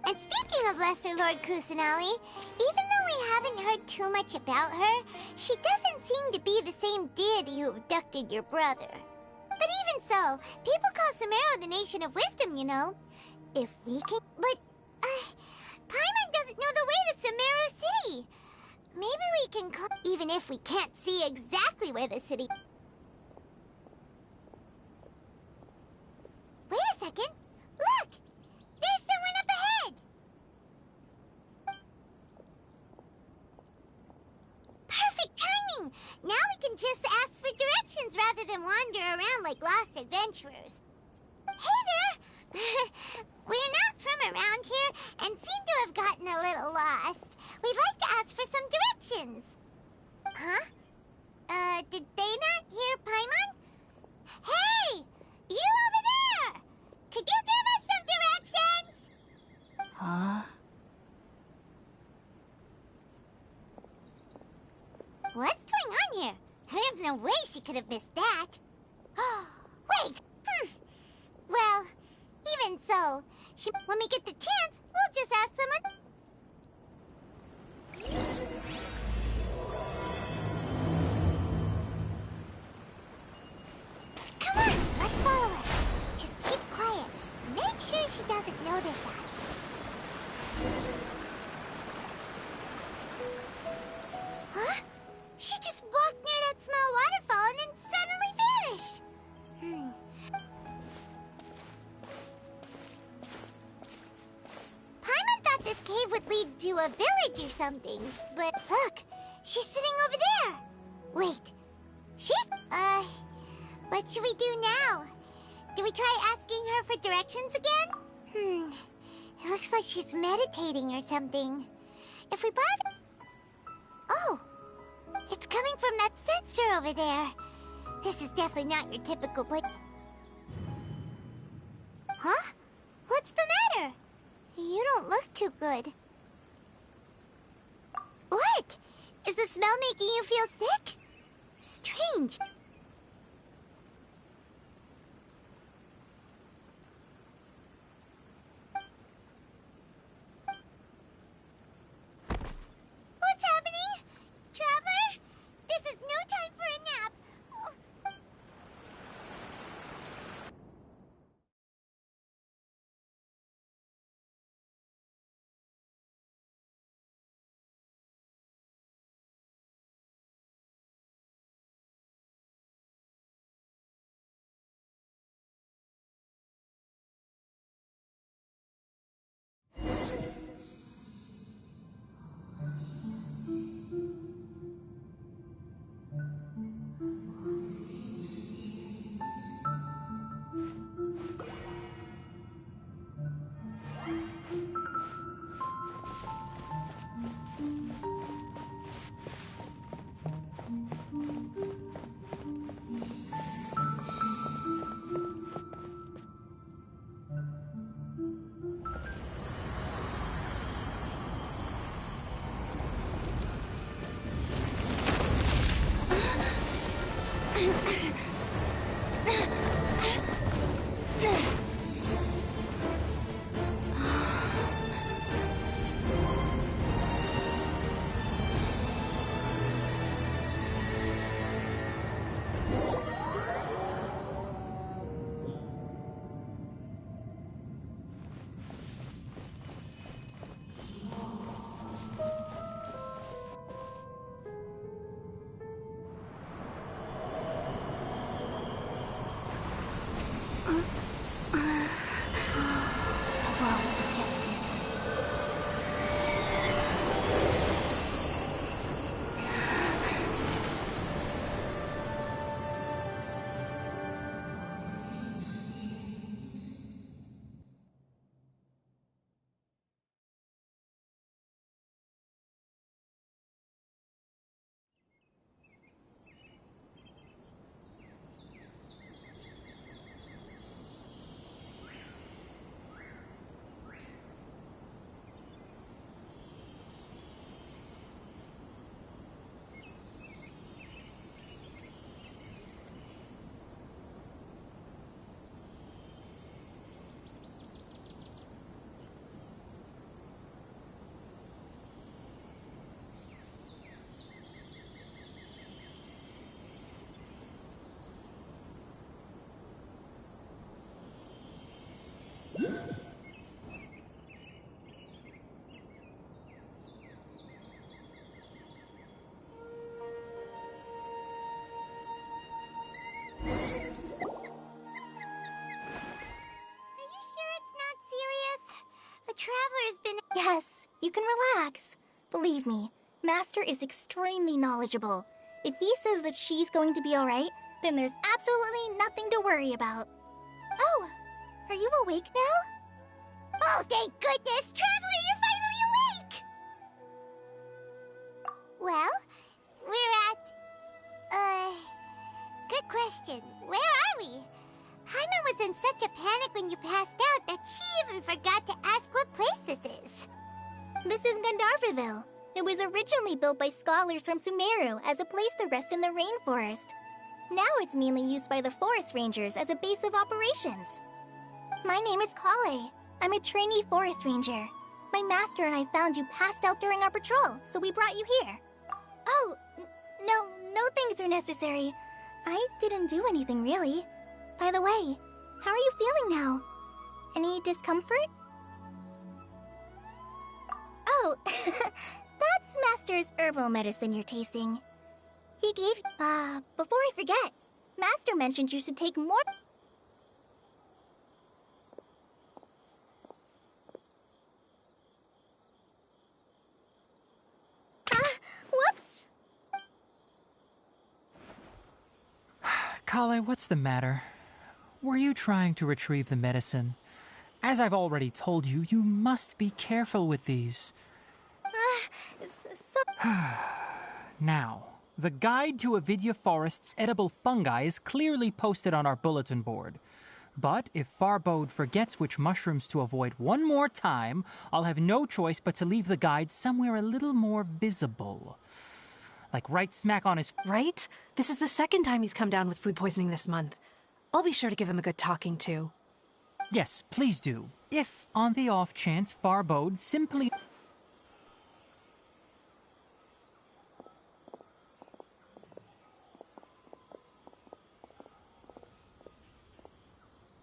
And speaking of Lesser Lord Kusanali, even though we haven't heard too much about her, she doesn't seem to be the same deity who abducted your brother. But even so, people call Sumeru the Nation of Wisdom, you know. If we can... But, Paimon doesn't know the way to Sumeru City. Maybe we can call... Even if we can't see exactly where the city... Wait a second. Look! There's someone up ahead! Perfect timing! Now we can just ask for directions rather than wander around like lost adventurers. Hey there! We're not from around here and seem to have gotten a little lost. We'd like to ask for some directions. Huh? Did they not hear Paimon? Hey! You over there! Could you give us some directions? Huh? What's going on here? There's no way she could have missed that. Wait! Well, even so, when we get the chance, we'll just ask someone. Come on, let's follow her. Just keep quiet. Make sure she doesn't notice us. Huh? She just walked near that small waterfall and then suddenly vanished. Paimon thought this cave would lead to a village or something, but look, she's sitting over there. Wait, what should we do now? Do we try asking her for directions again? It looks like she's meditating or something. If we bother... Oh, it's coming from that sensor over there. This is definitely not your typical place. Huh? What's the matter? You don't look too good. What? Is the smell making you feel sick? Strange. Traveler's been... Yes, you can relax. Believe me, Master is extremely knowledgeable. If he says that she's going to be alright, then there's absolutely nothing to worry about. Oh, are you awake now? Oh, thank goodness! Traveler, you're finally awake! Well, we're at... Good question. Where are we? Jaime was in such a panic when you passed out that she even forgot to ask what place this is. This is Gandharvaville. It was originally built by scholars from Sumeru as a place to rest in the rainforest. Now it's mainly used by the forest rangers as a base of operations. My name is Kale. I'm a trainee forest ranger. My master and I found you passed out during our patrol, so we brought you here. Oh, no things are necessary. I didn't do anything, really. By the way, how are you feeling now? Any discomfort? Oh, that's Master's herbal medicine you're tasting. He gave... before I forget, Master mentioned you should take more... Whoops! Kale, what's the matter? Were you trying to retrieve the medicine? As I've already told you, you must be careful with these. Now, the guide to Avidya Forest's edible fungi is clearly posted on our bulletin board. But if Farbode forgets which mushrooms to avoid one more time, I'll have no choice but to leave the guide somewhere a little more visible. Like right smack on his... Right? This is the second time he's come down with food poisoning this month. I'll be sure to give him a good talking to. Yes, please do. If, on the off chance, Farbode simply...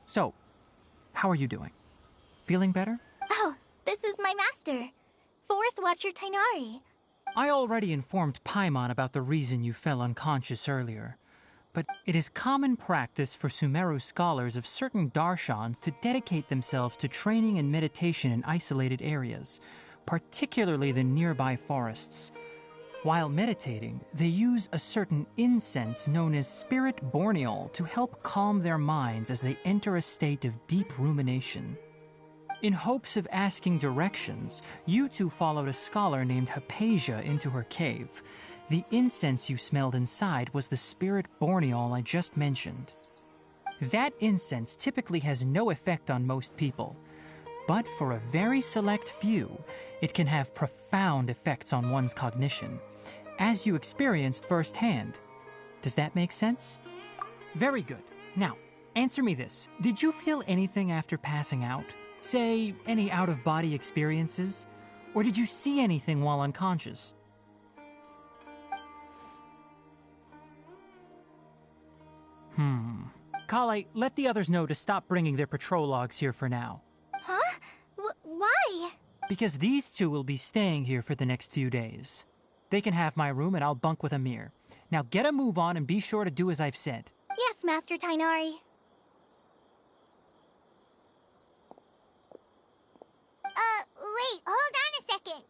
So, how are you doing? Feeling better? Oh, this is my master, Forest Watcher Tainari. I already informed Paimon about the reason you fell unconscious earlier. But it is common practice for Sumeru scholars of certain darshans to dedicate themselves to training and meditation in isolated areas, particularly the nearby forests. While meditating, they use a certain incense known as spirit borneol to help calm their minds as they enter a state of deep rumination. In hopes of asking directions, you two followed a scholar named Hypatia into her cave. The incense you smelled inside was the spirit borneol I just mentioned. That incense typically has no effect on most people, but for a very select few, it can have profound effects on one's cognition, as you experienced firsthand. Does that make sense? Very good. Now, answer me this. Did you feel anything after passing out? Say, any out-of-body experiences? Or did you see anything while unconscious? Kale, let the others know to stop bringing their patrol logs here for now. Huh? Why? Because these two will be staying here for the next few days. They can have my room and I'll bunk with Amir. Now get a move on and be sure to do as I've said. Yes, Master Tainari. Wait, hold on a second.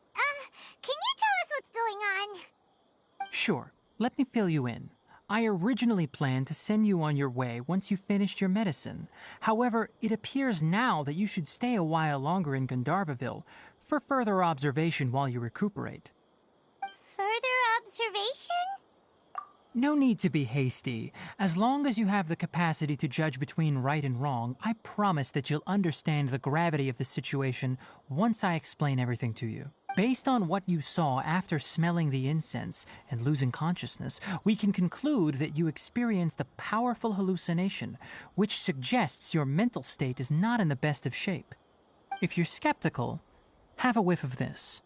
Can you tell us what's going on? Sure, let me fill you in. I originally planned to send you on your way once you finished your medicine. However, it appears now that you should stay a while longer in Gandharvaville for further observation while you recuperate. Further observation? No need to be hasty. As long as you have the capacity to judge between right and wrong, I promise that you'll understand the gravity of the situation once I explain everything to you. Based on what you saw after smelling the incense and losing consciousness, we can conclude that you experienced a powerful hallucination, which suggests your mental state is not in the best of shape. If you're skeptical, have a whiff of this.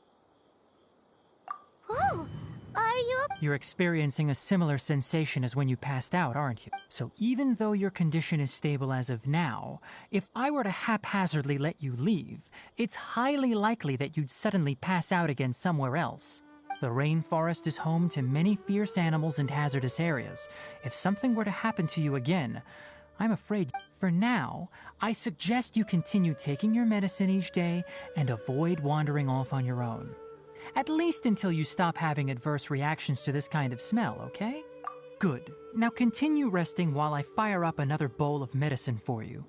Oh, are you... You're experiencing a similar sensation as when you passed out, aren't you? So even though your condition is stable as of now, if I were to haphazardly let you leave, it's highly likely that you'd suddenly pass out again somewhere else. The rainforest is home to many fierce animals and hazardous areas. If something were to happen to you again, I'm afraid... For now, I suggest you continue taking your medicine each day and avoid wandering off on your own. At least until you stop having adverse reactions to this kind of smell, okay? Good. Now continue resting while I fire up another bowl of medicine for you.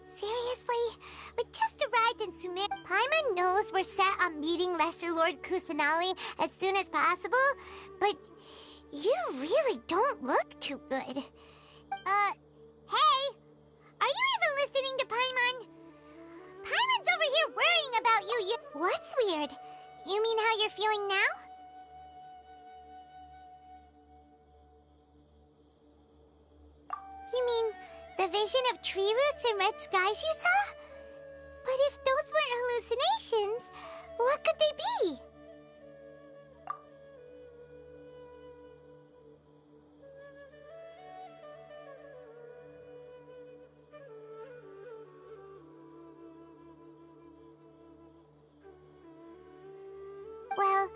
Seriously? We just arrived in Sumeru. Paimon knows we're set on meeting Lesser Lord Kusanali as soon as possible, but you really don't look too good. Hey! Are you even listening to Paimon? Paimon's over here worrying about you. What's weird? You mean how you're feeling now? You mean the vision of tree roots and red skies you saw? But if those weren't hallucinations, what could they be? Well,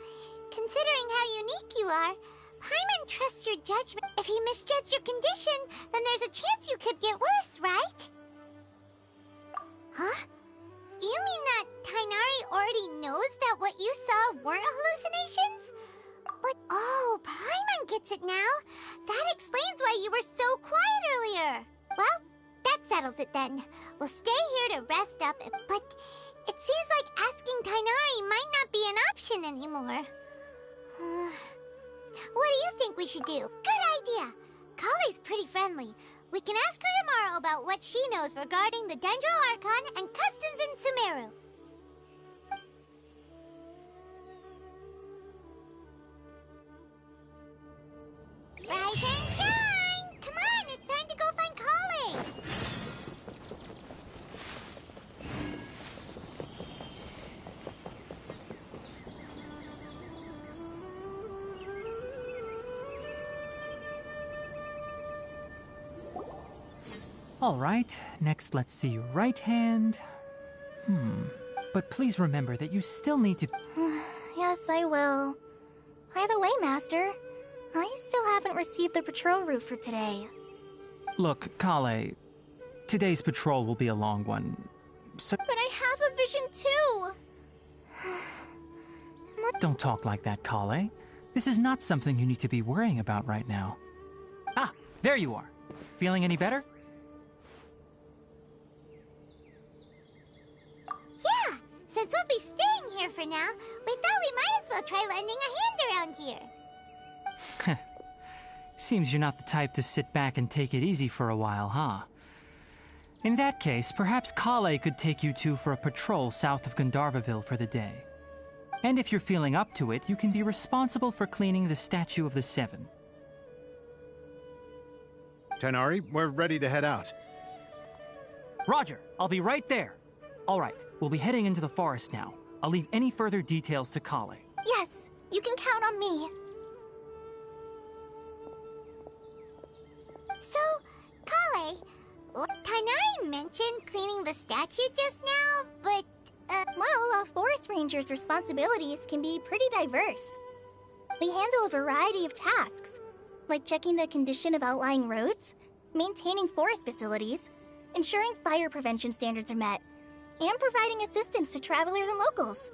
considering how unique you are, Paimon trusts your judgment. If he misjudged your condition, then there's a chance you could get worse, right? Huh? You mean that Tainari already knows that what you saw weren't hallucinations? But, oh, Paimon gets it now. That explains why you were so quiet earlier. Well, that settles it then. We'll stay here to rest up, but it seems like asking Tainari might not be an option anymore. What do you think we should do? Good idea. Kale's pretty friendly. We can ask her tomorrow about what she knows regarding the Dendro Archon and customs in Sumeru. Rise and shine! Come on, it's time to go find Kale! All right, next let's see your right hand. But please remember that you still need to... Yes, I will. By the way, Master, I still haven't received the patrol route for today. Look, Kale, today's patrol will be a long one, so... But I have a vision too! Don't talk like that, Kale. This is not something you need to be worrying about right now. Ah, there you are. Feeling any better? Yeah, since we'll be staying here for now, we thought we might as well try lending a hand around here. Seems you're not the type to sit back and take it easy for a while, huh? In that case, perhaps Kale could take you two for a patrol south of Gandharvaville for the day. And if you're feeling up to it, you can be responsible for cleaning the Statue of the Seven. Tainari, we're ready to head out. Roger, I'll be right there. All right, we'll be heading into the forest now. I'll leave any further details to Kale. Yes, you can count on me. So, Kale, Tainari mentioned cleaning the statue just now, but, Well, a forest ranger's responsibilities can be pretty diverse. They handle a variety of tasks, like checking the condition of outlying roads, maintaining forest facilities, ensuring fire prevention standards are met, and providing assistance to travelers and locals.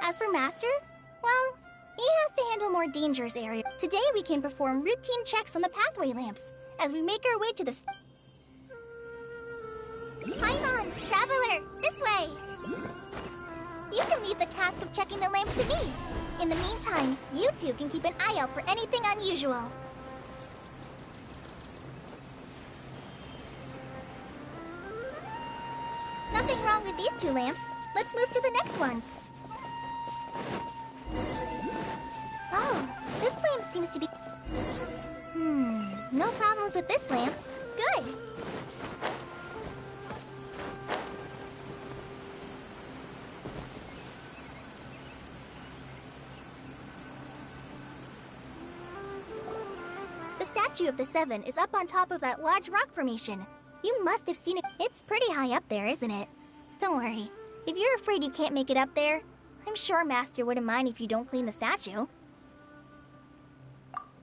As for Master, well, he has to handle more dangerous areas. Today we can perform routine checks on the pathway lamps as we make our way to the... Paimon, Traveler, this way! You can leave the task of checking the lamps to me. In the meantime, you two can keep an eye out for anything unusual. Nothing wrong with these two lamps. Let's move to the next ones. Oh, this lamp seems to be... no problems with this lamp. Good. The statue of the Seven is up on top of that large rock formation. You must have seen it. It's pretty high up there, isn't it? Don't worry. If you're afraid you can't make it up there, I'm sure Master wouldn't mind if you don't clean the statue.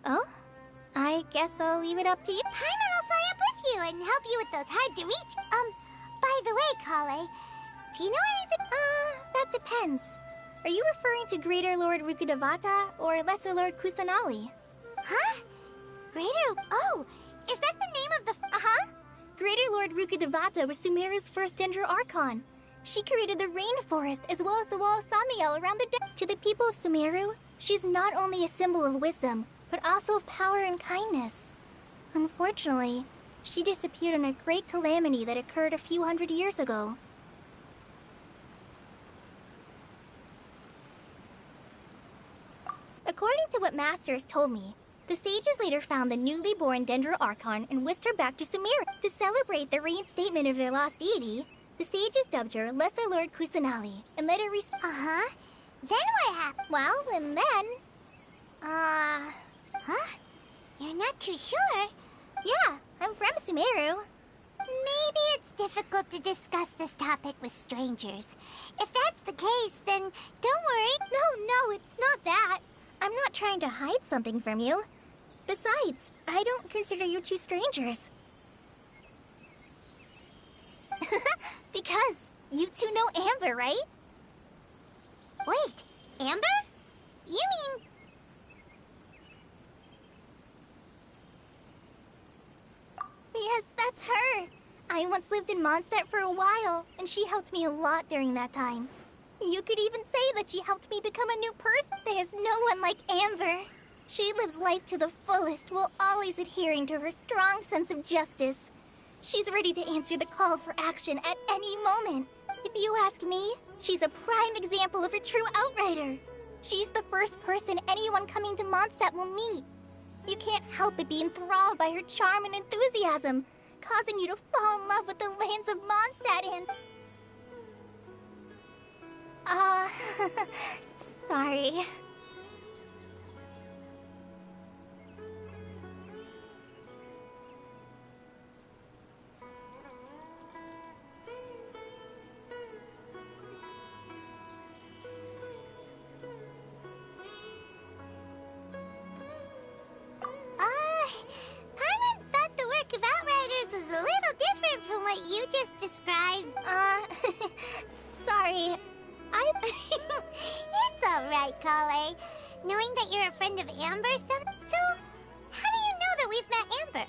Oh? I guess I'll leave it up to you. Paimon will fly up with you and help you with those hard-to-reach... by the way, Kale, do you know anything... That depends. Are you referring to Greater Lord Rukkhadevata or Lesser Lord Kusanali? Huh? Greater... Oh, is that the name of the... Uh-huh. Greater Lord Rukkhadevata was Sumeru's first Dendro Archon. She created the rainforest as well as the wall of Samiel around the... To the people of Sumeru, she's not only a symbol of wisdom, but also of power and kindness. Unfortunately, she disappeared in a great calamity that occurred a few hundred years ago. According to what Master has told me, the sages later found the newly born Dendro Archon and whisked her back to Sumeru. To celebrate the reinstatement of their lost deity, the sages dubbed her Lesser Lord Kusanali and let her Uh-huh. Then what happened? Well, and then... Huh? You're not too sure? Yeah, I'm from Sumeru. Maybe it's difficult to discuss this topic with strangers. If that's the case, then don't worry. No, it's not that. I'm not trying to hide something from you. Besides, I don't consider you two strangers. Because you two know Amber, right? Wait, Amber? You mean... Yes, that's her. I once lived in Mondstadt for a while, and she helped me a lot during that time. You could even say that she helped me become a new person. There's no one like Amber. She lives life to the fullest while always adhering to her strong sense of justice. She's ready to answer the call for action at any moment. If you ask me, she's a prime example of a true outrider. She's the first person anyone coming to Mondstadt will meet. You can't help but be enthralled by her charm and enthusiasm, causing you to fall in love with the lands of Mondstadt and... sorry. Paimon thought the work of Outriders was a little different from what you just described. Sorry. It's alright, Kale. Knowing that you're a friend of Amber, so how do you know that we've met Amber?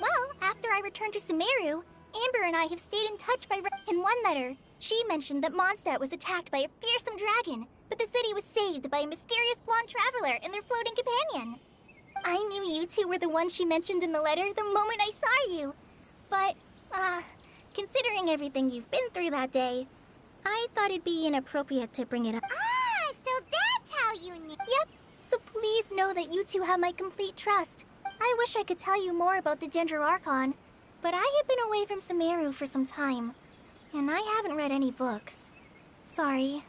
Well, after I returned to Sumeru, Amber and I have stayed in touch by... In one letter, she mentioned that Mondstadt was attacked by a fearsome dragon, but the city was saved by a mysterious blonde traveler and their floating companion. I knew you two were the ones she mentioned in the letter the moment I saw you. But, considering everything you've been through that day, I thought it'd be inappropriate to bring it up. Ah, so that's how you knew. Yep, so please know that you two have my complete trust. I wish I could tell you more about the Dendro Archon, but I have been away from Sumeru for some time, and I haven't read any books. Sorry.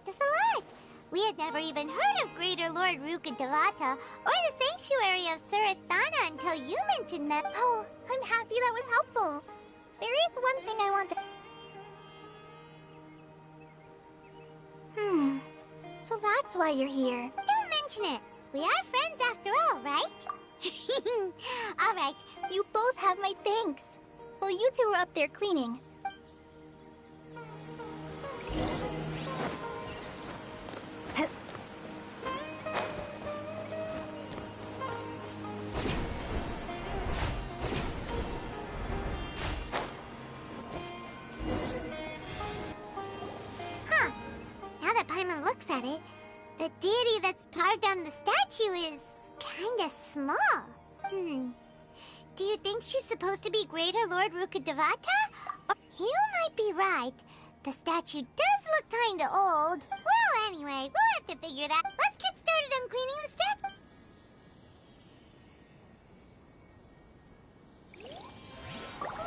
helped us a lot. We had never even heard of Greater Lord Rukkhadevata or the Sanctuary of Surasthana until you mentioned them. Oh, I'm happy that was helpful. There is one thing I want to... So that's why you're here. Don't mention it. We are friends after all, right? All right. You both have my thanks. Well, you two were up there cleaning. Huh. Now that Paimon looks at it, the deity that's carved on the statue is kinda small. Do you think she's supposed to be Greater Lord Rukkhadevata? You might be right. The statue does look kinda old. Well, anyway, we'll have to figure that. Let's get started on cleaning the statue.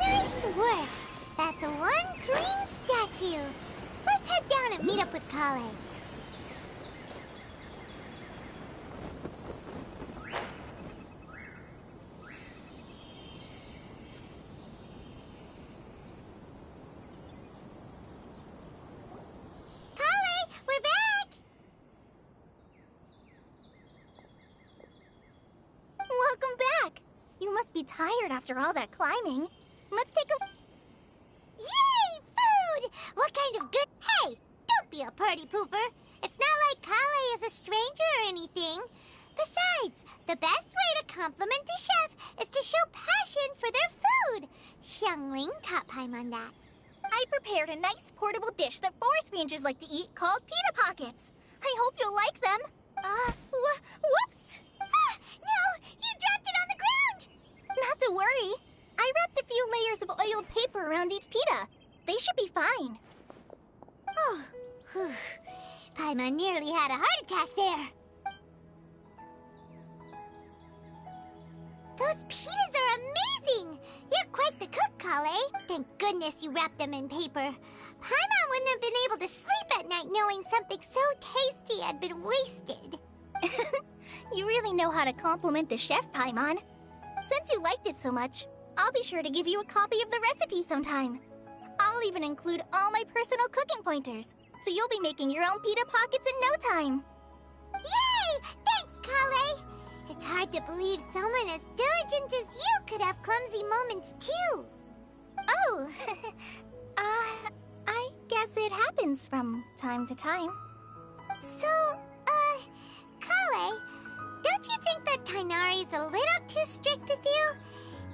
Nice work. That's one clean statue. Let's head down and meet up with Kale. Welcome back! You must be tired after all that climbing. Let's take a... Yay! Food! What kind of good... Hey! Don't be a party pooper! It's not like Kale is a stranger or anything. Besides, the best way to compliment a chef is to show passion for their food. Xiangling taught Paimon that. I prepared a nice portable dish that forest rangers like to eat called pita pockets. I hope you'll like them. Whoops! No! You dropped it on the ground! Not to worry. I wrapped a few layers of oiled paper around each pita. They should be fine. Oh, whew. Paimon nearly had a heart attack there. Those pitas are amazing! You're quite the cook, Kale. Thank goodness you wrapped them in paper. Paimon wouldn't have been able to sleep at night knowing something so tasty had been wasted. You really know how to compliment the chef, Paimon. Since you liked it so much, I'll be sure to give you a copy of the recipe sometime. I'll even include all my personal cooking pointers, so you'll be making your own pita pockets in no time. Yay! Thanks, Kale! It's hard to believe someone as diligent as you could have clumsy moments, too. Oh, I guess it happens from time to time. So, Kale, don't you think that Tighnari's a little too strict with you?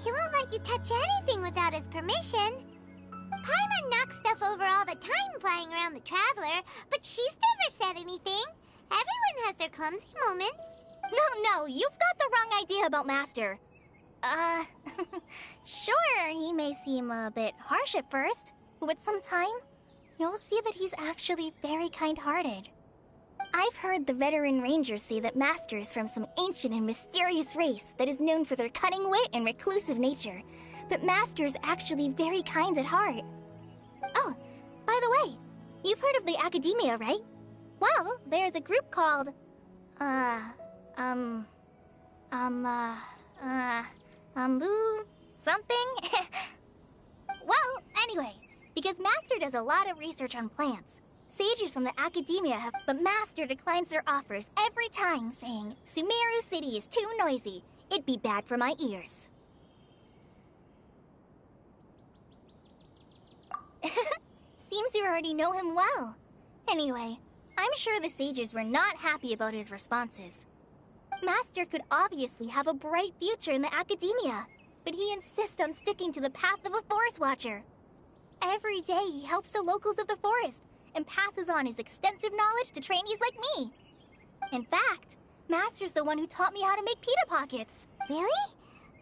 He won't let you touch anything without his permission. Paimon knocks stuff over all the time flying around the Traveler, but she's never said anything. Everyone has their clumsy moments. No, you've got the wrong idea about Master. Sure, he may seem a bit harsh at first, but with some time, you'll see that he's actually very kind-hearted. I've heard the veteran rangers say that Master is from some ancient and mysterious race that is known for their cunning wit and reclusive nature, but Master is actually very kind at heart. Oh, by the way, you've heard of the Academia, right? Well, there's a group called, something? Well, anyway, because Master does a lot of research on plants, sages from the Academia have... But Master declines their offers every time, saying, Sumeru City is too noisy. It'd be bad for my ears. Seems you already know him well. Anyway, I'm sure the sages were not happy about his responses. Master could obviously have a bright future in the Academia, but he insists on sticking to the path of a forest watcher. Every day he helps the locals of the forest and passes on his extensive knowledge to trainees like me. In fact, Master's the one who taught me how to make pita pockets. Really?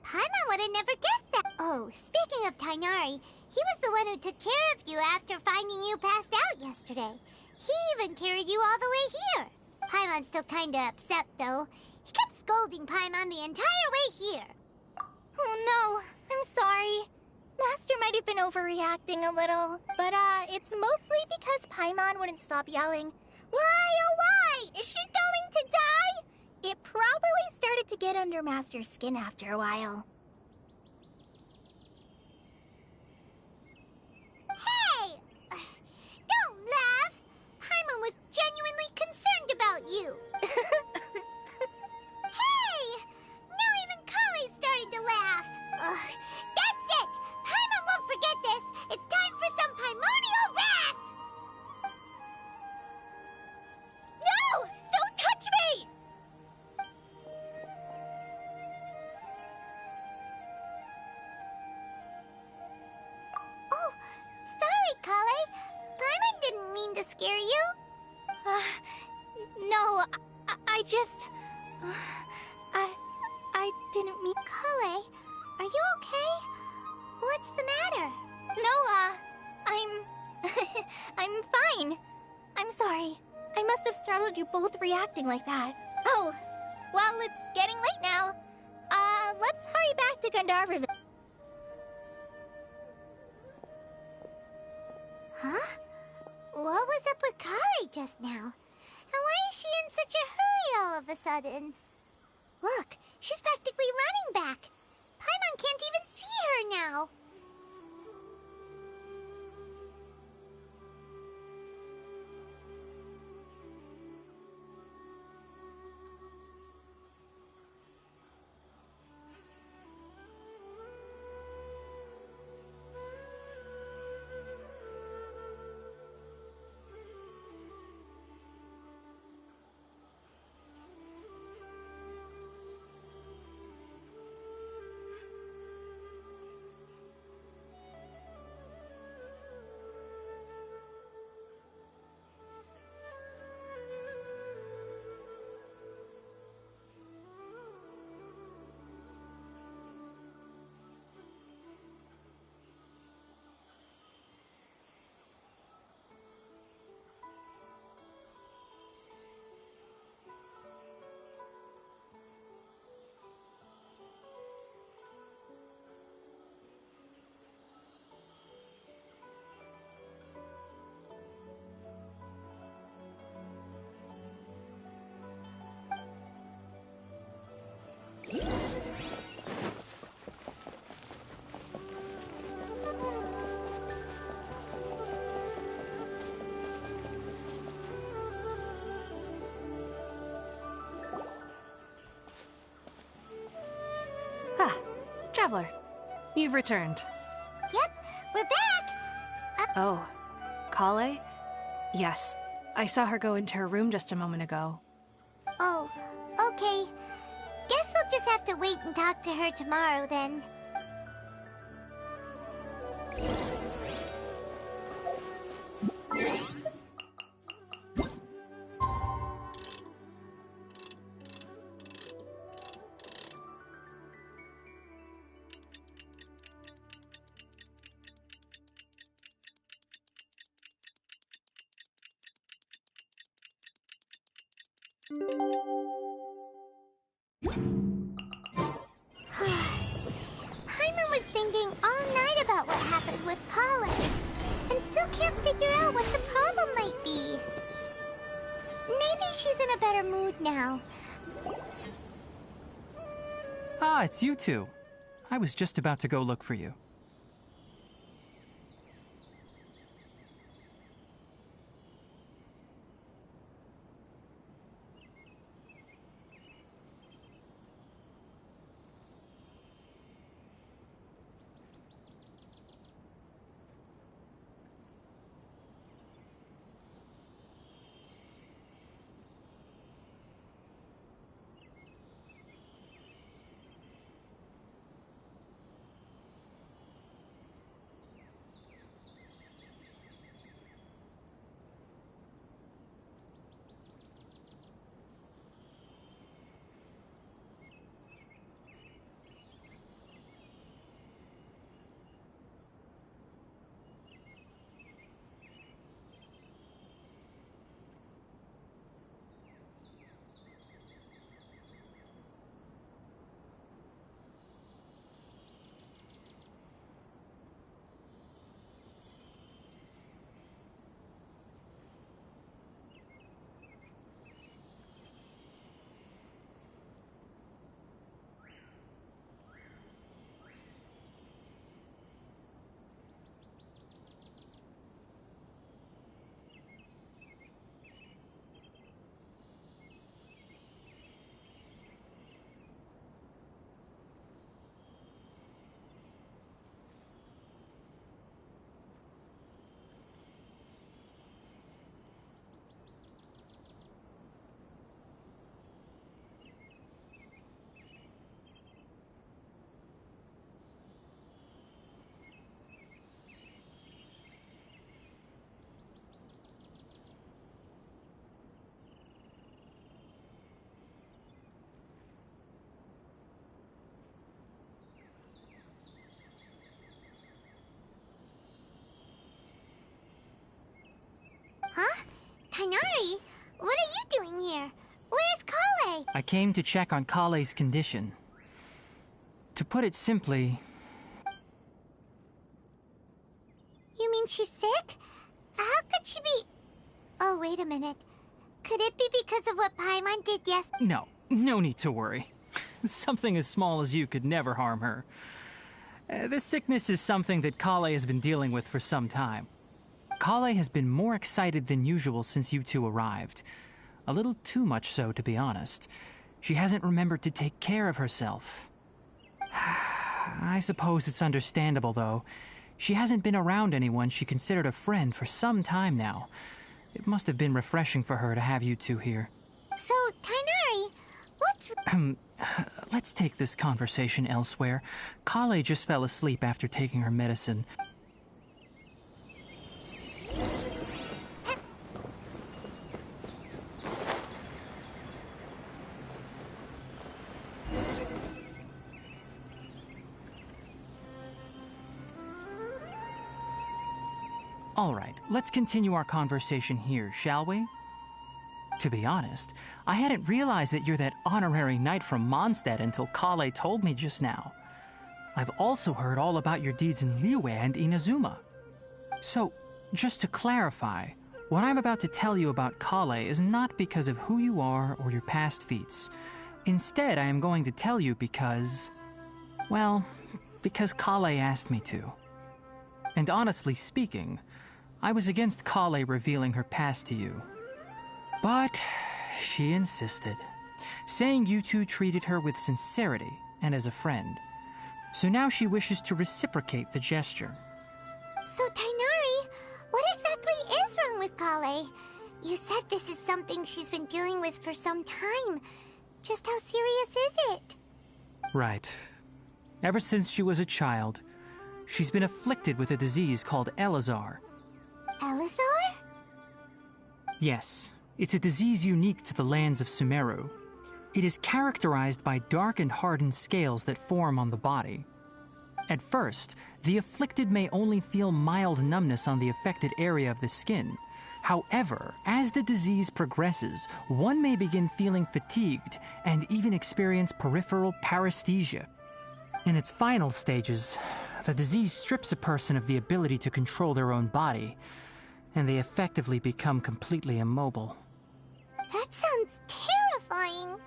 Paimon would have never guessed that. Oh, speaking of Tighnari, he was the one who took care of you after finding you passed out yesterday. He even carried you all the way here. Paimon's still kinda upset, though. He kept scolding Paimon the entire way here. Oh no, I'm sorry. Master might have been overreacting a little, but it's mostly because Paimon wouldn't stop yelling. Why, oh why? Is she going to die? It probably started to get under Master's skin after a while. Hey! Don't laugh! Paimon was genuinely concerned about you. Hey! Now even Kali started to laugh. Ugh, that's it! Paimon won't forget this! It's time for some primordial wrath! No! Don't touch me! Oh, sorry, Kale. Paimon didn't mean to scare you. No, I just... I didn't mean... Kale, are you okay? What's the matter? No, I'm fine. I'm sorry. I must have startled you both reacting like that. Oh, well, it's getting late now. Let's hurry back to Gandharvaville. Huh? What was up with Kale just now? And why is she in such a hurry all of a sudden? Look, she's practically running back. Paimon can't even see her now. Ah, Traveler. You've returned. Yep, we're back. Oh, Kale? Yes, I saw her go into her room just a moment ago. Oh, okay. Guess we'll just have to wait and talk to her tomorrow then. Paimon was thinking all night about what happened with Kale, and still can't figure out what the problem might be. Maybe she's in a better mood now. Ah, it's you two. I was just about to go look for you. Tainari, what are you doing here? Where's Kale? I came to check on Kale's condition. To put it simply... You mean she's sick? How could she be... Oh, wait a minute. Could it be because of what Paimon did yesterday? No need to worry. Something as small as you could never harm her. This sickness is something that Kale has been dealing with for some time. Kale has been more excited than usual since you two arrived. A little too much so, to be honest. She hasn't remembered to take care of herself. I suppose it's understandable, though. She hasn't been around anyone she considered a friend for some time now. It must have been refreshing for her to have you two here. So, Tainari, what's... Let's take this conversation elsewhere. Kale just fell asleep after taking her medicine. All right, let's continue our conversation here, shall we? To be honest, I hadn't realized that you're that honorary knight from Mondstadt until Kale told me just now. I've also heard all about your deeds in Liyue and Inazuma. So, just to clarify, what I'm about to tell you about Kale is not because of who you are or your past feats. Instead, I am going to tell you because... well, because Kale asked me to. And honestly speaking, I was against Kale revealing her past to you. But she insisted, saying you two treated her with sincerity and as a friend. So now she wishes to reciprocate the gesture. So, Tainari, what exactly is wrong with Kale? You said this is something she's been dealing with for some time. Just how serious is it? Right. Ever since she was a child, she's been afflicted with a disease called Elazar. Elazar? Yes. It's a disease unique to the lands of Sumeru. It is characterized by dark and hardened scales that form on the body. At first, the afflicted may only feel mild numbness on the affected area of the skin. However, as the disease progresses, one may begin feeling fatigued and even experience peripheral paresthesia. In its final stages, the disease strips a person of the ability to control their own body, and they effectively become completely immobile. That sounds terrifying.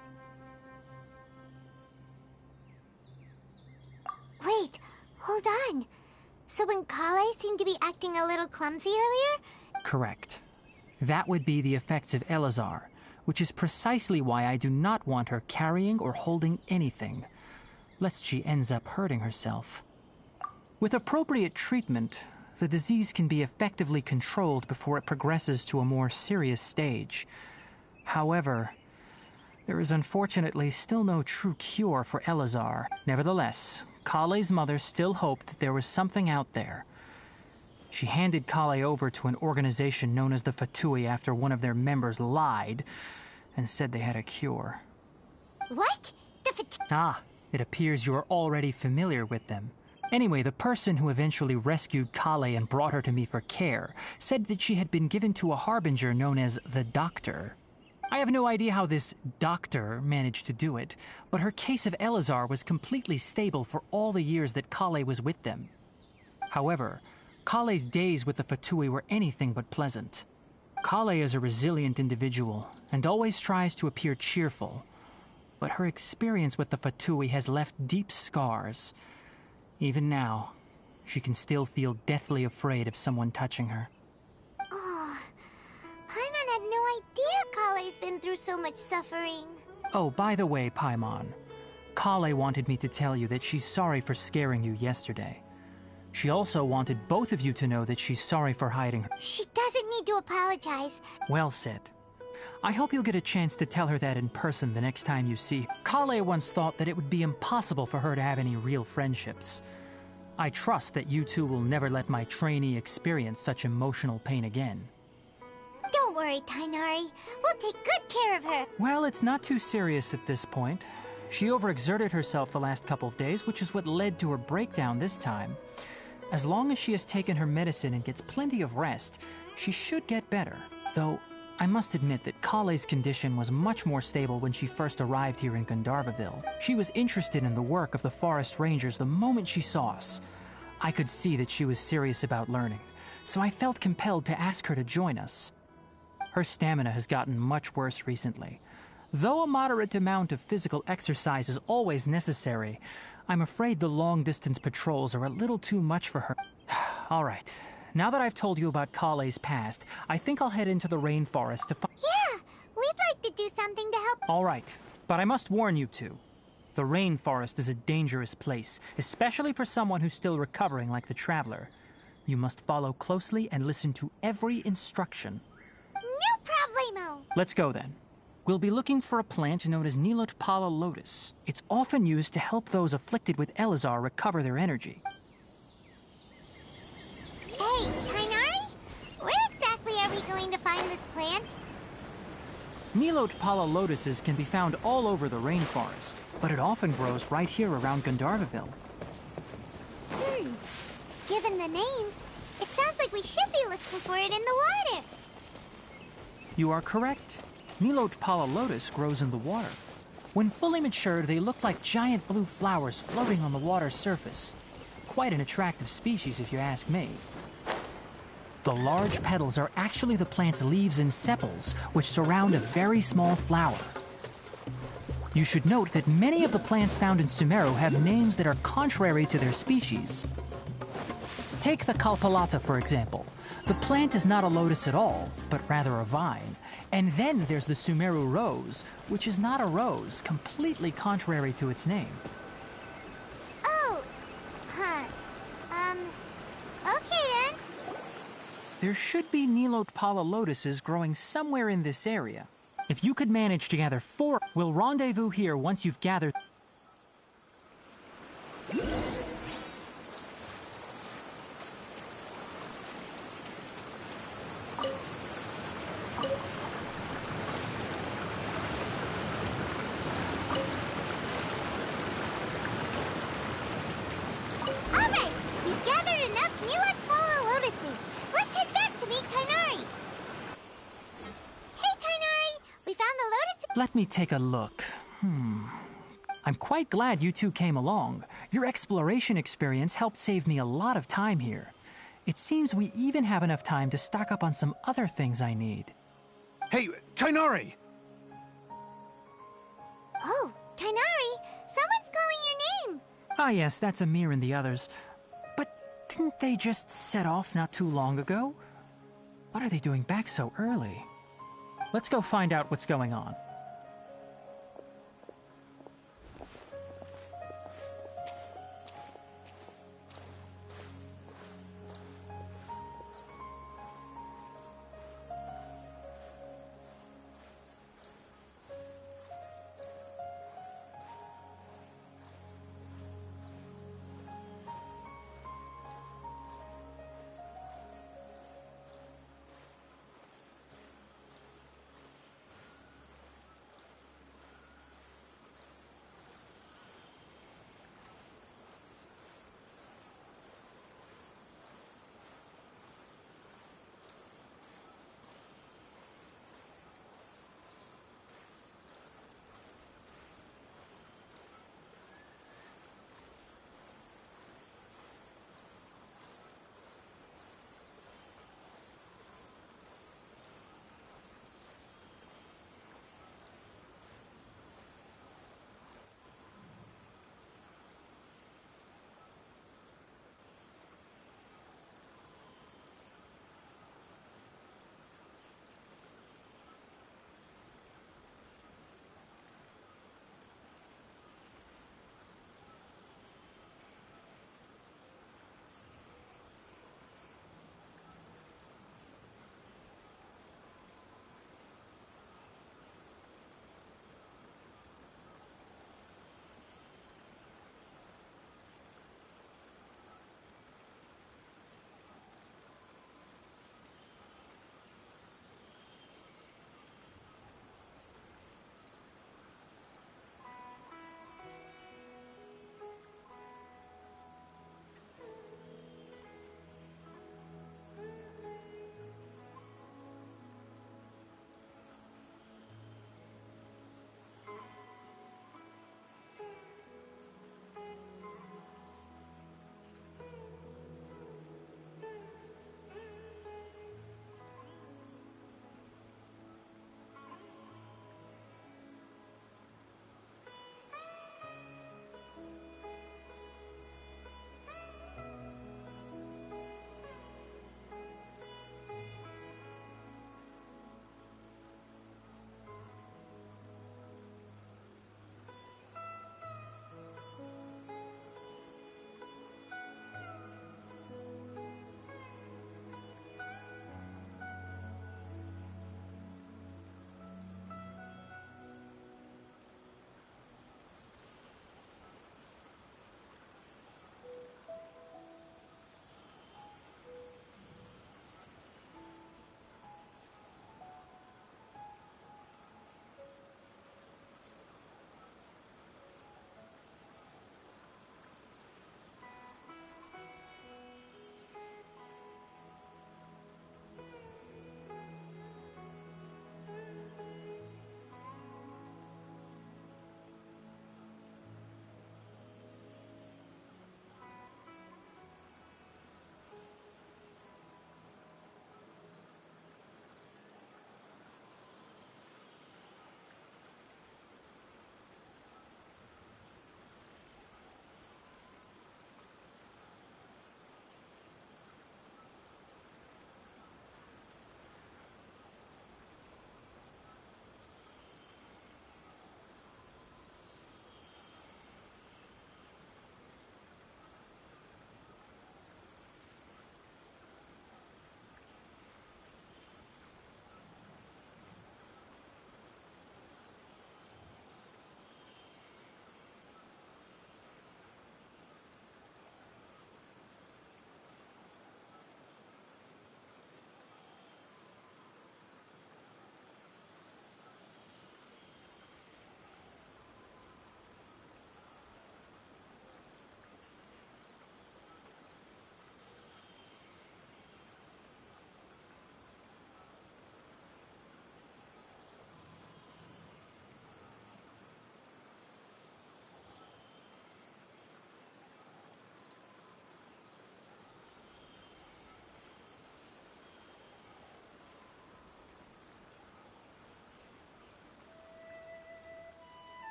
Wait, hold on. So when Kale seemed to be acting a little clumsy earlier? Correct. That would be the effects of Elazar, which is precisely why I do not want her carrying or holding anything, lest she ends up hurting herself. With appropriate treatment, the disease can be effectively controlled before it progresses to a more serious stage. However, there is unfortunately still no true cure for Elazar. Nevertheless, Kale's mother still hoped that there was something out there. She handed Kale over to an organization known as the Fatui after one of their members lied and said they had a cure. What? It appears you are already familiar with them. Anyway, the person who eventually rescued Kale and brought her to me for care said that she had been given to a harbinger known as the Doctor. I have no idea how this doctor managed to do it, but her case of Elazar was completely stable for all the years that Kale was with them. However, Kale's days with the Fatui were anything but pleasant. Kale is a resilient individual and always tries to appear cheerful, but her experience with the Fatui has left deep scars. Even now, she can still feel deathly afraid of someone touching her. Oh, Paimon had no idea Kale's been through so much suffering. Oh, by the way, Paimon, Kale wanted me to tell you that she's sorry for scaring you yesterday. She also wanted both of you to know that she's sorry for hiding her. She doesn't need to apologize. Well said. I hope you'll get a chance to tell her that in person the next time you see her. Kale once thought that it would be impossible for her to have any real friendships. I trust that you two will never let my trainee experience such emotional pain again. Don't worry, Tainari. We'll take good care of her. Well, it's not too serious at this point. She overexerted herself the last couple of days, which is what led to her breakdown this time. As long as she has taken her medicine and gets plenty of rest, she should get better. Though, I must admit that Kale's condition was much more stable when she first arrived here in Gandharvaville. She was interested in the work of the forest rangers the moment she saw us. I could see that she was serious about learning, so I felt compelled to ask her to join us. Her stamina has gotten much worse recently. Though a moderate amount of physical exercise is always necessary, I'm afraid the long-distance patrols are a little too much for her. All right. Now that I've told you about Kale's past, I think I'll head into the rainforest to find... Yeah, we'd like to do something to help. All right, but I must warn you two. The rainforest is a dangerous place, especially for someone who's still recovering like the Traveler. You must follow closely and listen to every instruction. No problemo. Let's go then. We'll be looking for a plant known as Nilotpala lotus. It's often used to help those afflicted with Elazar recover their energy. Hey, Tainari, where exactly are we going to find this plant? Nilotpala lotuses can be found all over the rainforest, but it often grows right here around Gandharvaville. Given the name, it sounds like we should be looking for it in the water. You are correct. Nilotpala lotus grows in the water. When fully matured, they look like giant blue flowers floating on the water's surface. Quite an attractive species, if you ask me. The large petals are actually the plant's leaves and sepals, which surround a very small flower. You should note that many of the plants found in Sumeru have names that are contrary to their species. Take the Kalpalata, for example. The plant is not a lotus at all, but rather a vine. And then there's the Sumeru rose, which is not a rose, completely contrary to its name. Oh, okay then. There should be Nilotpala lotuses growing somewhere in this area. If you could manage to gather 4, we'll rendezvous here once you've gathered... Alright, we've gathered enough Nilotpala lotuses. Let's head back to meet Tainari. Hey, Tainari, we found the lotus... Let me take a look. I'm quite glad you two came along. Your exploration experience helped save me a lot of time here. It seems we even have enough time to stock up on some other things I need. Hey, Tainari! Oh, Tainari, someone's calling your name. Ah yes, that's Amir and the others. But didn't they just set off not too long ago? What are they doing back so early? Let's go find out what's going on.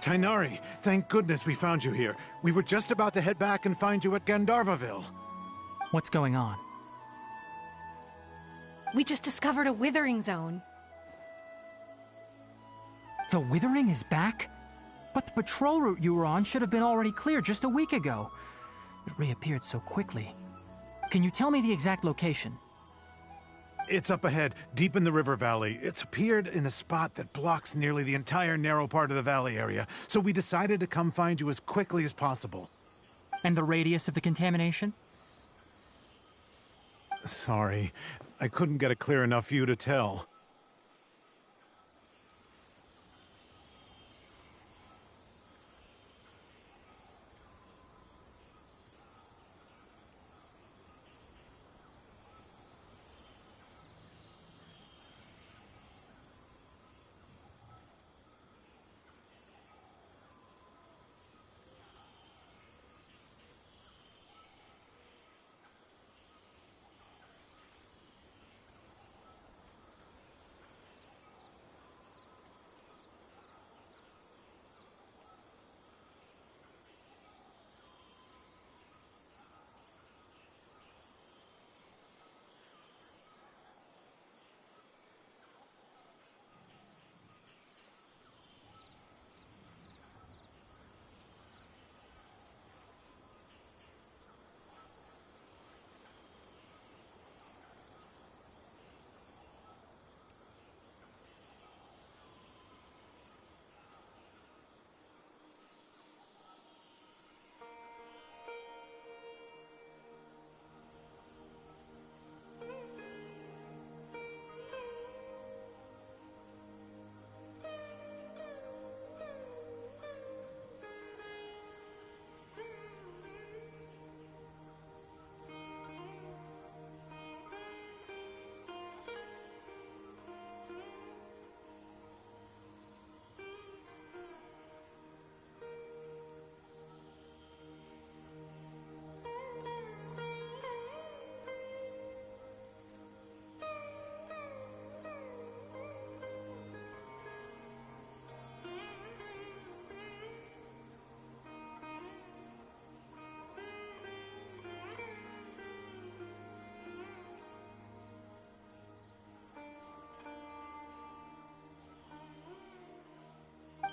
Tainari, thank goodness we found you here. We were just about to head back and find you at Gandharvaville. What's going on? We just discovered a withering zone. The withering is back? But the patrol route you were on should have been already clear just a week ago. It reappeared so quickly. Can you tell me the exact location? It's up ahead, deep in the river valley. It's appeared in a spot that blocks nearly the entire narrow part of the valley area, so we decided to come find you as quickly as possible. And the radius of the contamination? Sorry, I couldn't get a clear enough view to tell.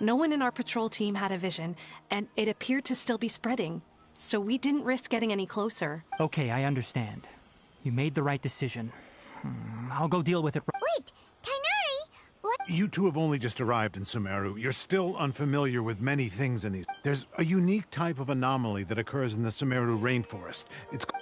No one in our patrol team had a vision, and it appeared to still be spreading. So we didn't risk getting any closer. Okay, I understand. You made the right decision. I'll go deal with it. Wait, Tainari, what? You two have only just arrived in Sumeru. You're still unfamiliar with many things in these. There's a unique type of anomaly that occurs in the Sumeru rainforest.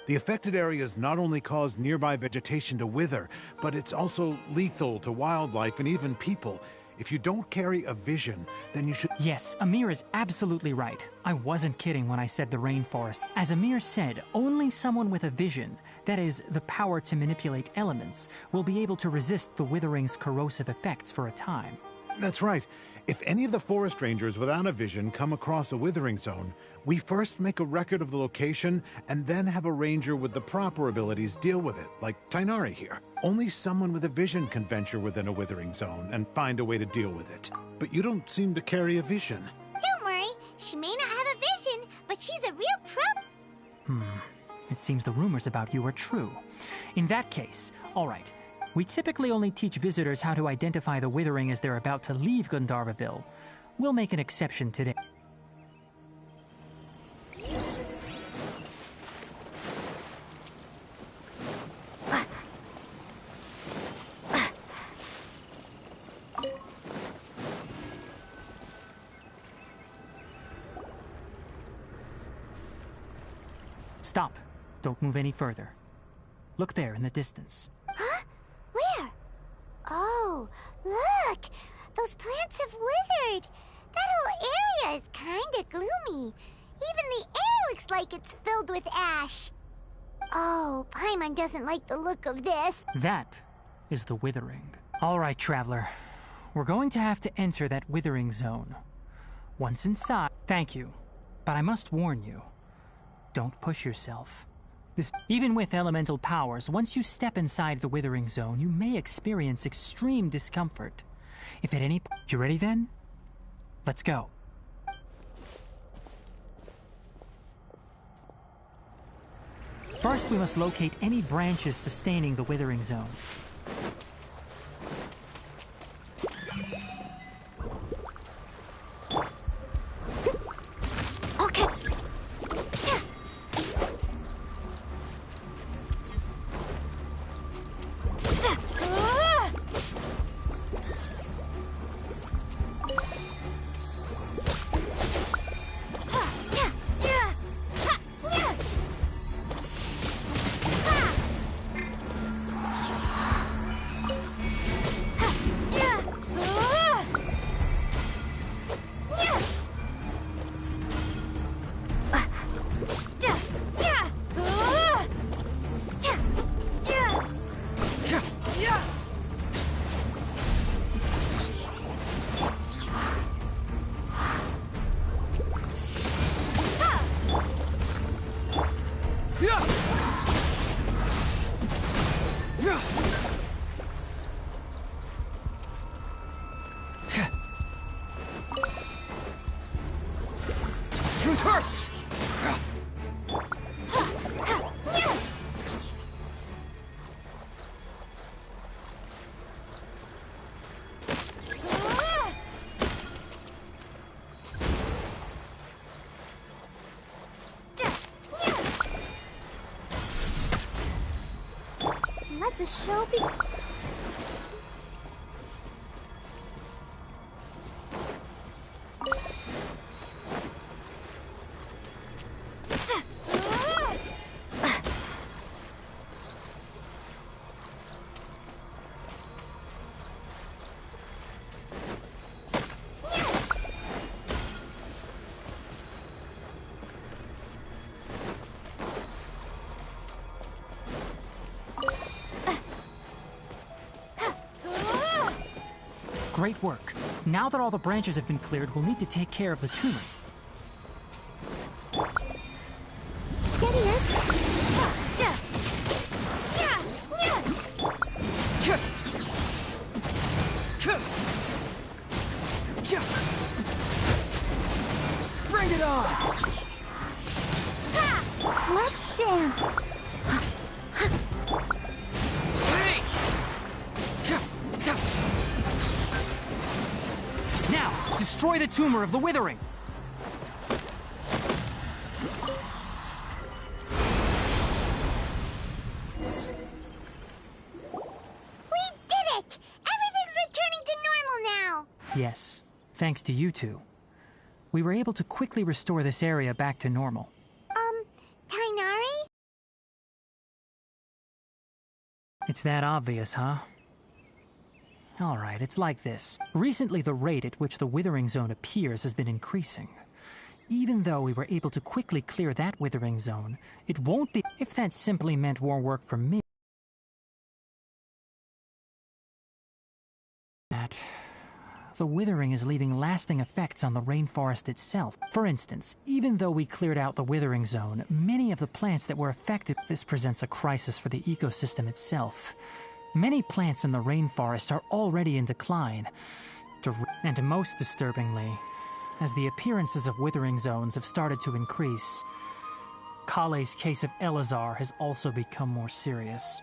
The affected areas not only cause nearby vegetation to wither, but it's also lethal to wildlife and even people. If you don't carry a vision, then you should... Yes, Amir is absolutely right. I wasn't kidding when I said the rainforest. As Amir said, only someone with a vision, that is, the power to manipulate elements, will be able to resist the withering's corrosive effects for a time. That's right. If any of the forest rangers without a vision come across a withering zone, we first make a record of the location and then have a ranger with the proper abilities deal with it, like Tainari here. Only someone with a vision can venture within a withering zone and find a way to deal with it. But you don't seem to carry a vision. Don't worry, she may not have a vision, but she's a real pro... It seems the rumors about you are true. In that case, all right. We typically only teach visitors how to identify the withering as they're about to leave Gandharvaville. We'll make an exception today. Stop. Don't move any further. Look there in the distance. Huh? Where? Oh, look! Those plants have withered! That whole area is kinda gloomy. Even the air looks like it's filled with ash. Oh, Paimon doesn't like the look of this. That is the withering. All right, Traveler. We're going to have to enter that withering zone. Once inside... Thank you. But I must warn you. Don't push yourself. Even with elemental powers, once you step inside the withering zone, you may experience extreme discomfort. If at any point... You ready then? Let's go. First, we must locate any branches sustaining the withering zone. Okay. Truth hurts! Let the show be. Great work. Now that all the branches have been cleared, we'll need to take care of the tumor. Steadiness. Bring it on! Let's dance. Now, destroy the tumor of the withering! We did it! Everything's returning to normal now! Yes, thanks to you two. We were able to quickly restore this area back to normal. Tainari? It's that obvious, huh? Alright, it's like this. Recently, the rate at which the withering zone appears has been increasing. Even though we were able to quickly clear that withering zone, it won't be if that simply meant more work for me. That the withering is leaving lasting effects on the rainforest itself. For instance, even though we cleared out the withering zone, many of the plants that were affected, this presents a crisis for the ecosystem itself. Many plants in the rainforest are already in decline. And most disturbingly, as the appearances of withering zones have started to increase, Kale's case of Elazar has also become more serious.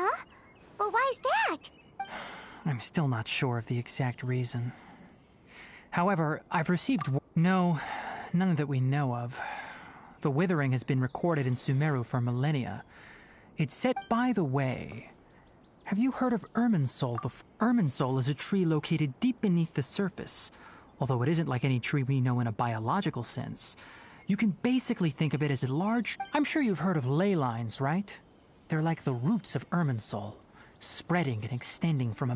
Huh? But why's that? I'm still not sure of the exact reason. However, I've received no, none that we know of. The withering has been recorded in Sumeru for millennia. It's said, by the way, have you heard of Irminsul before? Irminsul is a tree located deep beneath the surface. Although it isn't like any tree we know in a biological sense. You can basically think of it as a large... I'm sure you've heard of ley lines, right? They're like the roots of Irminsul, spreading and extending from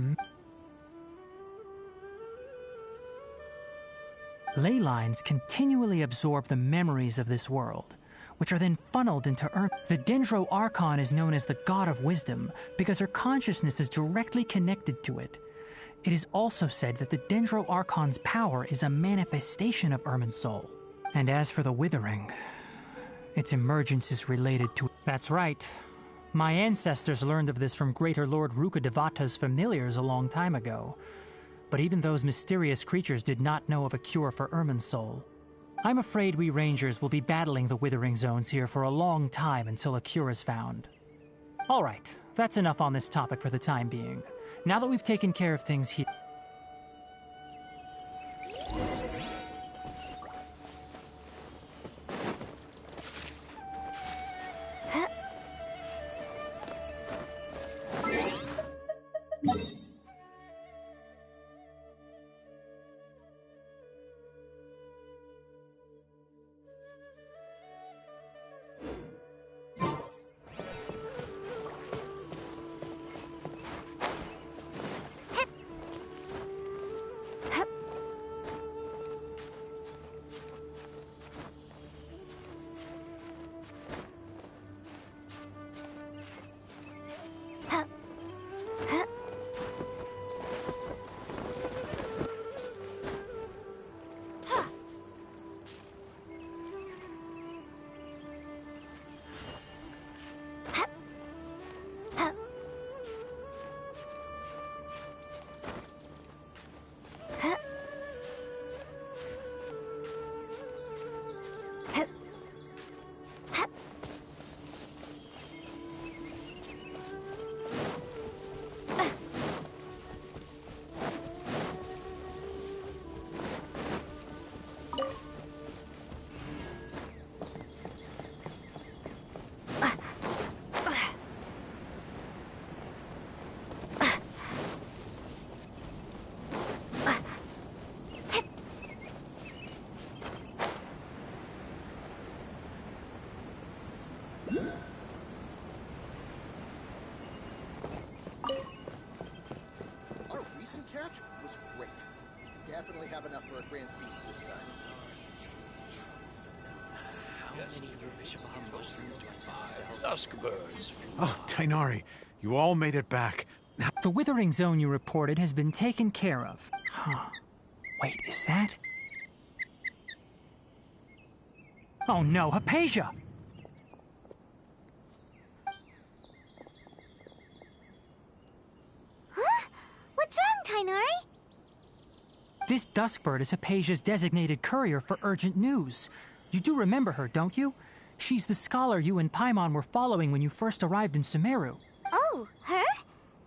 a... Ley lines continually absorb the memories of this world, which are then funneled into The Dendro Archon is known as the God of Wisdom because her consciousness is directly connected to it. It is also said that the Dendro Archon's power is a manifestation of Irminsul. And as for the withering, its emergence is related to... That's right. My ancestors learned of this from Greater Lord Rukkhadevata's familiars a long time ago. But even those mysterious creatures did not know of a cure for Irminsul. I'm afraid we Rangers will be battling the withering zones here for a long time until a cure is found. Alright, that's enough on this topic for the time being. Now that we've taken care of things here... Catch was great. Definitely have enough for a grand feast this time. Duskbirds. Oh, Tainari, you all made it back. The withering zone you reported has been taken care of. Huh. Wait, is that... Oh no, Hypatia! What's wrong, Tainari? This Duskbird is Hypatia's designated courier for urgent news. You do remember her, don't you? She's the scholar you and Paimon were following when you first arrived in Sumeru. Oh, her?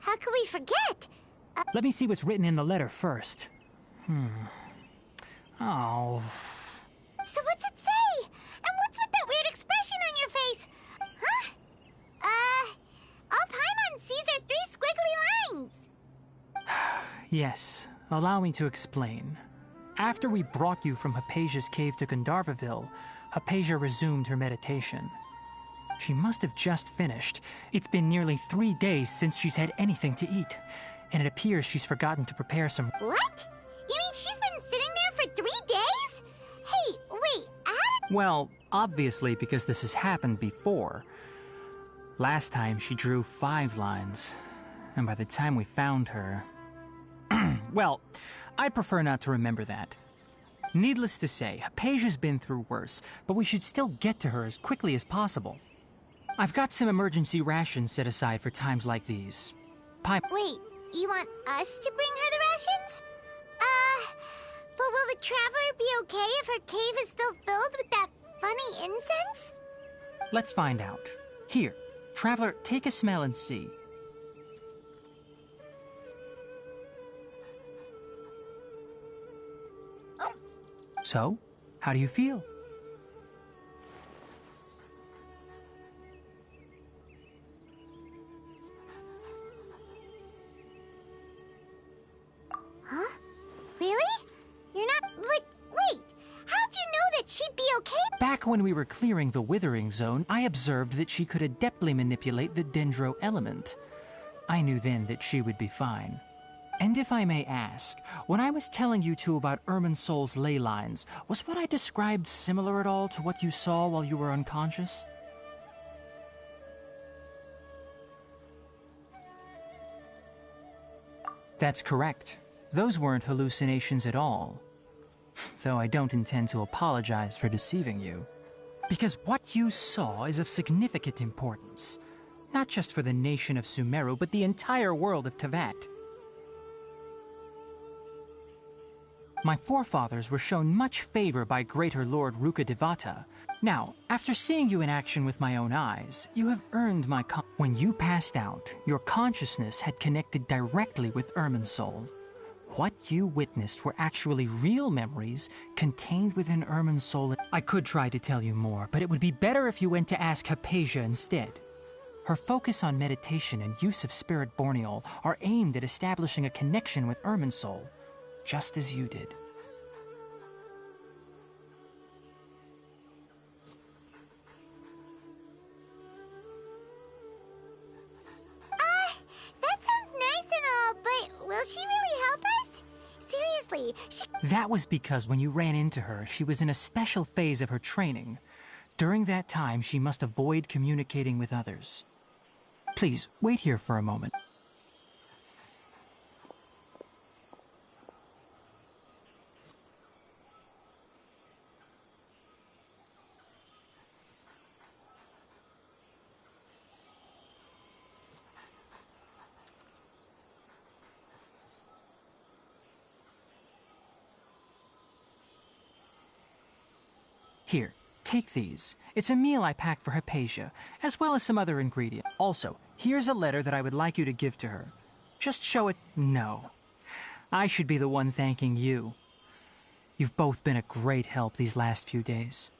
How could we forget? Let me see what's written in the letter first. Oh... So what's it say? And what's with that weird expression on your face? Huh? All Paimon sees are 3 squiggly lines. Yes, allow me to explain. After we brought you from Hypatia's cave to Gandharvaville, Hypatia resumed her meditation. She must have just finished. It's been nearly 3 days since she's had anything to eat, and it appears she's forgotten to prepare some... What? You mean she's been sitting there for 3 days? Hey, wait, Well, obviously because this has happened before. Last time she drew 5 lines, and by the time we found her... Well, I'd prefer not to remember that. Needless to say, Hypatia's been through worse, but we should still get to her as quickly as possible. I've got some emergency rations set aside for times like these. Wait, you want us to bring her the rations? But will the Traveler be okay if her cave is still filled with that funny incense? Let's find out. Here, Traveler, take a smell and see. So, how do you feel? Huh? Really? You're not... But wait! How'd you know that she'd be okay? Back when we were clearing the Withering Zone, I observed that she could adeptly manipulate the Dendro element. I knew then that she would be fine. And if I may ask, when I was telling you two about Irminsul's ley lines, was what I described similar at all to what you saw while you were unconscious? That's correct. Those weren't hallucinations at all. Though I don't intend to apologize for deceiving you. Because what you saw is of significant importance. Not just for the nation of Sumeru, but the entire world of Teyvat. My forefathers were shown much favor by Greater Lord Rukkhadevata. Now, after seeing you in action with my own eyes, you have earned my When you passed out, your consciousness had connected directly with Irminsul. What you witnessed were actually real memories contained within Irminsul. I could try to tell you more, but it would be better if you went to ask Hypatia instead. Her focus on meditation and use of Spirit Borneol are aimed at establishing a connection with Irminsul, just as you did. That sounds nice and all, but will she really help us? Seriously, That was because when you ran into her, she was in a special phase of her training. During that time, she must avoid communicating with others. Please, wait here for a moment. Here, take these. It's a meal I packed for Hypatia, as well as some other ingredients. Also, here's a letter that I would like you to give to her. Just show it... No. I should be the one thanking you. You've both been a great help these last few days.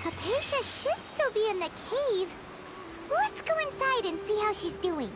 Hypatia should still be in the cave. Let's go inside and see how she's doing.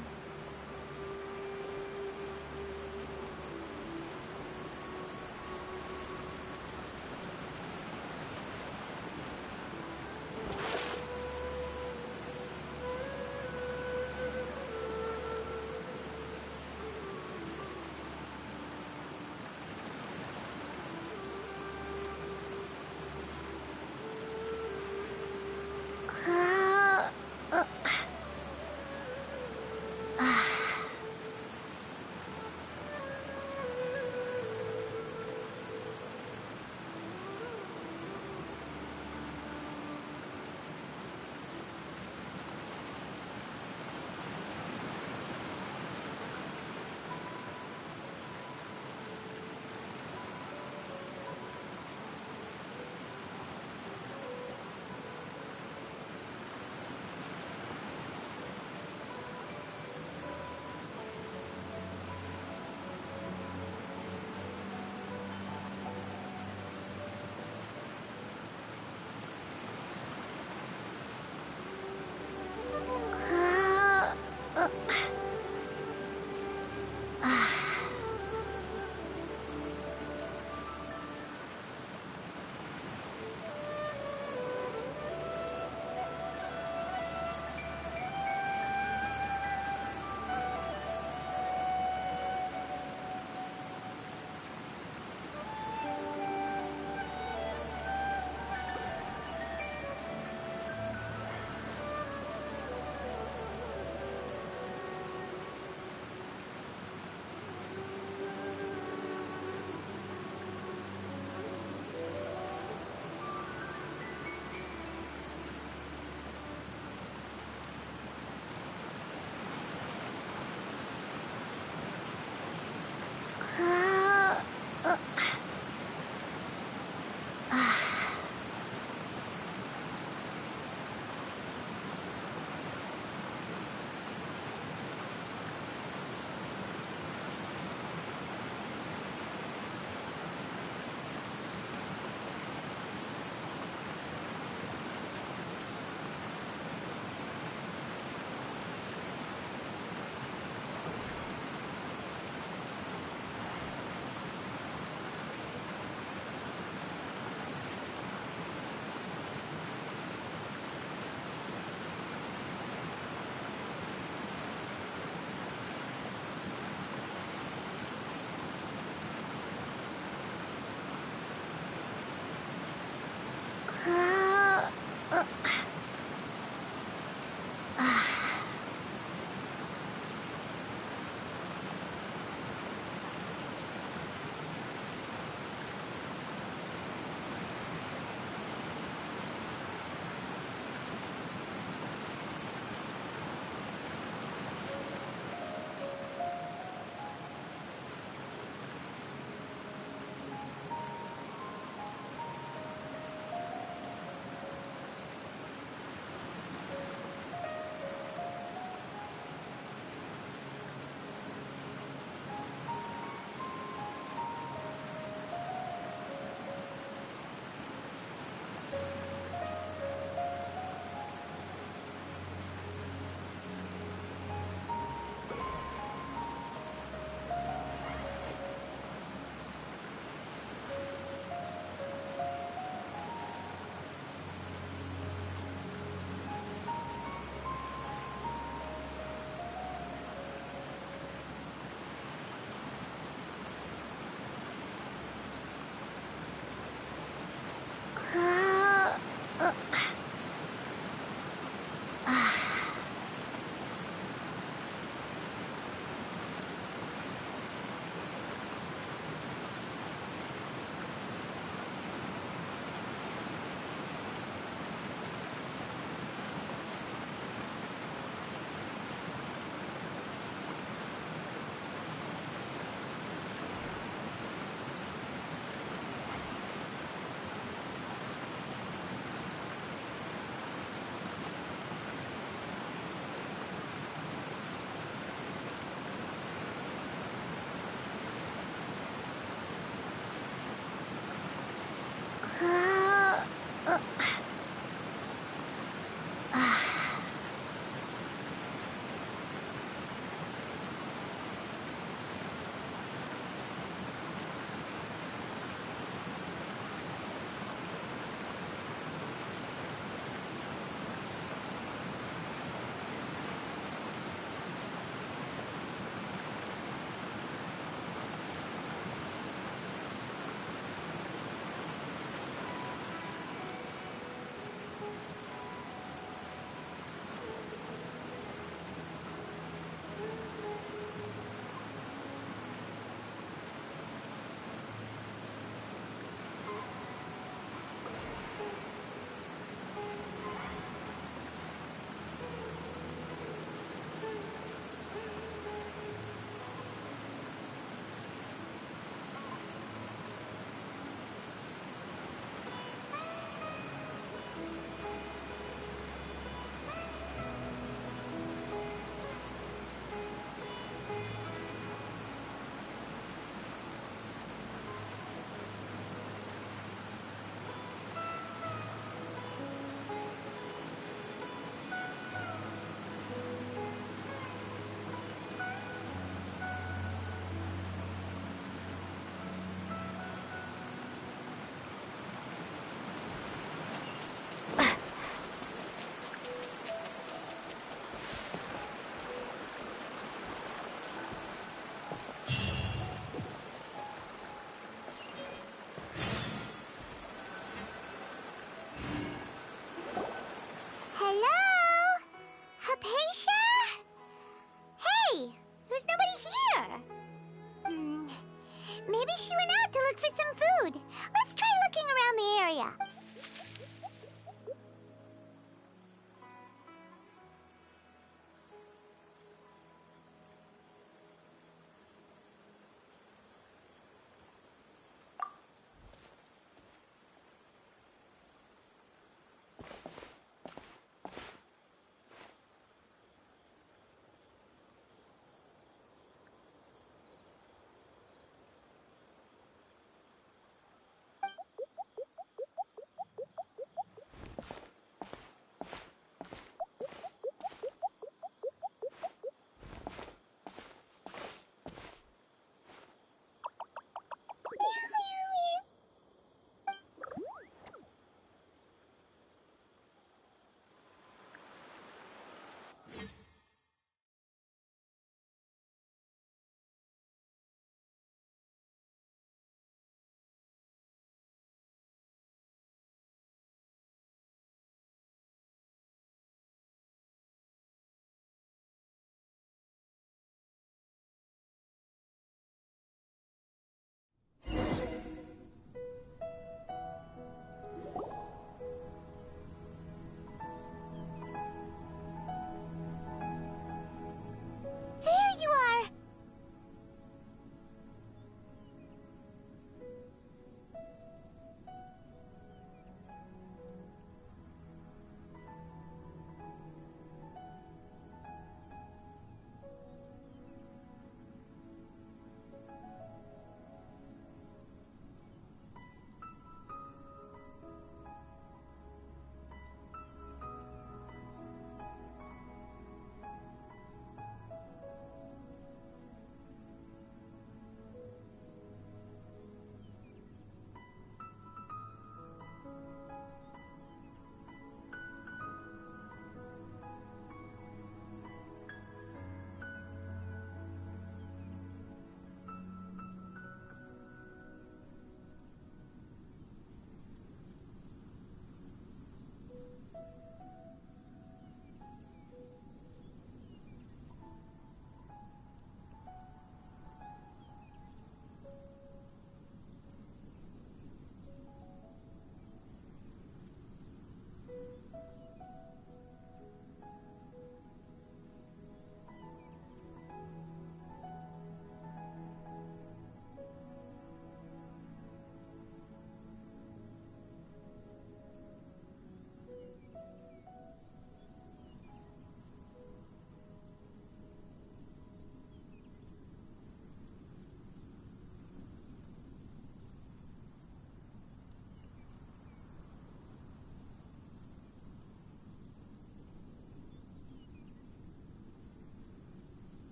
Maybe she went out to look for some food. Let's try looking around the area.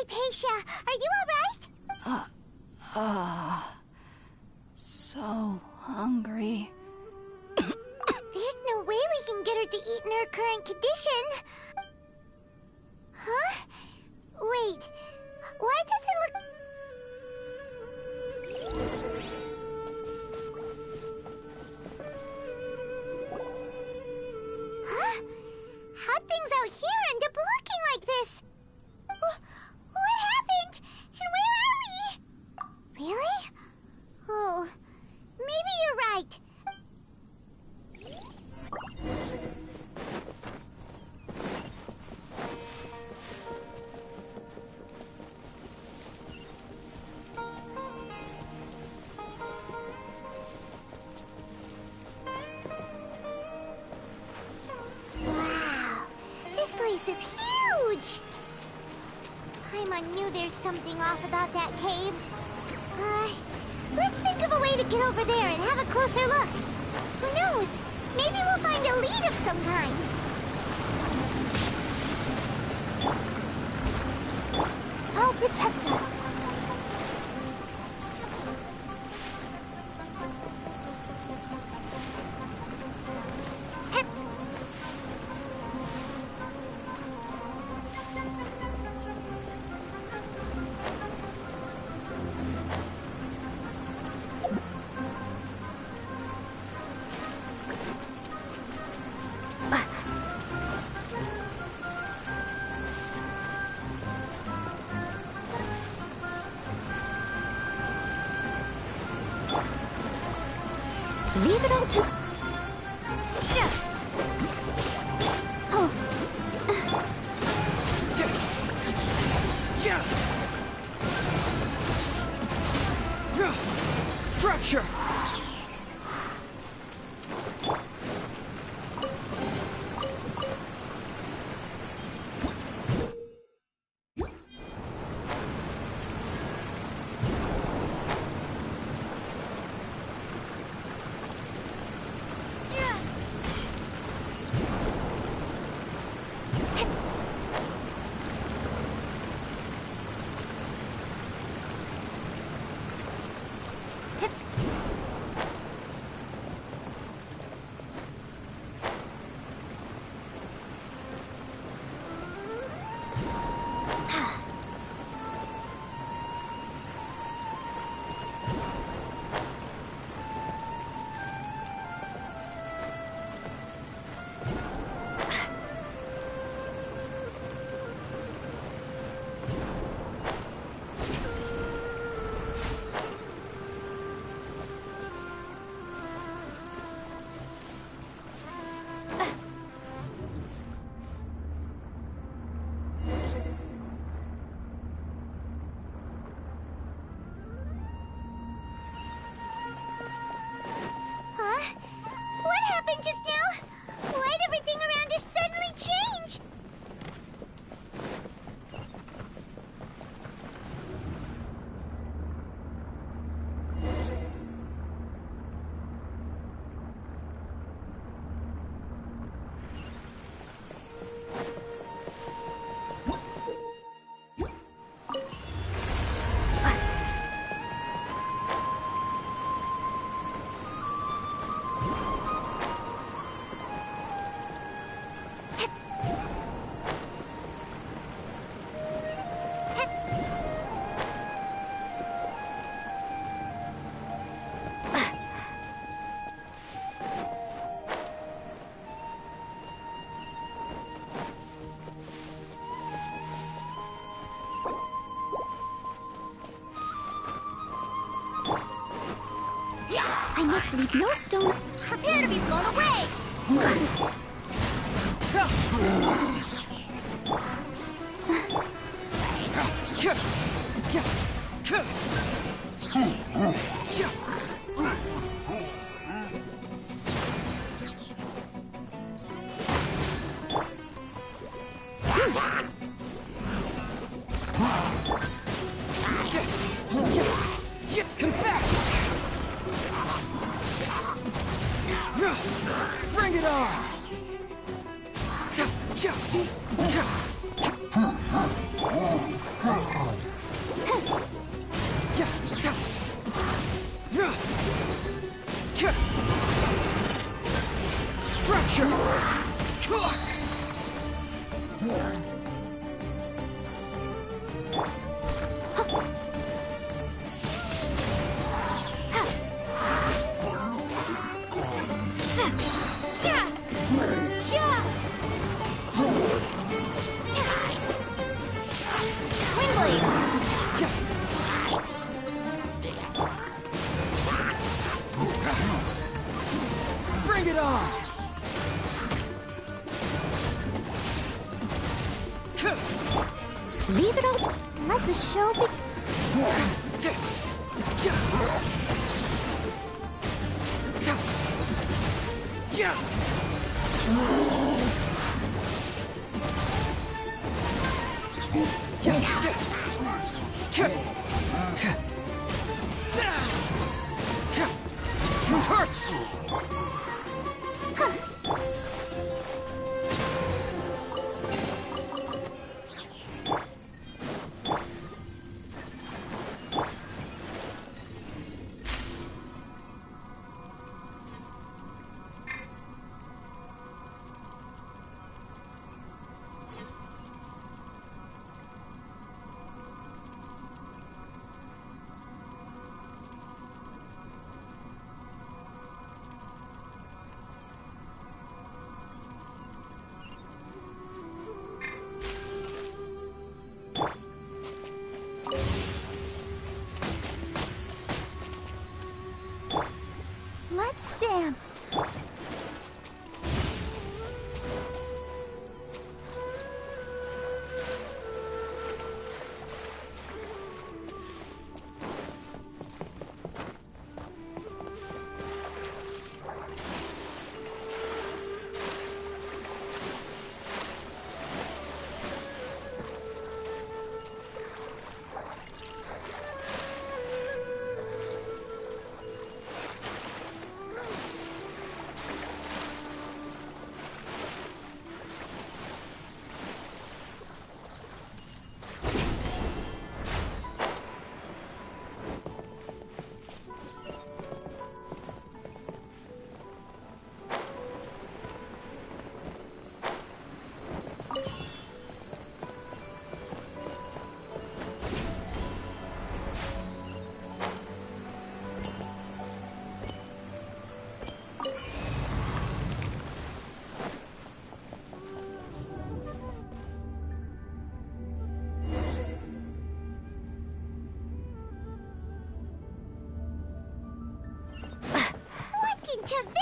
Hypatia, are you alright? So hungry. There's no way we can get her to eat in her current condition. Huh? Wait, why does it look... Huh? How'd things out here end up looking like this? What happened? And where are we? Really? Oh, maybe you're right. Wow, this place is huge! Paimon knew there's something off about that cave. Let's think of a way to get over there and have a closer look. Who knows? Maybe we'll find a lead of some kind. I'll protect her. Leave it all to... Oh. Fracture! What happened just now? Why'd everything around us suddenly change? I must leave no stone. Prepare to be blown away! Come back! Bring it on! Bring it on! Leave it all. Let the show be. Hurts! Let's dance.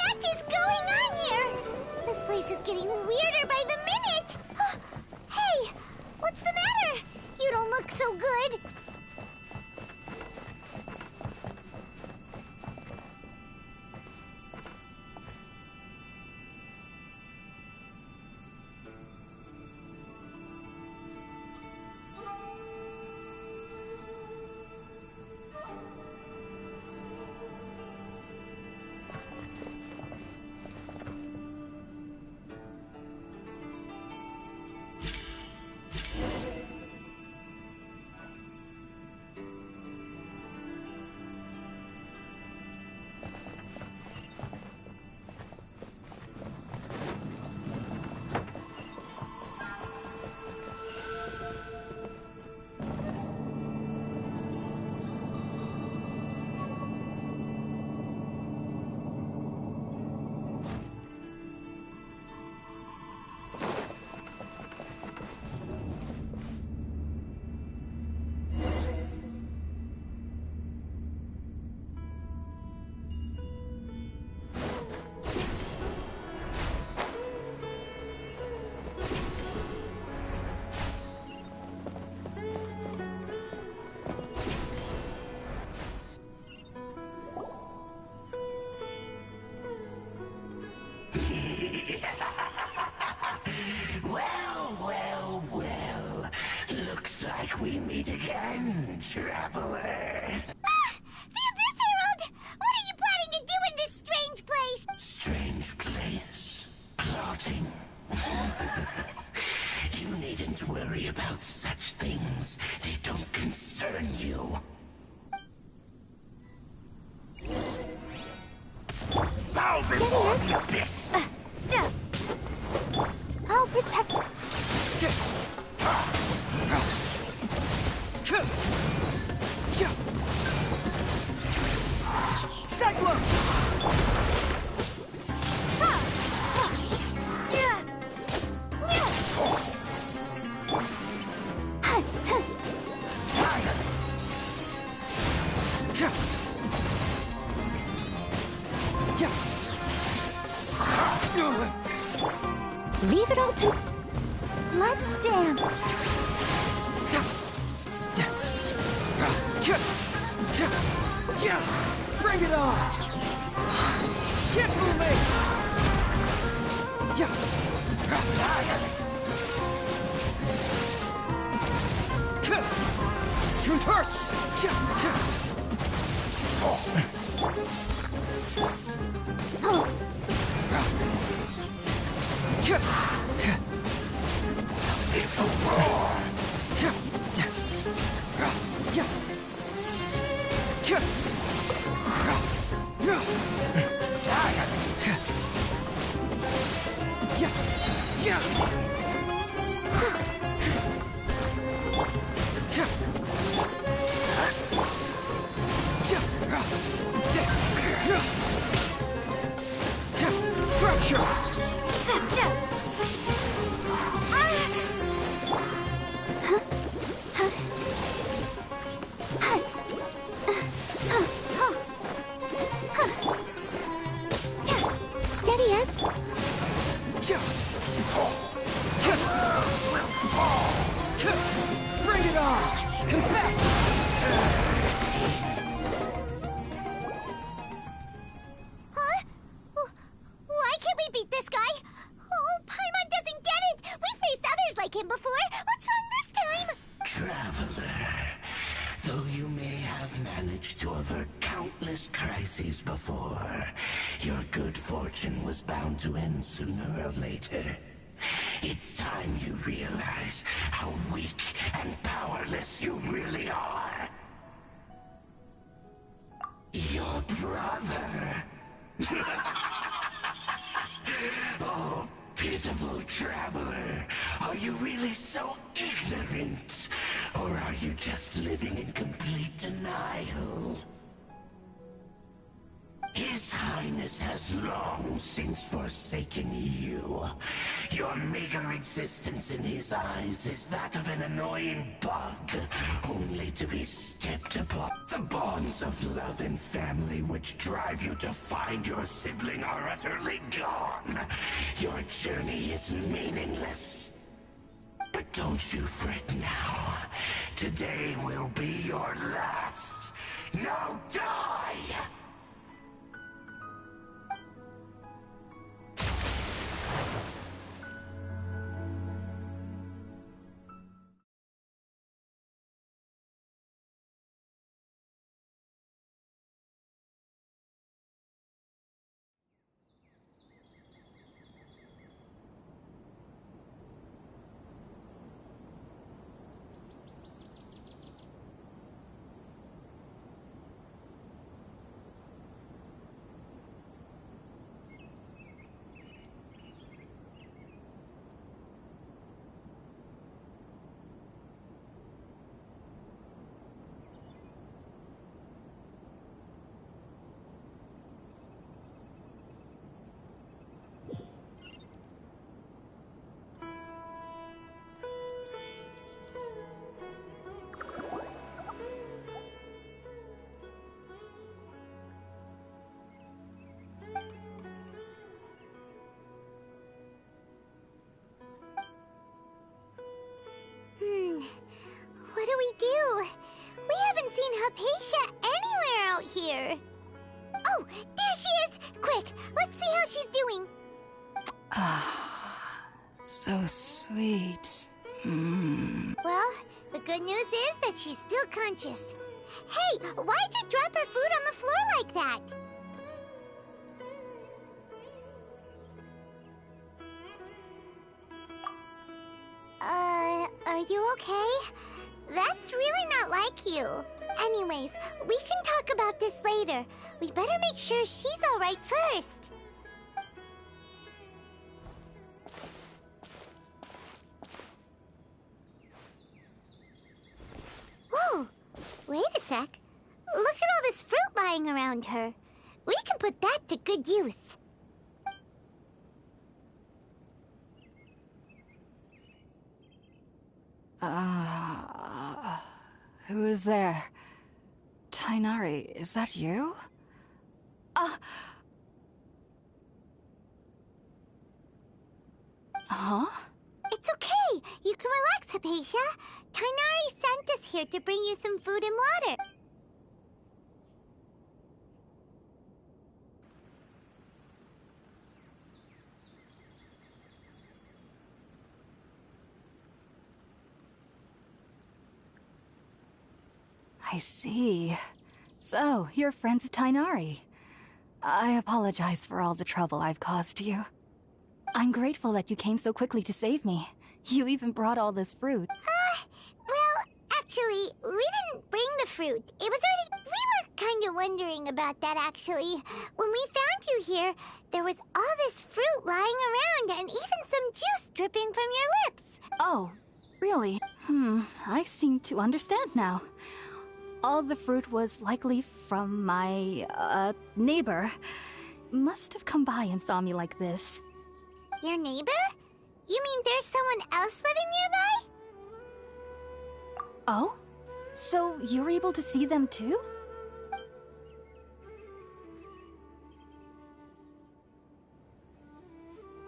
What is going on here? This place is getting weirder by the minute. Hey, what's the matter? You don't look so good. Well. Looks like we meet again, traveler. The Abyss Herald! What are you planning to do in this strange place? Strange place. Plotting. You needn't worry about such things. return you. Bow before the abyss! I'll protect. Cyclone! Leave it all to... Let's dance. Bring it on! Keep moving! Truth hurts! It's a roar! Steadiest. Bring it on! Confess! Huh? Why can't we beat this guy? Oh, Paimon doesn't get it! We faced others like him before! What's wrong this time? Traveler, though you may have managed to avert countless crises before, your good fortune was bound to end sooner or later. It's time you realize how weak and powerless you really are. Your brother. Oh, pitiful traveler. Are you really so ignorant? Or are you just living in complete denial? His Highness has long since forsaken you. Your meager existence in his eyes is that of an annoying bug, only to be stepped upon. The bonds of love and family which drive you to find your sibling are utterly gone. Your journey is meaningless. But don't you fret now. Today will be your last. Now die! What do we do? We haven't seen Hypatia anywhere out here. Oh, there she is! Quick, let's see how she's doing. Ah, so sweet. Well, the good news is that she's still conscious. Hey, why'd you drop her food on the floor like that? Are you okay? That's really not like you. Anyways, we can talk about this later. We better make sure she's alright first. Whoa! Wait a sec. Look at all this fruit lying around her. We can put that to good use. Who is there? Tighnari, is that you? Huh? It's okay. You can relax, Hypatia. Tighnari sent us here to bring you some food and water. I see. So, you're friends of Tighnari. I apologize for all the trouble I've caused you. I'm grateful that you came so quickly to save me. You even brought all this fruit. Well, actually, we didn't bring the fruit. It was already... We were kind of wondering about that, actually. When we found you here, there was all this fruit lying around and even some juice dripping from your lips. Oh, really? I seem to understand now. All the fruit was likely from my, neighbor. Must have come by and saw me like this. Your neighbor? You mean there's someone else living nearby? Oh? So you're able to see them too?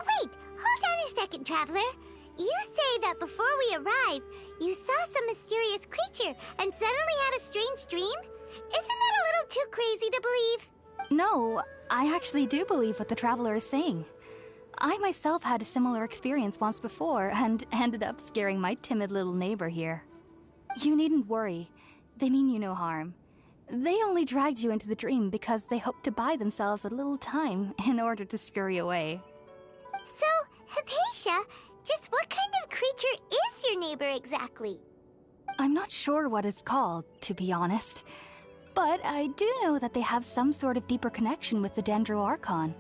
Wait, hold on a second, Traveler. You say that before we arrived, you saw some mysterious creature and suddenly had a strange dream? Isn't that a little too crazy to believe? No, I actually do believe what the Traveler is saying. I myself had a similar experience once before and ended up scaring my timid little neighbor here. You needn't worry. They mean you no harm. They only dragged you into the dream because they hoped to buy themselves a little time in order to scurry away. So, Hypatia, just what kind of creature is your neighbor exactly? I'm not sure what it's called, to be honest. But I do know that they have some sort of deeper connection with the Dendro Archon.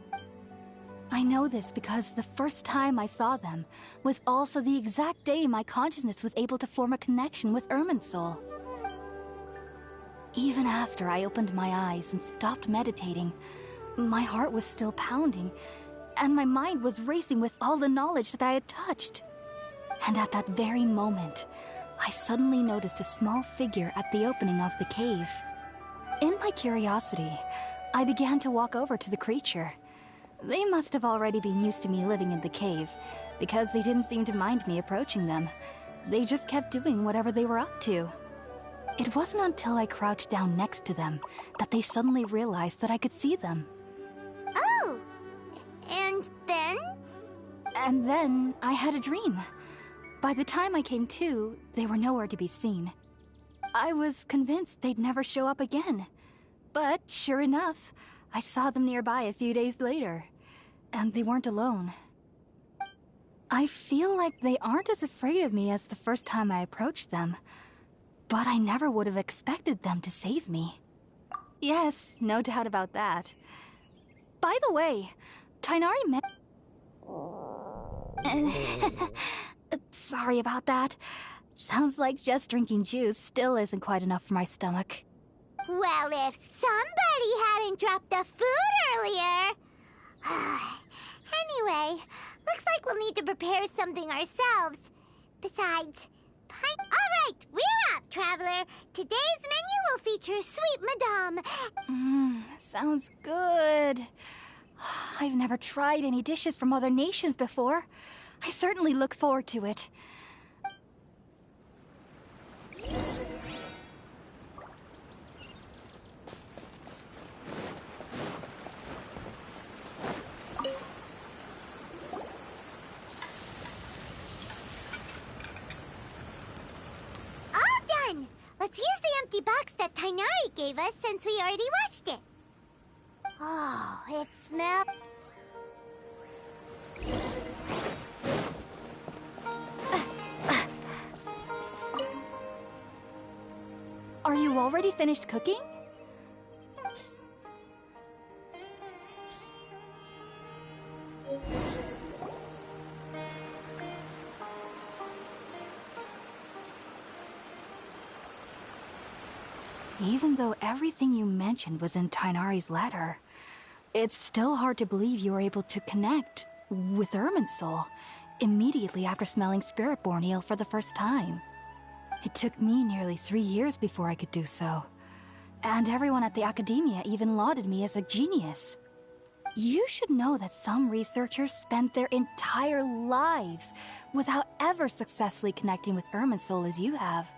I know this because the first time I saw them was also the exact day my consciousness was able to form a connection with Irminsul. Even after I opened my eyes and stopped meditating, my heart was still pounding, and my mind was racing with all the knowledge that I had touched. And at that very moment, I suddenly noticed a small figure at the opening of the cave. In my curiosity, I began to walk over to the creature. They must have already been used to me living in the cave, because they didn't seem to mind me approaching them. They just kept doing whatever they were up to. It wasn't until I crouched down next to them that they suddenly realized that I could see them. Oh! And then? And then I had a dream. By the time I came to, they were nowhere to be seen. I was convinced they'd never show up again. But sure enough, I saw them nearby a few days later. And they weren't alone. I feel like they aren't as afraid of me as the first time I approached them. But I never would have expected them to save me. Yes, no doubt about that. By the way, Tighnari met... Sorry about that. Sounds like just drinking juice still isn't quite enough for my stomach. Well, if somebody hadn't dropped the food earlier... Anyway, looks like we'll need to prepare something ourselves. Besides... Alright, we're up, Traveler. Today's menu will feature Sweet Madame. Sounds good. I've never tried any dishes from other nations before. I certainly look forward to it. Let's use the empty box that Tighnari gave us since we already watched it. Oh, it smells... you already finished cooking? Even though everything you mentioned was in Tighnari's letter, it's still hard to believe you were able to connect with Irminsul immediately after smelling Spirit-born ale for the first time. It took me nearly 3 years before I could do so. And everyone at the Academia even lauded me as a genius. You should know that some researchers spend their entire lives without ever successfully connecting with Irminsul as you have.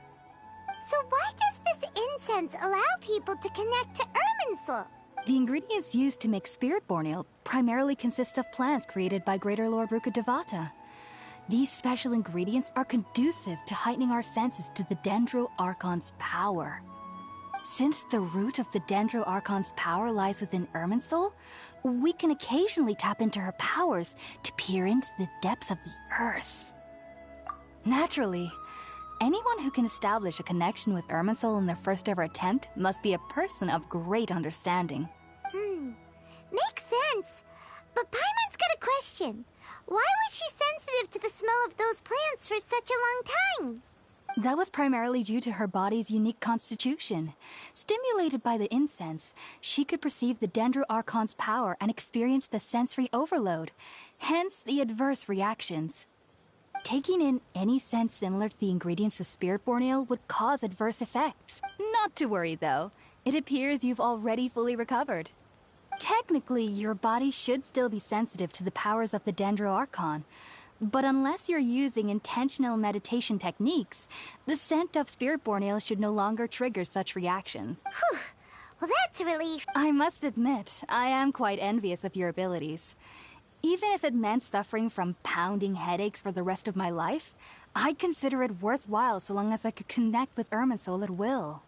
So why does this incense allow people to connect to Irminsul? The ingredients used to make Spirit-born ale primarily consist of plants created by Greater Lord Rukkhadevata. These special ingredients are conducive to heightening our senses to the Dendro Archon's power. Since the root of the Dendro Archon's power lies within Irminsul, we can occasionally tap into her powers to peer into the depths of the earth. Naturally, anyone who can establish a connection with Irminsul in their first ever attempt must be a person of great understanding. Makes sense. But Paimon's got a question. Why was she sensitive to the smell of those plants for such a long time? That was primarily due to her body's unique constitution. Stimulated by the incense, she could perceive the Dendro Archon's power and experience the sensory overload, hence the adverse reactions. Taking in any scent similar to the ingredients of Spirit-born ale would cause adverse effects. Not to worry, though. It appears you've already fully recovered. Technically, your body should still be sensitive to the powers of the Dendro Archon, but unless you're using intentional meditation techniques, the scent of Spirit-born ale should no longer trigger such reactions. Whew. Well, that's a relief. I must admit, I am quite envious of your abilities. Even if it meant suffering from pounding headaches for the rest of my life, I'd consider it worthwhile so long as I could connect with Irminsul at will.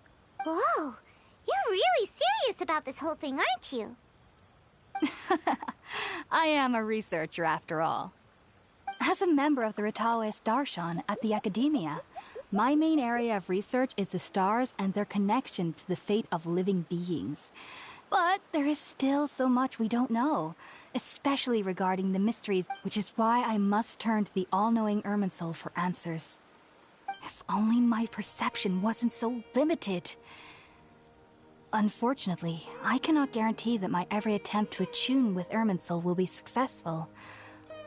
Whoa, you're really serious about this whole thing, aren't you? I am a researcher after all. As a member of the Ritaoist Darshan at the Academia, my main area of research is the stars and their connection to the fate of living beings. But there is still so much we don't know, especially regarding the mysteries, which is why I must turn to the all-knowing Irminsul for answers. If only my perception wasn't so limited. Unfortunately, I cannot guarantee that my every attempt to attune with Irminsul will be successful,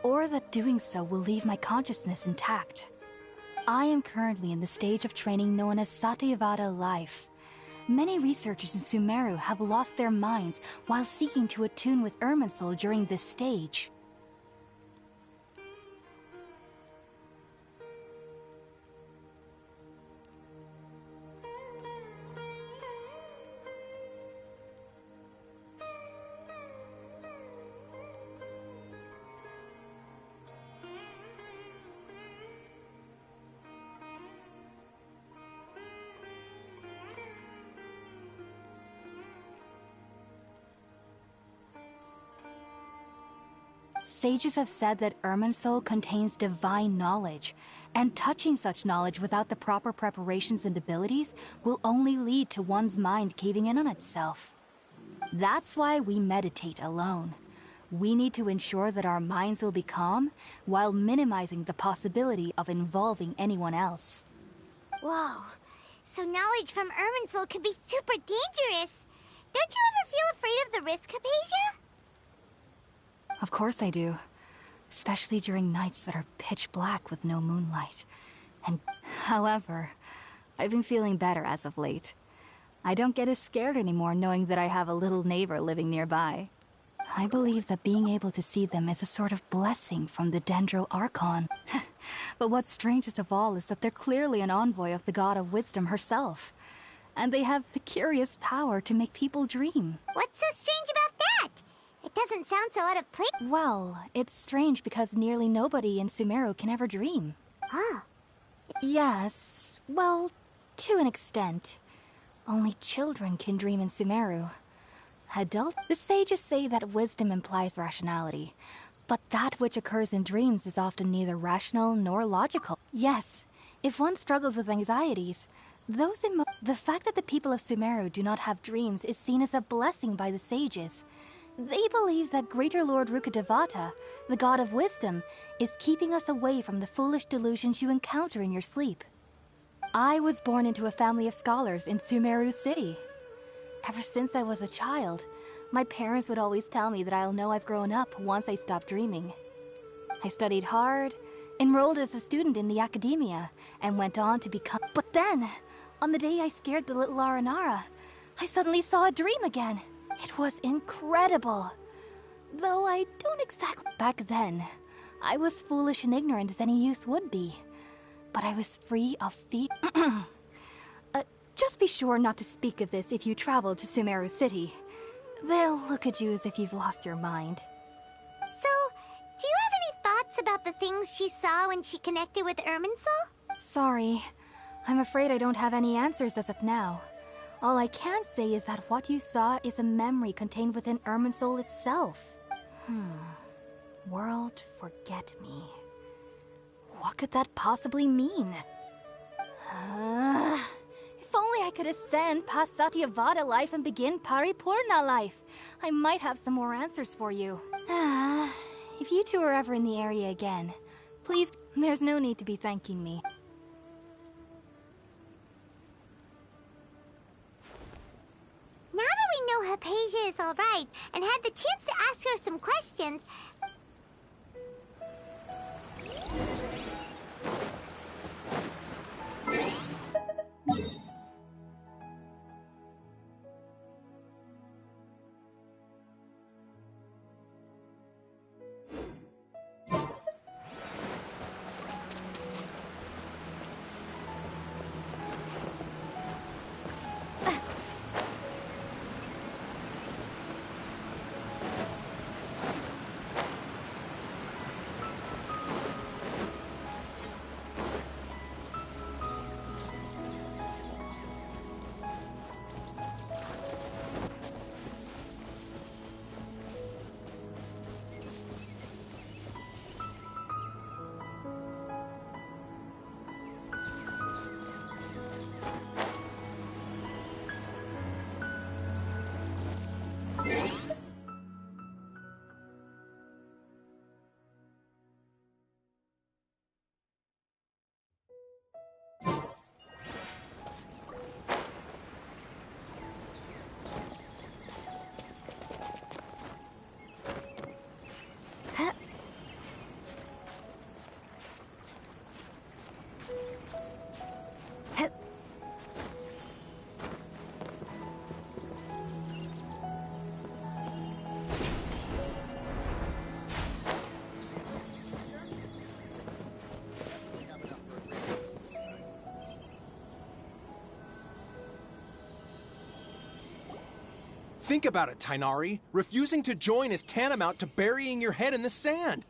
or that doing so will leave my consciousness intact. I am currently in the stage of training known as Satyavada life. Many researchers in Sumeru have lost their minds while seeking to attune with Irminsul during this stage. Sages have said that Irminsul contains divine knowledge, and touching such knowledge without the proper preparations and abilities will only lead to one's mind caving in on itself. That's why we meditate alone. We need to ensure that our minds will be calm, while minimizing the possibility of involving anyone else. Whoa, so knowledge from Irminsul can be super dangerous. Don't you ever feel afraid of the risk, Hypatia? Of course I do. Especially during nights that are pitch black with no moonlight. And, however, I've been feeling better as of late. I don't get as scared anymore knowing that I have a little neighbor living nearby. I believe that being able to see them is a sort of blessing from the Dendro Archon. But what's strangest of all is that they're clearly an envoy of the God of Wisdom herself. And they have the curious power to make people dream. What's so strange about that? It doesn't sound so out of place. Well, it's strange because nearly nobody in Sumeru can ever dream. Huh. Yes, well, to an extent. Only children can dream in Sumeru. The sages say that wisdom implies rationality, but that which occurs in dreams is often neither rational nor logical. Yes, if one struggles with anxieties, The fact that the people of Sumeru do not have dreams is seen as a blessing by the sages. They believe that Greater Lord Rukkhadevata, the god of wisdom, is keeping us away from the foolish delusions you encounter in your sleep. I was born into a family of scholars in Sumeru City. Ever since I was a child, my parents would always tell me that I'll know I've grown up once I stop dreaming. I studied hard, enrolled as a student in the academia, and went on to become... But then, on the day I scared the little Aranara, I suddenly saw a dream again. It was incredible. Though I don't exactly... Back then, I was foolish and ignorant as any youth would be. But I was free of fear. Just be sure not to speak of this if you travel to Sumeru City. They'll look at you as if you've lost your mind. So, do you have any thoughts about the things she saw when she connected with Irminsul? Sorry. I'm afraid I don't have any answers as of now. All I can say is that what you saw is a memory contained within Irminsul itself. World forget me. What could that possibly mean? If only I could ascend past Satyavada life and begin Paripurna life. I might have some more answers for you. If you two are ever in the area again, please, there's no need to be thanking me. Now that we know Hypatia is alright, and had the chance to ask her some questions... Think about it, Tainari. Refusing to join is tantamount to burying your head in the sand.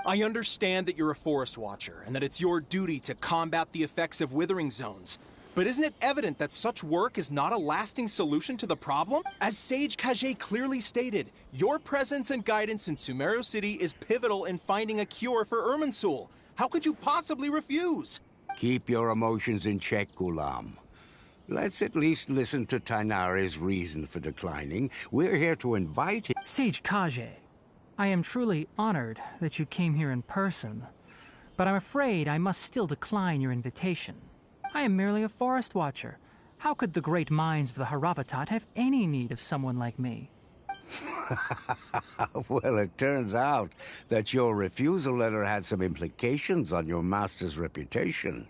I understand that you're a forest watcher, and that it's your duty to combat the effects of withering zones. But isn't it evident that such work is not a lasting solution to the problem? As Sage Kage clearly stated, your presence and guidance in Sumeru City is pivotal in finding a cure for Irminsul. How could you possibly refuse? Keep your emotions in check, Ghulam. Let's at least listen to Tainari's reason for declining. We're here to invite him. Sage Kage, I am truly honored that you came here in person, but I'm afraid I must still decline your invitation. I am merely a forest watcher. How could the great minds of the Haravatat have any need of someone like me? Well, it turns out that your refusal letter had some implications on your master's reputation.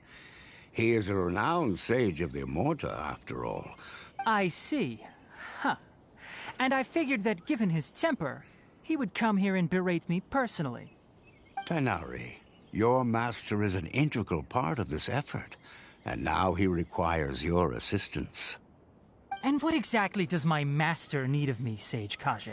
He is a renowned sage of the Immorta, after all. I see. Huh. And I figured that given his temper, he would come here and berate me personally. Tainari, your master is an integral part of this effort, and now he requires your assistance. And what exactly does my master need of me, Sage Kage?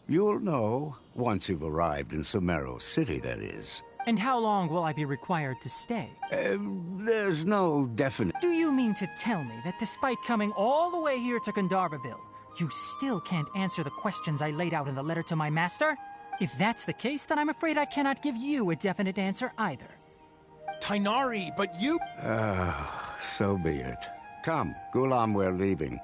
You'll know once you've arrived in Sumeru City, that is. And how long will I be required to stay? There's no definite... Do you mean to tell me that despite coming all the way here to Gandharvaville, you still can't answer the questions I laid out in the letter to my master? If that's the case, then I'm afraid I cannot give you a definite answer either. Tainari, but you... So be it. Come, Gulam, we're leaving.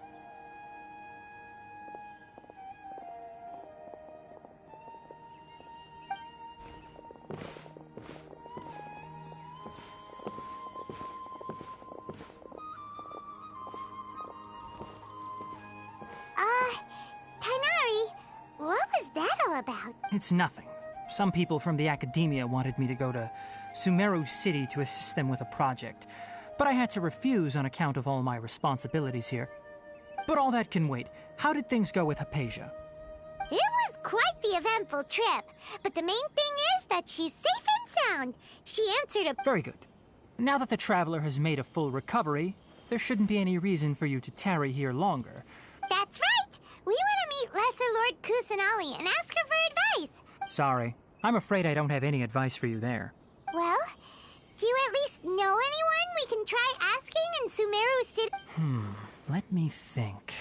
Tainari, what was that all about? It's nothing. Some people from the academia wanted me to go to Sumeru City to assist them with a project, but I had to refuse on account of all my responsibilities here. But all that can wait. How did things go with Hypatia? It was quite the eventful trip, but the main thing is that she's safe and sound. She answered a... Very good. Now that the traveler has made a full recovery, there shouldn't be any reason for you to tarry here longer. That's right! We want to meet Lesser Lord Kusanali and ask her for advice. Sorry. I'm afraid I don't have any advice for you there. Well, do you at least know anyone we can try asking in Sumeru City? Let me think.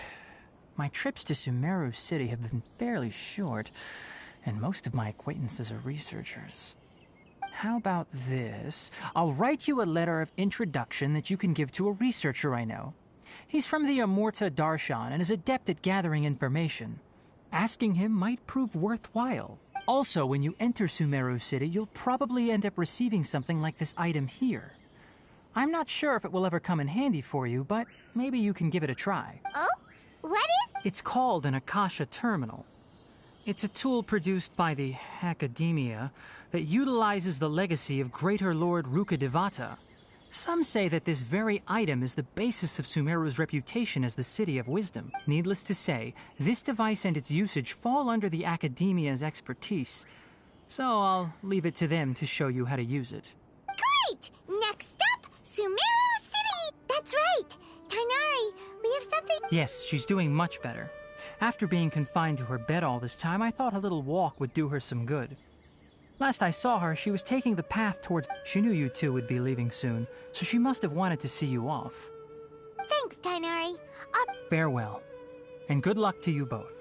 My trips to Sumeru City have been fairly short, and most of my acquaintances are researchers. How about this? I'll write you a letter of introduction that you can give to a researcher I know. He's from the Amurta Darshan and is adept at gathering information. Asking him might prove worthwhile. Also, when you enter Sumeru City, you'll probably end up receiving something like this item here. I'm not sure if it will ever come in handy for you, but maybe you can give it a try. Oh? What is... It's called an Akasha Terminal. It's a tool produced by the academia that utilizes the legacy of Greater Lord Rukadevata. Some say that this very item is the basis of Sumeru's reputation as the City of Wisdom. Needless to say, this device and its usage fall under the academia's expertise, so I'll leave it to them to show you how to use it. Great! Next up, Sumeru City! That's right! Tainari, we have something... Yes, she's doing much better. After being confined to her bed all this time, I thought a little walk would do her some good. Last I saw her, she was taking the path towards... She knew you two would be leaving soon, so she must have wanted to see you off. Thanks, Tainari. Farewell, and good luck to you both.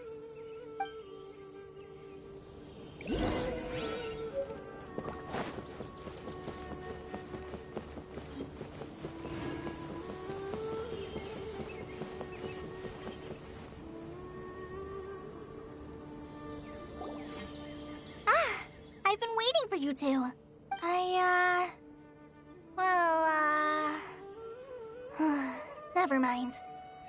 I've been waiting for you two. Never mind.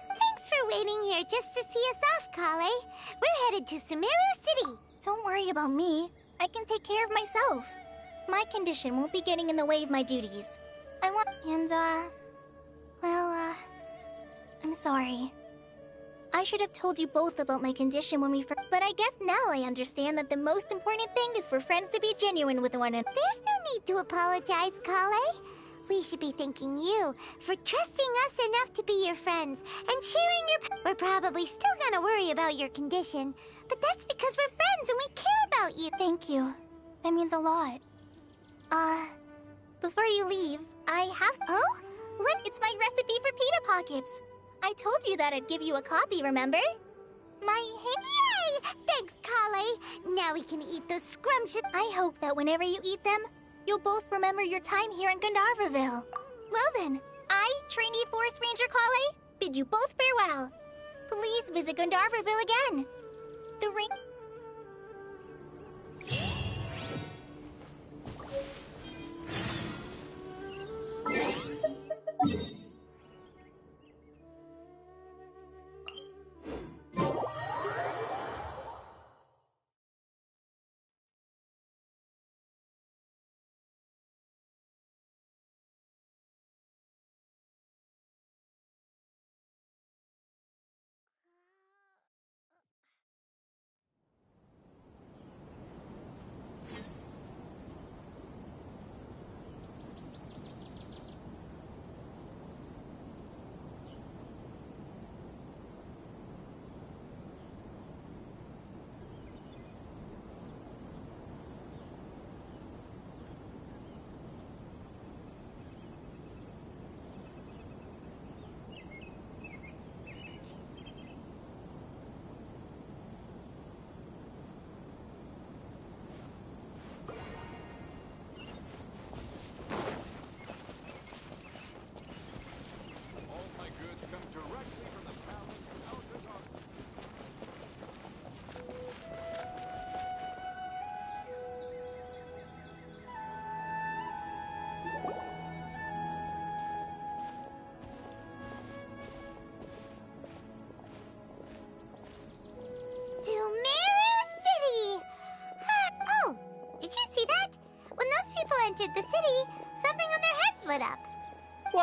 Thanks for waiting here just to see us off, Kale. We're headed to Sumeru City. Don't worry about me. I can take care of myself. My condition won't be getting in the way of my duties. I'm sorry. I should have told you both about my condition when we first... But I guess now I understand that the most important thing is for friends to be genuine with one another. There's no need to apologize, Kale. We should be thanking you for trusting us enough to be your friends and sharing your... We're probably still gonna worry about your condition, but that's because we're friends and we care about you. Thank you. That means a lot. Before you leave, I have... Oh? What? It's my recipe for pita pockets. I told you that I'd give you a copy, remember? Yay! Thanks, Kale. Now we can eat those scrumptious... I hope that whenever you eat them, you'll both remember your time here in Gandharvaville. Well then, I, trainee Forest Ranger Kale, bid you both farewell. Please visit Gandharvaville again. The ring...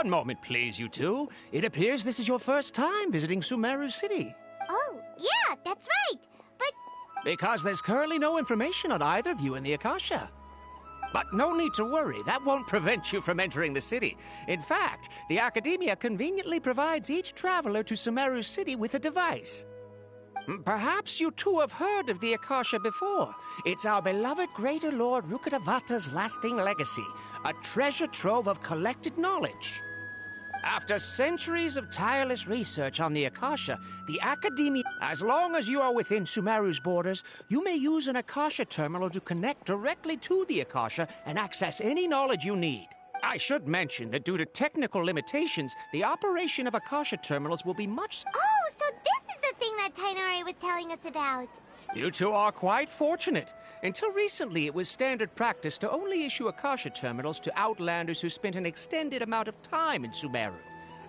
One moment, please, you two. It appears this is your first time visiting Sumeru City. Oh, yeah, that's right. But Because there's currently no information on either of you in the Akasha. But no need to worry, that won't prevent you from entering the city. In fact, the Academia conveniently provides each traveler to Sumeru City with a device. Perhaps you two have heard of the Akasha before. It's our beloved Greater Lord Rukkhadevata's lasting legacy, a treasure trove of collected knowledge. After centuries of tireless research on the Akasha, the Academia... As long as you are within Sumeru's borders, you may use an Akasha terminal to connect directly to the Akasha and access any knowledge you need. I should mention that due to technical limitations, the operation of Akasha terminals will be much... oh, so this is the thing that Tainari was telling us about. You two are quite fortunate. Until recently, it was standard practice to only issue Akasha terminals to outlanders who spent an extended amount of time in Sumeru.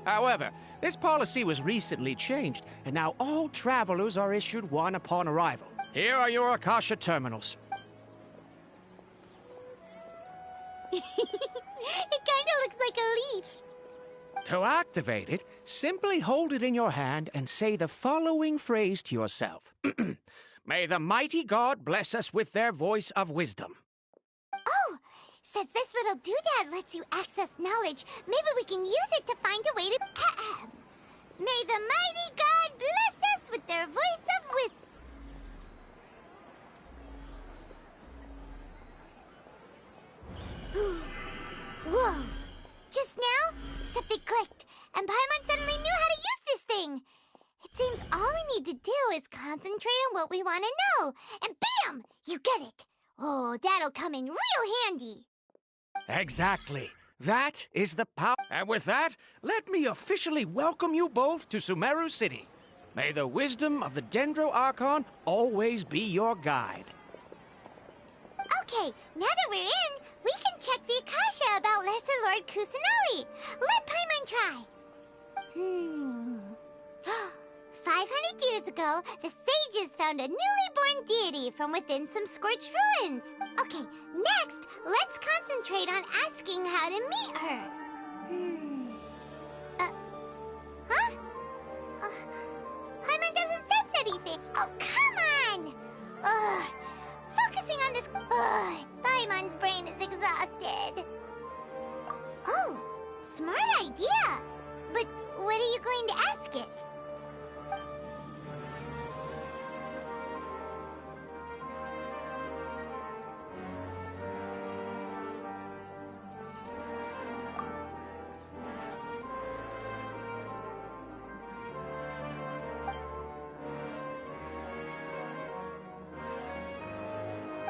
However, this policy was recently changed, and now all travelers are issued one upon arrival. Here are your Akasha terminals. It kind of looks like a leaf. To activate it, simply hold it in your hand and say the following phrase to yourself. May the mighty God bless us with their voice of wisdom. Oh, since this little doodad lets you access knowledge, maybe we can use it to find a way to... May the mighty God bless us with their voice of wisdom. Whoa! Just now, something clicked, and Paimon suddenly knew how to use this thing. It seems all we need to do is concentrate on what we want to know, and bam! You get it. Oh, that'll come in real handy. Exactly. That is the power. And with that, let me officially welcome you both to Sumeru City. May the wisdom of the Dendro Archon always be your guide. Okay, now that we're in, we can check the Akasha about Lesser Lord Kusanali. Let Paimon try. 500 years ago, the sages found a newly born deity from within some scorched ruins. Okay, next, let's concentrate on asking how to meet her. Paimon doesn't sense anything. Oh, come on! Focusing on this... Paimon's brain is exhausted. Oh, smart idea. But what are you going to ask it?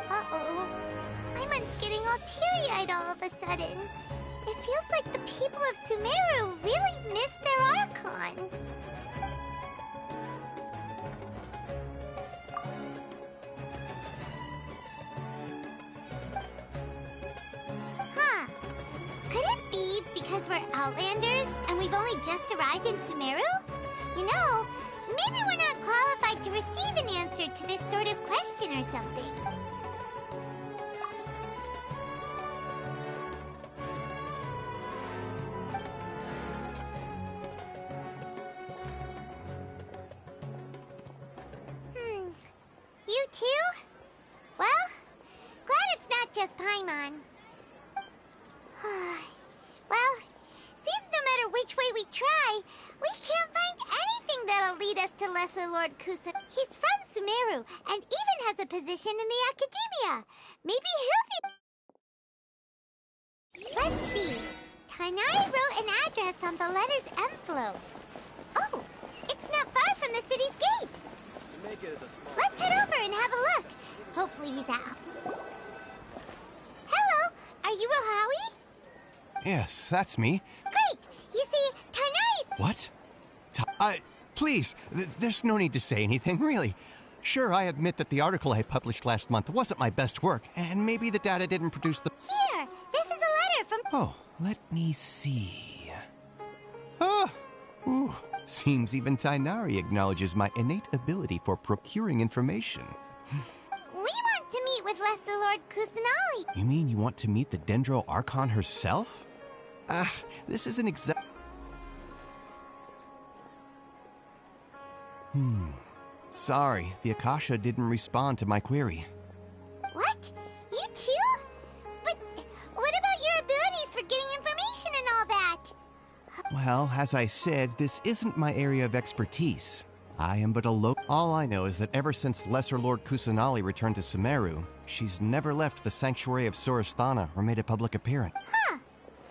Uh-oh. Paimon's getting all teary-eyed all of a sudden. It feels like the people of Sumeru really missed their Archon. Huh. Could it be because we're Outlanders and we've only just arrived in Sumeru? You know, maybe we're not qualified to receive an answer to this sort of question or something. You too? Well, glad it's not just Paimon. Well, seems no matter which way we try, we can't find anything that'll lead us to Lesser Lord Kusa. He's from Sumeru and even has a position in the Academia. Maybe he'll be... Let's see. Tainari wrote an address on the letter's envelope. Oh, it's not far from the city's gate. Let's head over and have a look. Hopefully he's out. Hello, are you Rohawi? Yes, that's me. Great! You see, Tainari's... What? Please, there's no need to say anything, really. Sure, I admit that the article I published last month wasn't my best work, and maybe the data didn't produce the... Here, this is a letter from... Oh, let me see. Ah! Ooh. Seems even Tainari acknowledges my innate ability for procuring information. We want to meet with Lesser Lord Kusanali. You mean you want to meet the Dendro Archon herself? This isn't exact... Sorry, the Akasha didn't respond to my query. What? You too? But what about your abilities for getting information and all that? Well, as I said, this isn't my area of expertise. I am but a All I know is that ever since Lesser Lord Kusanali returned to Sumeru, she's never left the Sanctuary of Sorasthana or made a public appearance. Huh.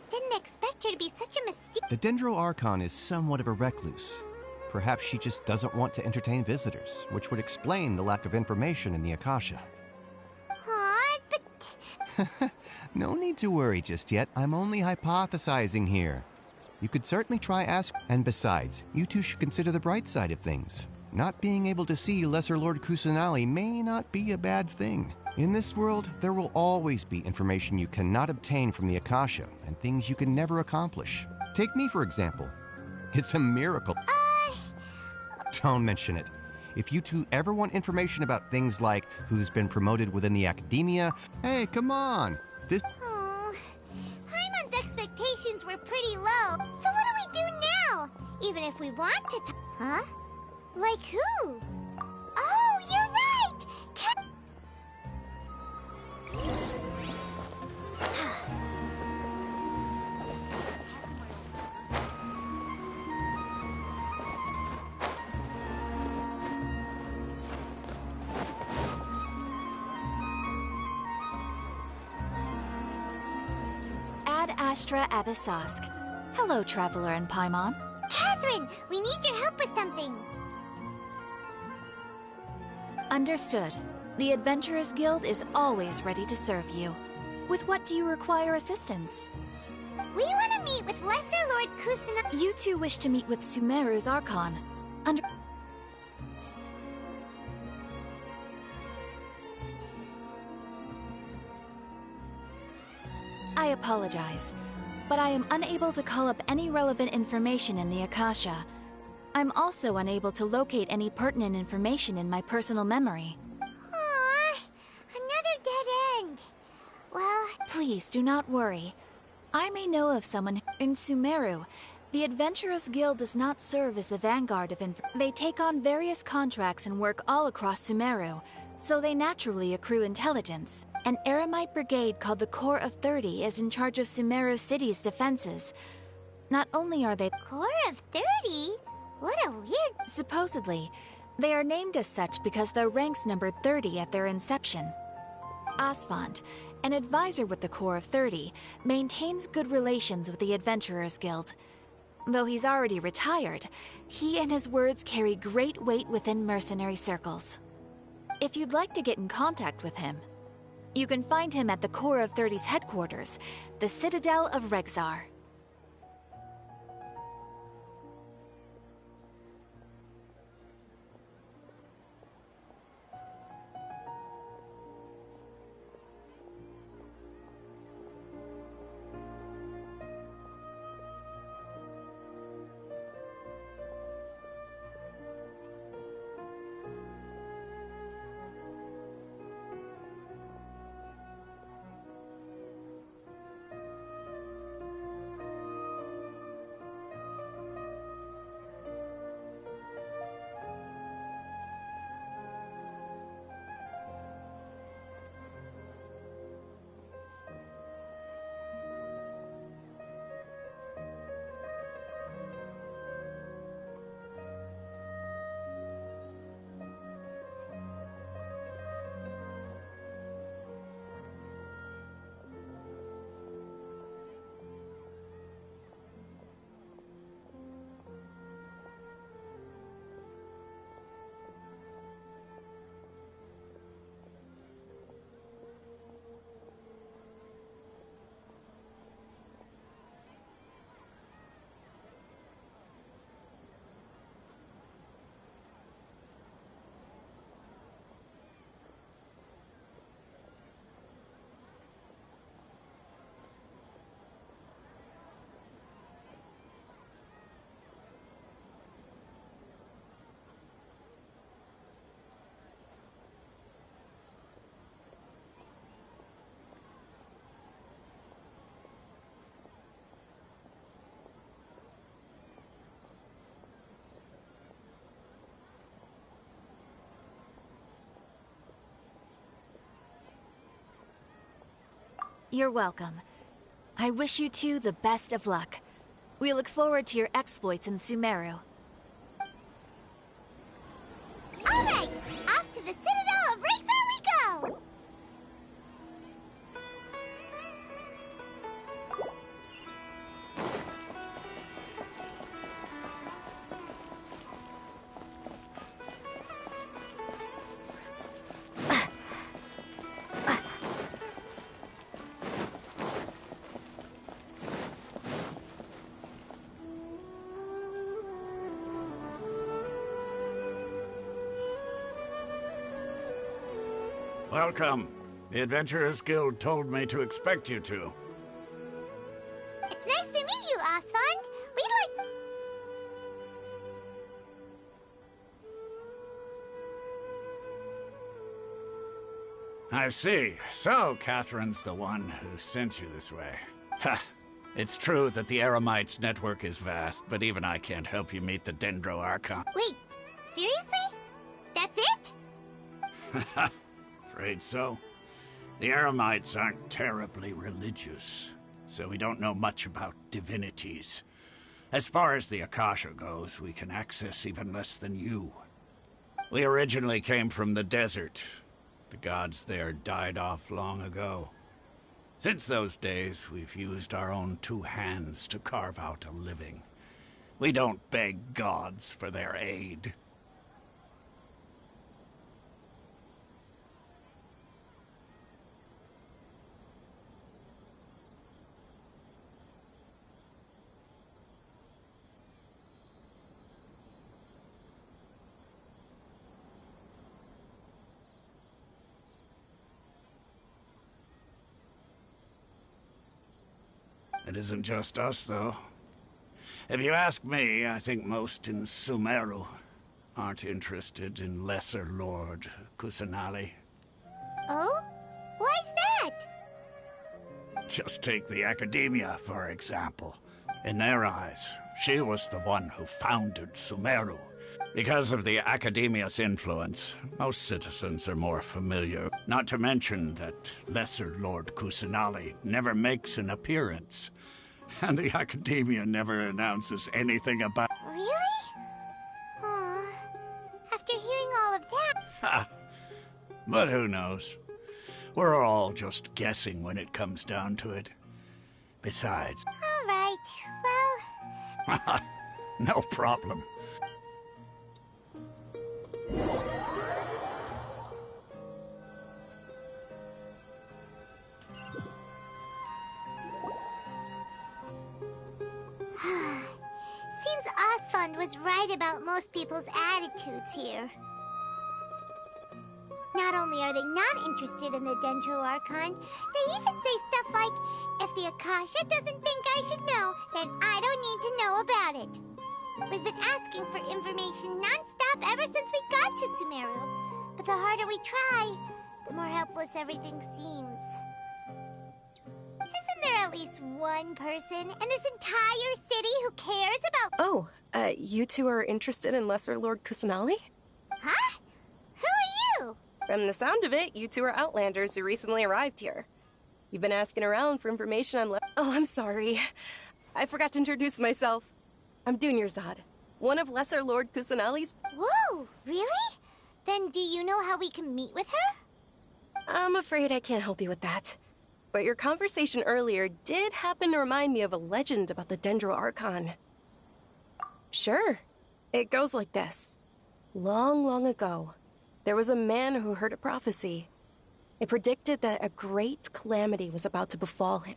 Didn't expect her to be such a mysterious... The Dendro Archon is somewhat of a recluse. Perhaps she just doesn't want to entertain visitors, which would explain the lack of information in the Akasha. Aw, but... No need to worry just yet. I'm only hypothesizing here. You could certainly try ask... And besides, you two should consider the bright side of things. Not being able to see Lesser Lord Kusanali may not be a bad thing. In this world, there will always be information you cannot obtain from the Akasha, and things you can never accomplish. Take me, for example. It's a miracle. Don't mention it. If you two ever want information about things like who's been promoted within the academia, hey, come on. This... Oh, Paimon's expectations were pretty low. So what do we do now? Even if we want to Huh? Like who? Oh, you're right! Ad Astra Abyssosk. Hello, Traveler and Paimon. Catherine, we need your help with something. Understood. The Adventurers Guild is always ready to serve you. With what do you require assistance? We want to meet with Lesser Lord Kusana... You two wish to meet with Sumeru's Archon. I apologize, but I am unable to call up any relevant information in the Akasha. I'm also unable to locate any pertinent information in my personal memory. Aww, another dead end. Well... Please do not worry. I may know of someone in Sumeru. The Adventurers Guild does not serve as the vanguard of They take on various contracts and work all across Sumeru, so they naturally accrue intelligence. An Eremite brigade called the Corps of 30 is in charge of Sumeru City's defenses. Not only are they... Corps of 30? What a weird... Supposedly, they are named as such because their ranks numbered 30 at their inception. Asfand, an advisor with the Corps of 30, maintains good relations with the Adventurers Guild. Though he's already retired, he and his words carry great weight within mercenary circles. If you'd like to get in contact with him, you can find him at the Corps of 30's headquarters, the Citadel of Rexar. You're welcome. I wish you two the best of luck. We look forward to your exploits in Sumeru. Alright, off to the Citadel of Racer we go! Welcome. The Adventurers Guild told me to expect you two. It's nice to meet you, Oswald. We'd like... I see. So, Catherine's the one who sent you this way. Ha! It's true that the Eremites network is vast, but even I can't help you meet the Dendro Archon. Wait, seriously? That's it? Afraid so. The Eremites aren't terribly religious, so we don't know much about divinities. As far as the Akasha goes, we can access even less than you. We originally came from the desert. The gods there died off long ago. Since those days, we've used our own two hands to carve out a living. We don't beg gods for their aid. It isn't just us, though. If you ask me, I think most in Sumeru aren't interested in Lesser Lord Kusanali. Oh? Why's that? Just take the Academia, for example. In their eyes, she was the one who founded Sumeru. Because of the Academia's influence, most citizens are more familiar. Not to mention that Lesser Lord Kusanali never makes an appearance. And the Academia never announces anything about... Really? Aw. After hearing all of that... Ha! But who knows? We're all just guessing when it comes down to it. Besides... All right, well... No problem. Seems Osfond was right about most people's attitudes here. Not only are they not interested in the Dendro Archon, they even say stuff like, if the Akasha doesn't think I should know, then I don't need to know about it. We've been asking for information non-stop ever since we got to Sumeru. But the harder we try, the more helpless everything seems. Isn't there at least one person in this entire city who cares about... Oh, you two are interested in Lesser Lord Kusanali? Huh? Who are you? From the sound of it, you two are Outlanders who recently arrived here. You've been asking around for information on Oh, I'm sorry. I forgot to introduce myself. I'm Dunyarzad, one of Lesser Lord Kusanali's... Whoa, really? Then do you know how we can meet with her? I'm afraid I can't help you with that. But your conversation earlier did happen to remind me of a legend about the Dendro Archon. Sure. It goes like this. Long, long ago, there was a man who heard a prophecy. It predicted that a great calamity was about to befall him.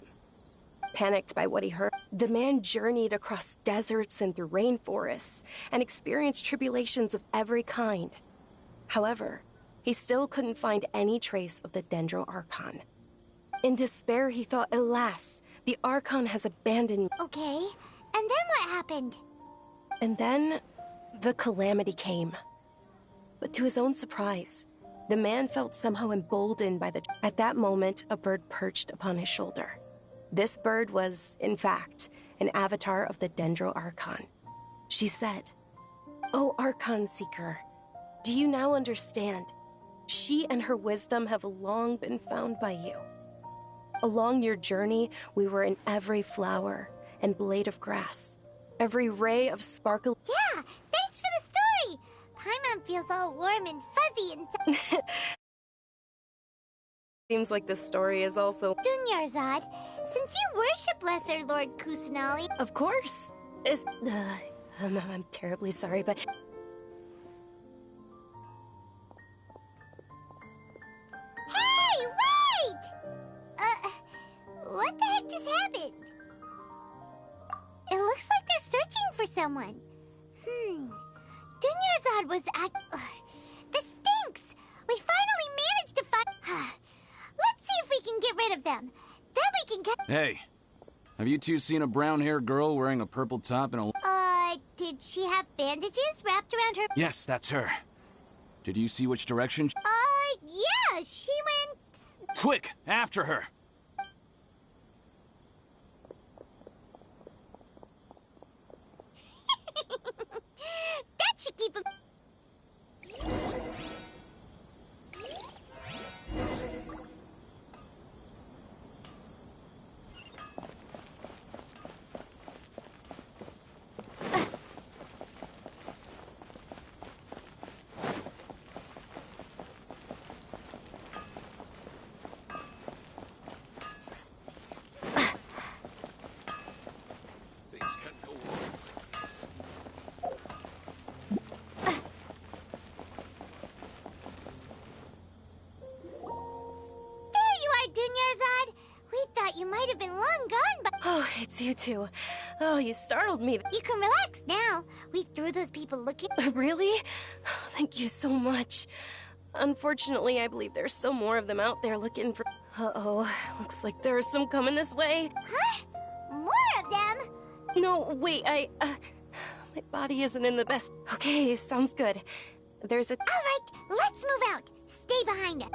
Panicked by what he heard, the man journeyed across deserts and through rainforests and experienced tribulations of every kind. However, he still couldn't find any trace of the Dendro Archon. In despair, he thought, alas, the Archon has abandoned me. Okay, and then what happened? And then, the calamity came. But to his own surprise, the man felt somehow emboldened by the... At that moment, a bird perched upon his shoulder. This bird was, in fact, an avatar of the Dendro Archon. She said, "O Archon Seeker, do you now understand? She and her wisdom have long been found by you." Along your journey, we were in every flower and blade of grass, every ray of sparkle. Yeah, thanks for the story. Paimon feels all warm and fuzzy inside. Seems like this story is also... Dunyarzad, since you worship Lesser Lord Kusanali... Of course. I'm terribly sorry, but... Hey, wait! What the heck just happened? It looks like they're searching for someone. Dunyarzad was this stinks! We finally managed to find... Let's see if we can get rid of them. Then we can get... Hey, have you two seen a brown-haired girl wearing a purple top and a... Did she have bandages wrapped around her... Yes, that's her. Did you see which direction? Yeah, she went... Quick, after her! That should keep him... Dunyarzad, we thought you might have been long gone, but... Oh, it's you two. Oh, you startled me. You can relax now. We threw those people looking... Really? Thank you so much. Unfortunately, I believe there's still more of them out there looking for... Uh-oh, looks like there's some coming this way. Huh? More of them? No, wait, my body isn't in the best... Okay, sounds good. There's a... All right, let's move out. Stay behind us.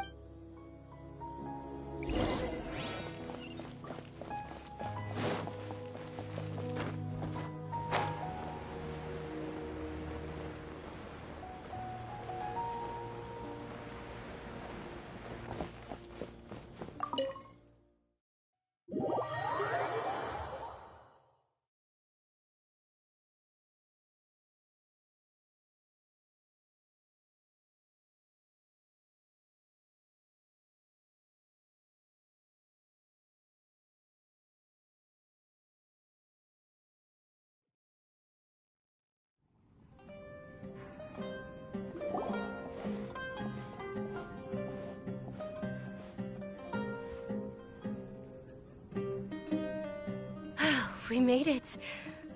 We made it.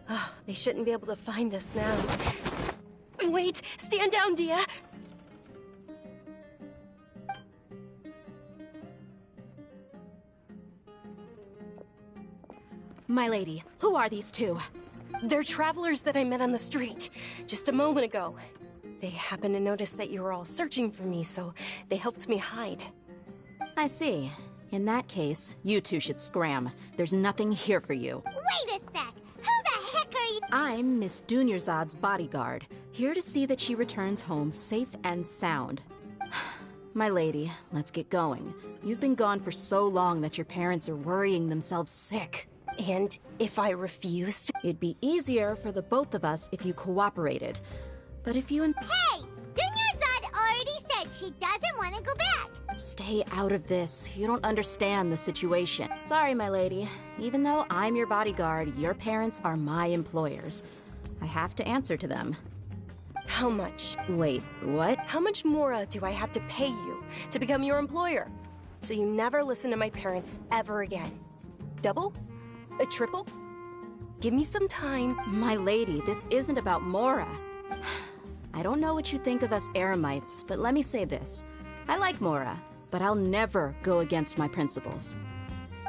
Oh, they shouldn't be able to find us now. Wait! Stand down, Dia! My lady, who are these two? They're travelers that I met on the street just a moment ago. They happened to notice that you were all searching for me, so they helped me hide. I see. In that case, you two should scram. There's nothing here for you. Wait a sec! Who the heck are you? I'm Miss Dunyarzad's bodyguard, here to see that she returns home safe and sound. My lady, let's get going. You've been gone for so long that your parents are worrying themselves sick. And if I refused? It'd be easier for the both of us if you cooperated. But if you... Hey! Dunyarzad already said she doesn't want to go back! Stay out of this. You don't understand the situation. Sorry, my lady. Even though I'm your bodyguard, your parents are my employers. I have to answer to them. How much? Wait, what? How much more do I have to pay you to become your employer? So you never listen to my parents ever again. Double? A triple? Give me some time. My lady, this isn't about Mora. I don't know what you think of us Eremites, but let me say this. I like Mora, but I'll never go against my principles.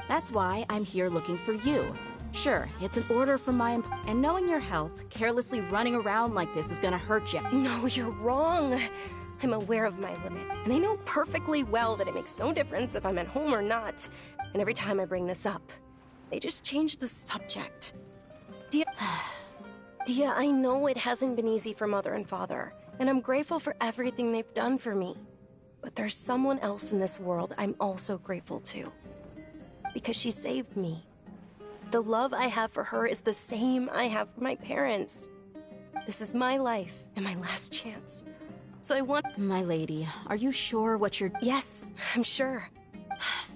That's why I'm here looking for you. Sure, it's an order from my and knowing your health, carelessly running around like this is gonna hurt you. No, you're wrong. I'm aware of my limit, and I know perfectly well that it makes no difference if I'm at home or not. And every time I bring this up, they just change the subject. Dia, I know it hasn't been easy for Mother and Father, and I'm grateful for everything they've done for me. But there's someone else in this world I'm also grateful to. because she saved me. The love I have for her is the same I have for my parents. This is my life and my last chance. So I want... My lady, are you sure what you're... Yes, I'm sure.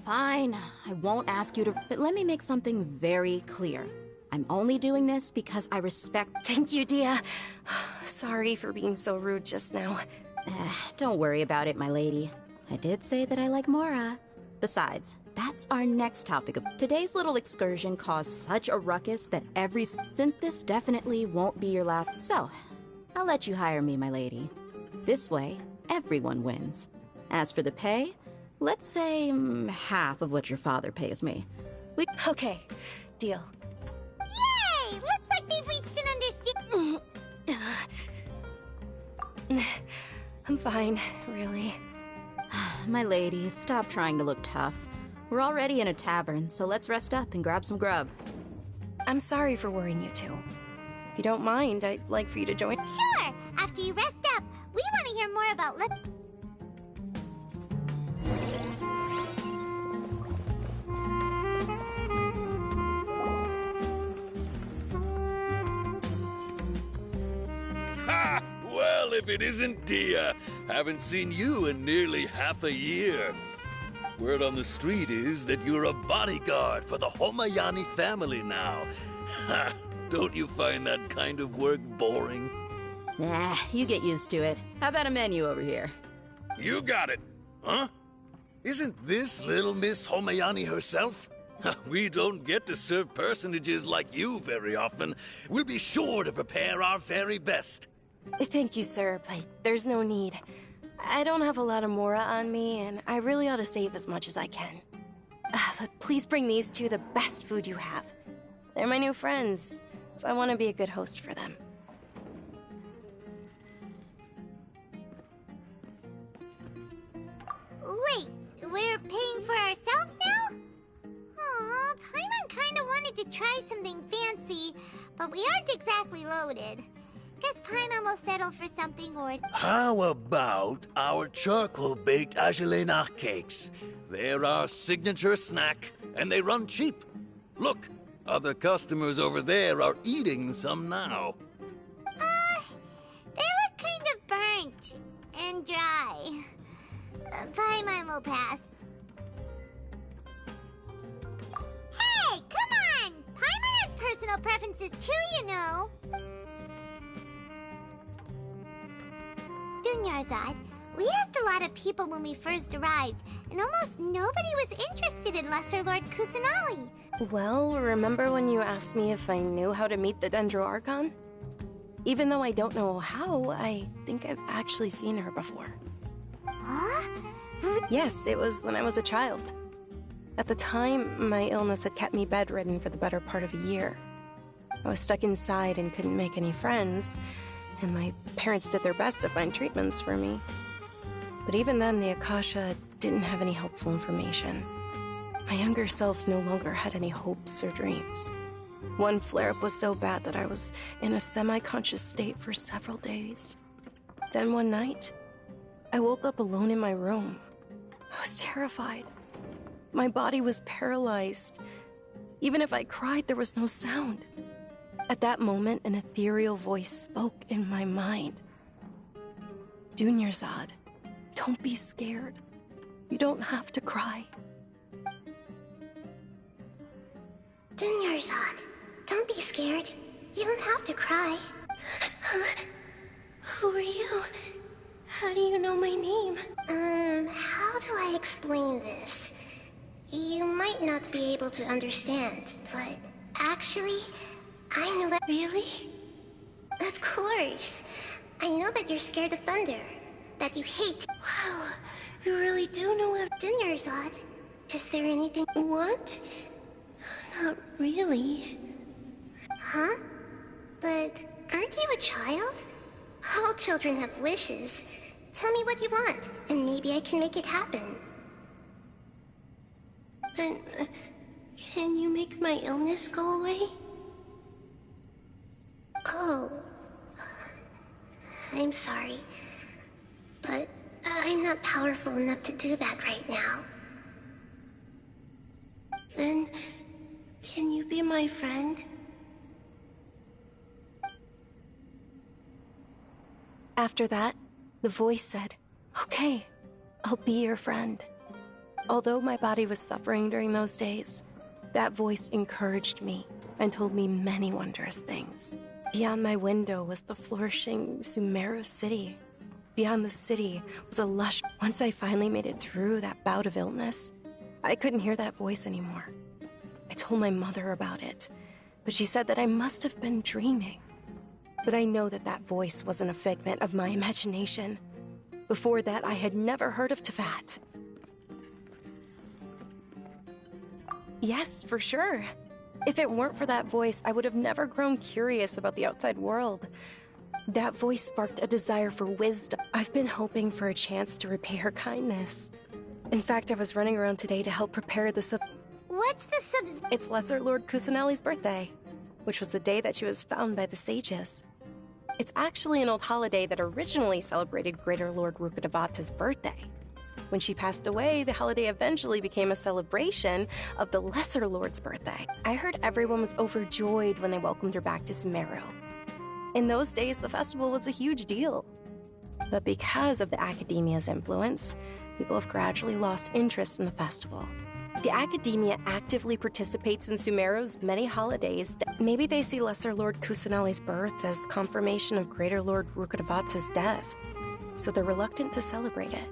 Fine, I won't ask you to... But let me make something very clear. I'm only doing this because I respect... Thank you, Dia. Sorry for being so rude just now. Don't worry about it, my lady. I did say that I like Mora. Besides, that's our next topic of... Today's little excursion caused such a ruckus that since this definitely won't be your last... So, I'll let you hire me, my lady. This way, everyone wins. As for the pay, let's say half of what your father pays me. Okay, deal. Yay! Looks like they've reached an understanding. I'm fine, really. My lady, stop trying to look tough. We're already in a tavern, so let's rest up and grab some grub. I'm sorry for worrying you two. If you don't mind, I'd like for you to join. Sure! After you rest up, we want to hear more about Ha! Well, if it isn't Dia. Haven't seen you in nearly half a year. Word on the street is that you're a bodyguard for the Homayani family now. Ha! Don't you find that kind of work boring? Nah, you get used to it. How about a menu over here? You got it. Huh? Isn't this little Miss Homayani herself? We don't get to serve personages like you very often. We'll be sure to prepare our very best. Thank you, sir, but there's no need. I don't have a lot of Mora on me, and I really ought to save as much as I can. But please bring these two the best food you have. They're my new friends, so I want to be a good host for them. Wait, we're paying for ourselves now? Aw, Paimon kinda wanted to try something fancy, but we aren't exactly loaded. Guess Paimon will settle for something How about our charcoal-baked Agelenach cakes? They're our signature snack, and they run cheap. Look, other customers over there are eating some now. They look kind of burnt and dry. Paimon will pass. Hey, come on! Paimon has personal preferences too, you know. Dunyarzad, we asked a lot of people when we first arrived, and almost nobody was interested in Lesser Lord Kusanali. Well, remember when you asked me if I knew how to meet the Dendro Archon? Even though I don't know how, I think I've actually seen her before. Huh? Yes, it was when I was a child. At the time, my illness had kept me bedridden for the better part of a year. I was stuck inside and couldn't make any friends, and my parents did their best to find treatments for me. But even then, the Akasha didn't have any helpful information. My younger self no longer had any hopes or dreams. One flare-up was so bad that I was in a semi-conscious state for several days. Then one night, I woke up alone in my room. I was terrified. My body was paralyzed. Even if I cried, there was no sound. At that moment, an ethereal voice spoke in my mind. Dunyarzad, don't be scared. You don't have to cry. Dunyarzad, don't be scared. You don't have to cry. Who are you? How do you know my name? How do I explain this? You might not be able to understand, but actually, I know that. Really? Of course. I know that you're scared of thunder. That you hate. Wow, you really do know of Dunyarzad. Is there anything you want? Not really. Huh? But aren't you a child? All children have wishes. Tell me what you want, and maybe I can make it happen. But can you make my illness go away? Oh. I'm sorry. But I'm not powerful enough to do that right now. Then, can you be my friend? After that, the voice said, "Okay, I'll be your friend." Although my body was suffering during those days, that voice encouraged me and told me many wondrous things. Beyond my window was the flourishing Sumeru city. Beyond the city was a lush... Once I finally made it through that bout of illness, I couldn't hear that voice anymore. I told my mother about it, but she said that I must have been dreaming. But I know that that voice wasn't a figment of my imagination. Before that, I had never heard of Teyvat. Yes, for sure. If it weren't for that voice, I would have never grown curious about the outside world. That voice sparked a desire for wisdom. I've been hoping for a chance to repay her kindness. In fact, I was running around today to help prepare the What's the It's Lesser Lord Kusanali's birthday, which was the day that she was found by the sages. It's actually an old holiday that originally celebrated Greater Lord Rukkhadevata's birthday. When she passed away, the holiday eventually became a celebration of the Lesser Lord's birthday. I heard everyone was overjoyed when they welcomed her back to Sumeru. In those days, the festival was a huge deal. But because of the Academia's influence, people have gradually lost interest in the festival. The Academia actively participates in Sumeru's many holidays. Maybe they see Lesser Lord Kusanali's birth as confirmation of Greater Lord Rukkhadevata's death, so they're reluctant to celebrate it.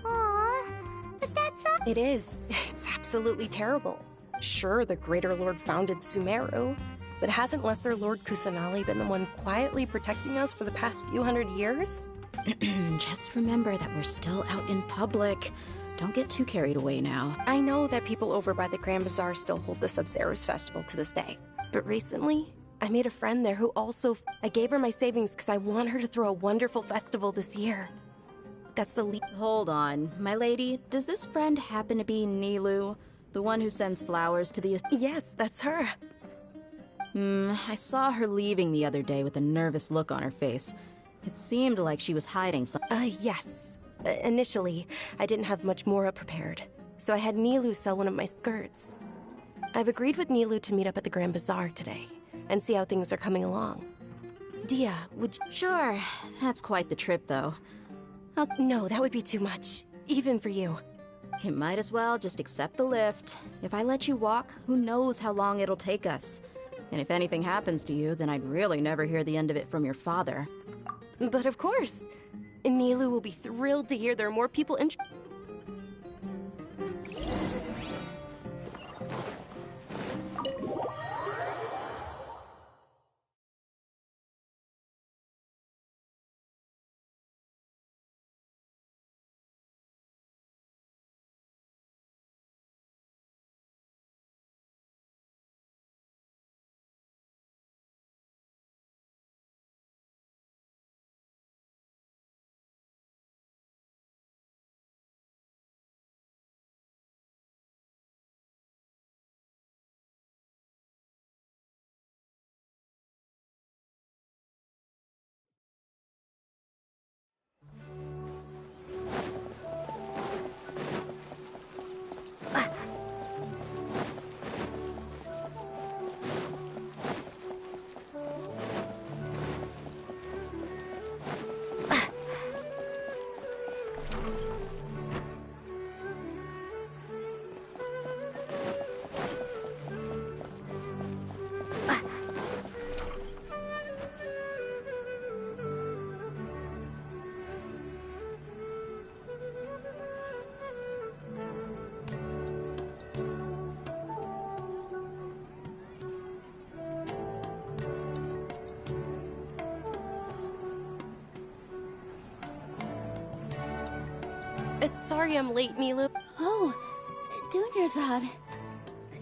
Aww, but that's all. It is. It's absolutely terrible. Sure, the Greater Lord founded Sumeru, but hasn't Lesser Lord Kusanali been the one quietly protecting us for the past few hundred years? Just remember that we're still out in public. Don't get too carried away now. I know that people over by the Grand Bazaar still hold the Sub-Zero's festival to this day. But recently, I made a friend there who also... I gave her my savings because I want her to throw a wonderful festival this year. That's the Hold on. My lady, does this friend happen to be Nilu? The one who sends flowers to the... Yes, that's her. I saw her leaving the other day with a nervous look on her face. It seemed like she was hiding something. Yes. Initially, I didn't have much Mora prepared, so I had Nilu sell one of my skirts. I've agreed with Nilu to meet up at the Grand Bazaar today, and see how things are coming along. Dia, would you... Sure. That's quite the trip, though. No, that would be too much, even for you. You might as well just accept the lift. If I let you walk, who knows how long it'll take us. And if anything happens to you, then I'd really never hear the end of it from your father. But of course. Nilu will be thrilled to hear there are more people in... Sorry I'm late, Nilu. Oh, Dunyarzad.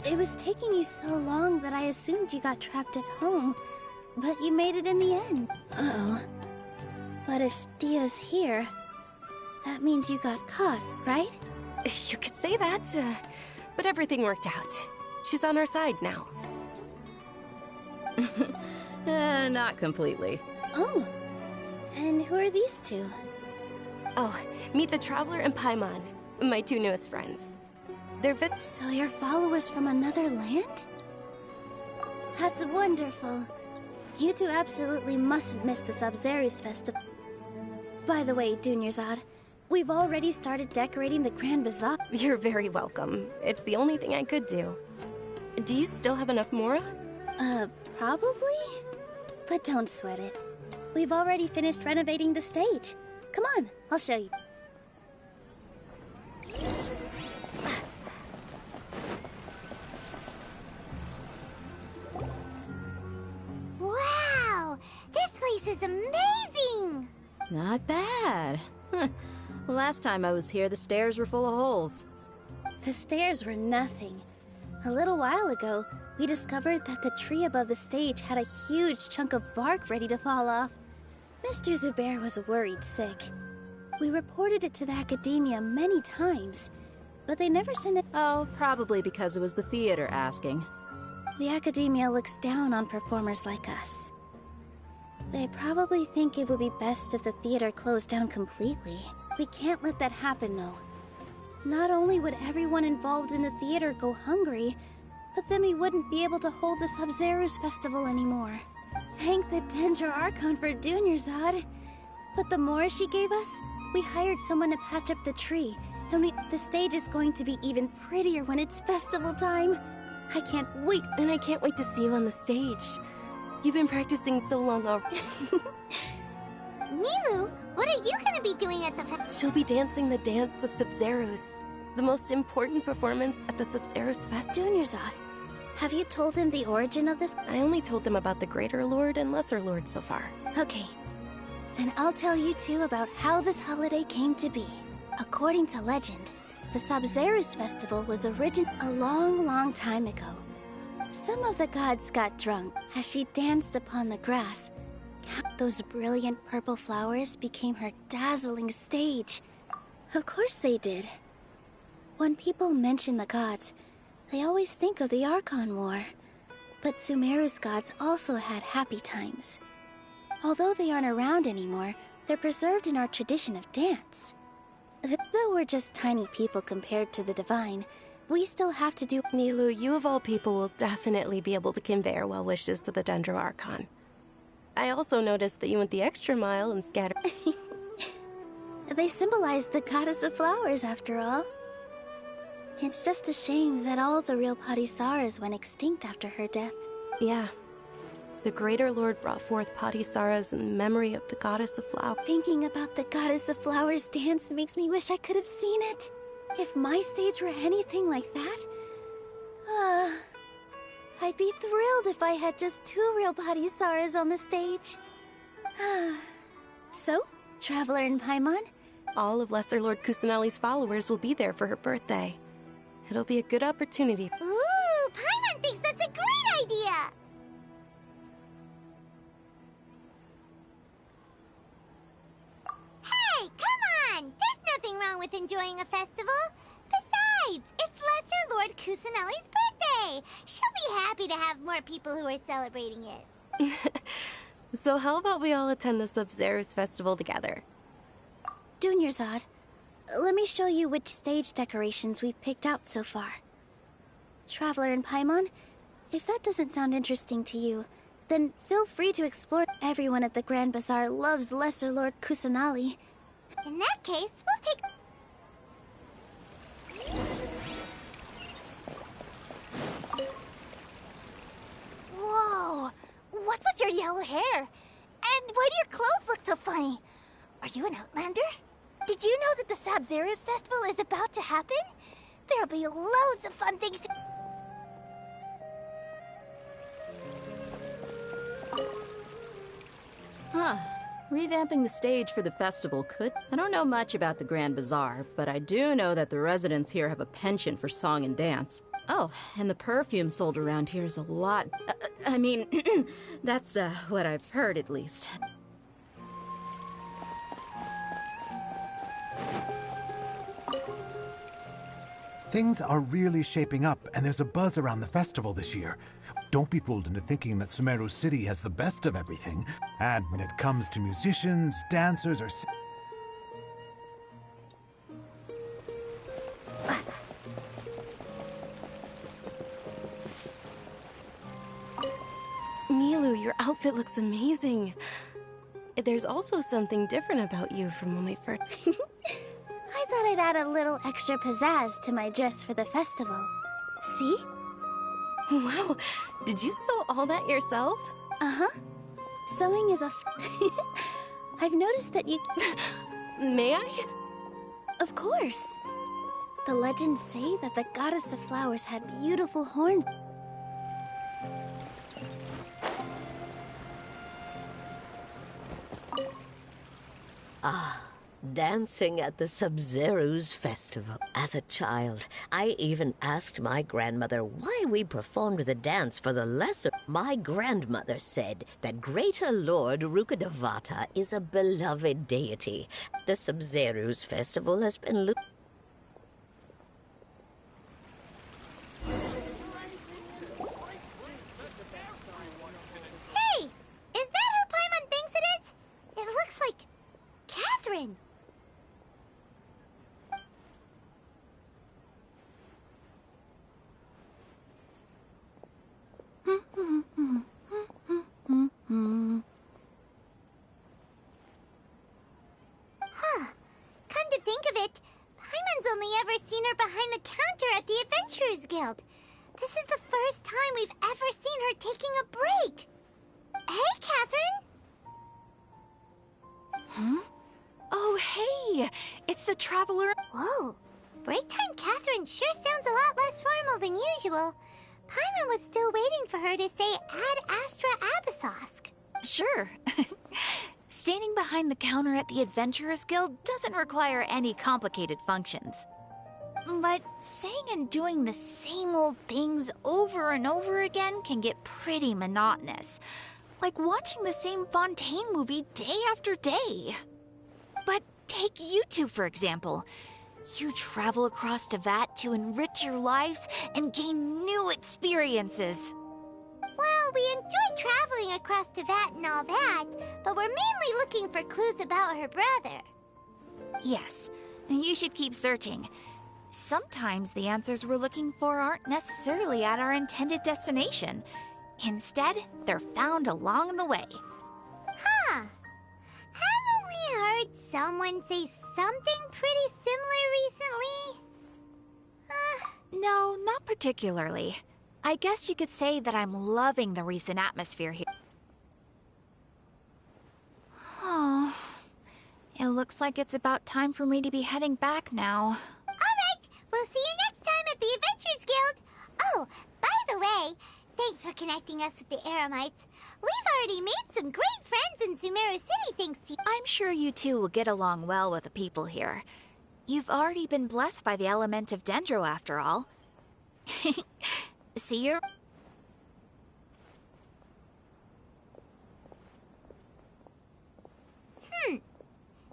It was taking you so long that I assumed you got trapped at home, but you made it in the end. Uh-oh. But if Dia's here, that means you got caught, right? You could say that, but everything worked out. She's on our side now. Not completely. Oh, and who are these two? Oh, meet the Traveler and Paimon, my two newest friends. So you're followers from another land? That's wonderful. You two absolutely mustn't miss the Sub-Zerus Festival. By the way, Dunyarzad, we've already started decorating the Grand Bazaar. You're very welcome. It's the only thing I could do. Do you still have enough Mora? Probably? But don't sweat it. We've already finished renovating the stage. Come on, I'll show you. Wow! This place is amazing! Not bad. Last time I was here, the stairs were full of holes. The stairs were nothing. A little while ago, we discovered that the tree above the stage had a huge chunk of bark ready to fall off. Mr. Zubair was worried sick. We reported it to the academia many times, but they never sent it. Oh, probably because it was the theater asking. The academia looks down on performers like us. They probably think it would be best if the theater closed down completely. We can't let that happen, though. Not only would everyone involved in the theater go hungry, but then we wouldn't be able to hold the Sub-Zerus Festival anymore. Thank the Dendro Archon for Dunyarzad. But the more she gave us, we hired someone to patch up the tree, and the stage is going to be even prettier when it's festival time. I can't wait. And I can't wait to see you on the stage. You've been practicing so long already. Nilu, what are you gonna be doing at the She'll be dancing the dance of Sub-Zerus, the most important performance at the Sub-Zerus Fest. Dunyarzad, have you told them the origin of this? I only told them about the Greater Lord and Lesser Lord so far. Okay. Then I'll tell you two about how this holiday came to be. According to legend, the Sub-Zerus Festival was originally a long, long time ago. Some of the gods got drunk as she danced upon the grass. Those brilliant purple flowers became her dazzling stage. Of course they did. When people mention the gods, they always think of the Archon War. But Sumeru's gods also had happy times. Although they aren't around anymore, they're preserved in our tradition of dance. Though we're just tiny people compared to the divine, we still have to do— Nilu, you of all people will definitely be able to convey our well wishes to the Dendro Archon. I also noticed that you went the extra mile and scattered— They symbolize the goddess of flowers, after all. It's just a shame that all the real Patisaras went extinct after her death. Yeah. The Greater Lord brought forth Patisaras in memory of the goddess of flowers. Thinking about the goddess of flowers dance makes me wish I could have seen it. If my stage were anything like that, I'd be thrilled if I had just 2 real Patisaras on the stage. So, Traveler and Paimon? All of Lesser Lord Kusanali's followers will be there for her birthday. It'll be a good opportunity. Ooh, Paimon thinks that's a great idea! Hey, come on! There's nothing wrong with enjoying a festival. Besides, it's Lesser Lord Kusanali's birthday. She'll be happy to have more people who are celebrating it. So how about we all attend the Sub-Zerus Festival together? Dunyarzad, let me show you which stage decorations we've picked out so far. Traveler and Paimon, if that doesn't sound interesting to you, then feel free to explore. Everyone at the Grand Bazaar loves Lesser Lord Kusanali. In that case, we'll take... Whoa! What's with your yellow hair? And why do your clothes look so funny? Are you an Outlander? Did you know that the Sub-Zerus Festival is about to happen? There'll be loads of fun things to... Huh. Revamping the stage for the festival could... I don't know much about the Grand Bazaar, but I do know that the residents here have a penchant for song and dance. Oh, and the perfume sold around here is a lot... I mean, that's what I've heard at least. Things are really shaping up, and there's a buzz around the festival this year. Don't be fooled into thinking that Sumeru City has the best of everything. And when it comes to musicians, dancers, or... outfit looks amazing. There's also something different about you from when we first... I thought I'd add a little extra pizzazz to my dress for the festival. See? Wow, did you sew all that yourself? Uh-huh. Sewing is a I've noticed that you... May I? Of course. The legends say that the goddess of flowers had beautiful horns. Ah, dancing at the Sub-Zero's festival. As a child, I even asked my grandmother why we performed the dance for the lesser. My grandmother said that Greater Lord Rukkhadevata is a beloved deity. The Sub-Zero's festival has been Hey! Is that who Paimon thinks it is? It looks like Catherine. Huh. Come to think of it, Paimon's only ever seen her behind the counter at the Adventurers Guild. This is the first time we've ever seen her taking a break. Hey, Catherine! Huh? Oh, hey! It's the Traveler... Whoa! Break time Catherine sure sounds a lot less formal than usual. Paimon was still waiting for her to say Ad Astra Abyssosque. Sure. Standing behind the counter at the Adventurers Guild doesn't require any complicated functions. But saying and doing the same old things over and over again can get pretty monotonous. Like watching the same Fontaine movie day after day. But take you two, for example. You travel across Tevat to enrich your lives and gain new experiences. Well, we enjoy traveling across Tevat and all that, but we're mainly looking for clues about her brother. Yes, you should keep searching. Sometimes the answers we're looking for aren't necessarily at our intended destination. Instead, they're found along the way. Huh. Haven't we heard someone say something pretty similar recently? No, not particularly. I guess you could say that I'm loving the recent atmosphere here. Oh, it looks like it's about time for me to be heading back now. Alright, we'll see you next time at the Adventurers Guild. Oh, by the way, thanks for connecting us with the Eremites. We've already made some great friends in Sumeru City thanks to you. I'm sure you two will get along well with the people here. You've already been blessed by the element of Dendro, after all. See you.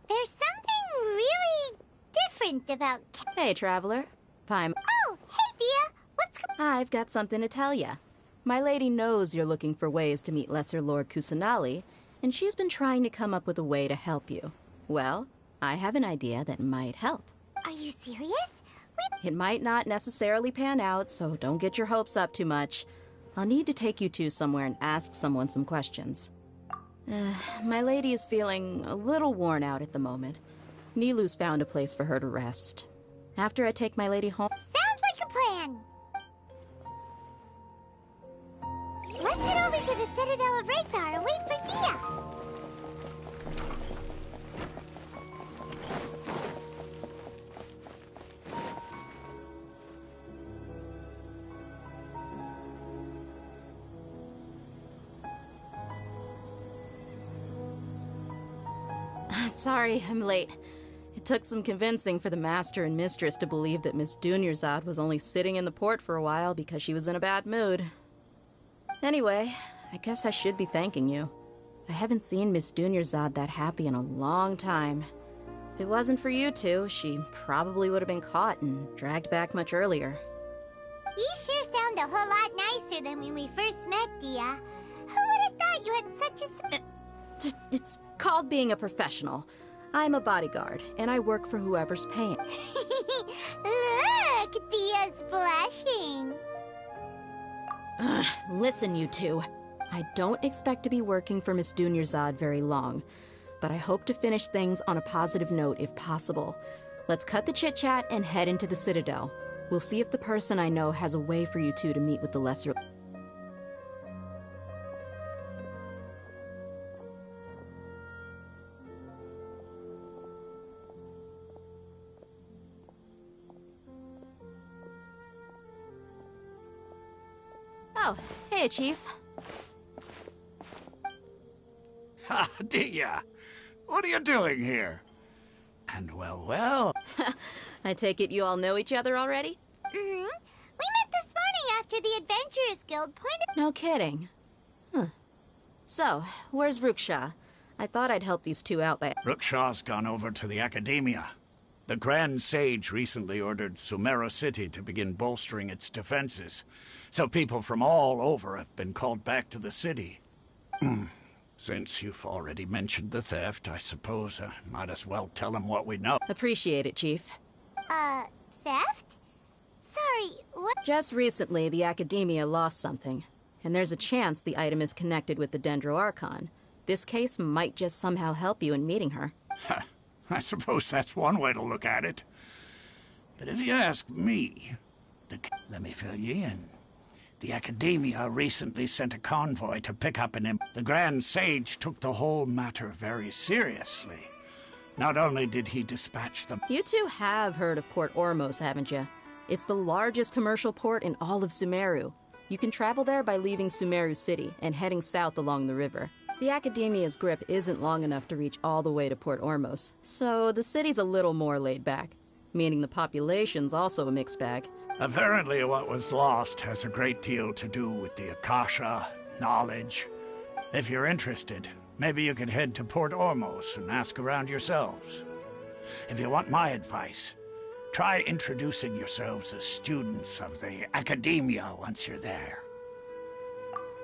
There's something really different about... Hey, Traveler. Paimon. Oh, hey, Dia. What's I've got something to tell ya. My lady knows you're looking for ways to meet Lesser Lord Kusanali, and she's been trying to come up with a way to help you. Well, I have an idea that might help. Are you serious? It might not necessarily pan out, so don't get your hopes up too much. I'll need to take you two somewhere and ask someone some questions. My lady is feeling a little worn out at the moment. Nilu's found a place for her to rest. After I take my lady home... Sounds like a plan! Let's head over to the Citadel of Rexar and wait for Dia! Sorry, I'm late. It took some convincing for the Master and Mistress to believe that Miss Dunyarzad was only sitting in the port for a while because she was in a bad mood. Anyway, I guess I should be thanking you. I haven't seen Miss Dunyarzad that happy in a long time. If it wasn't for you two, she probably would have been caught and dragged back much earlier. You sure sound a whole lot nicer than when we first met, Dia. Who would have thought you had such a... It's called being a professional. I'm a bodyguard, and I work for whoever's paying. Look, Dia's blushing. Listen, you two. I don't expect to be working for Miss Dunyarzad very long, but I hope to finish things on a positive note if possible. Let's cut the chit-chat and head into the Citadel. We'll see if the person I know has a way for you two to meet with the lesser... Oh, hey, Chief. Ha, Dia! What are you doing here? And well... I take it you all know each other already? Mm-hmm. We met this morning after the Adventurers Guild pointed... No kidding. Huh. So, where's Ruksha? I thought I'd help these two out by... Rukshaw's gone over to the Academia. The Grand Sage recently ordered Sumeru City to begin bolstering its defenses, so people from all over have been called back to the city. Since you've already mentioned the theft, I suppose I might as well tell them what we know. Appreciate it, Chief. Theft? Sorry, what? Just recently, the Academia lost something, and there's a chance the item is connected with the Dendro Archon. This case might just somehow help you in meeting her. I suppose that's one way to look at it. But if you ask me, let me fill you in. The Academia recently sent a convoy to pick up an imp. The Grand Sage took the whole matter very seriously. Not only did he dispatch them... You two have heard of Port Ormos, haven't you? It's the largest commercial port in all of Sumeru. You can travel there by leaving Sumeru City and heading south along the river. The Academia's grip isn't long enough to reach all the way to Port Ormos, so the city's a little more laid back, meaning the population's also a mixed bag. Apparently what was lost has a great deal to do with the Akasha, knowledge. If you're interested, maybe you could head to Port Ormos and ask around yourselves. If you want my advice, try introducing yourselves as students of the Academia once you're there.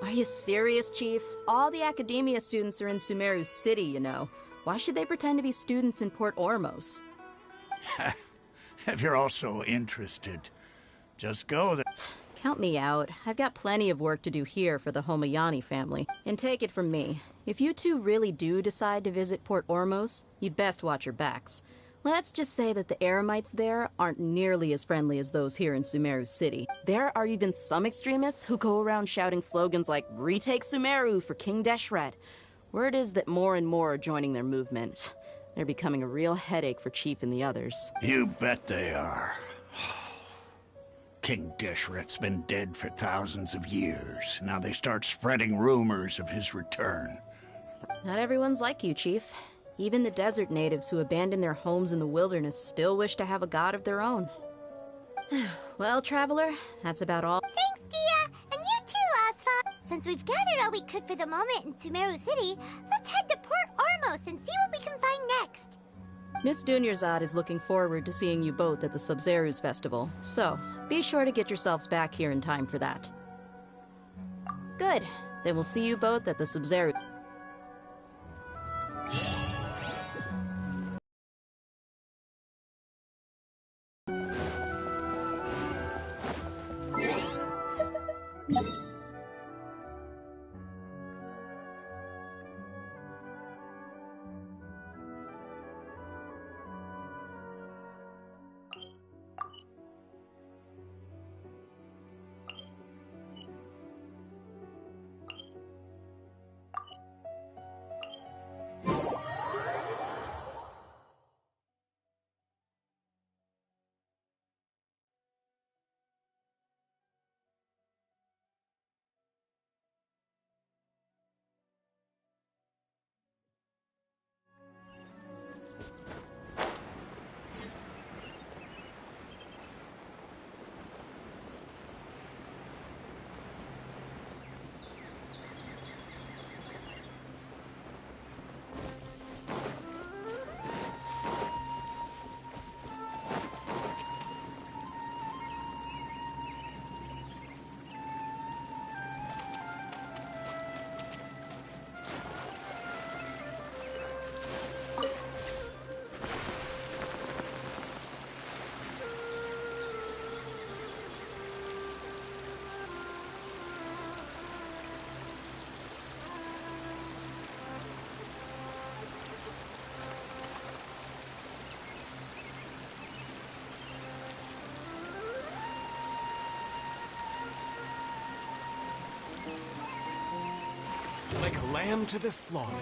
Are you serious, Chief? All the Academia students are in Sumeru City, you know. Why should they pretend to be students in Port Ormos? If you're also interested, just go there. Count me out. I've got plenty of work to do here for the Homayani family. And take it from me, if you two really do decide to visit Port Ormos, you'd best watch your backs. Let's just say that the Eremites there aren't nearly as friendly as those here in Sumeru City. There are even some extremists who go around shouting slogans like, "Retake Sumeru for King Deshret." Word is that more and more are joining their movement. They're becoming a real headache for Chief and the others. You bet they are. King Deshret's been dead for thousands of years. Now they start spreading rumors of his return. Not everyone's like you, Chief. Even the desert natives who abandoned their homes in the wilderness still wish to have a god of their own. Well, Traveler, that's about all. Thanks, Dia! And you too, Asfa! Since we've gathered all we could for the moment in Sumeru City, let's head to Port Ormos and see what we can find next. Miss Dunyarzad is looking forward to seeing you both at the Sub-Zerus Festival, so be sure to get yourselves back here in time for that. Good. Then we'll see you both at the Sub-Zerus. like a lamb to the slaughter.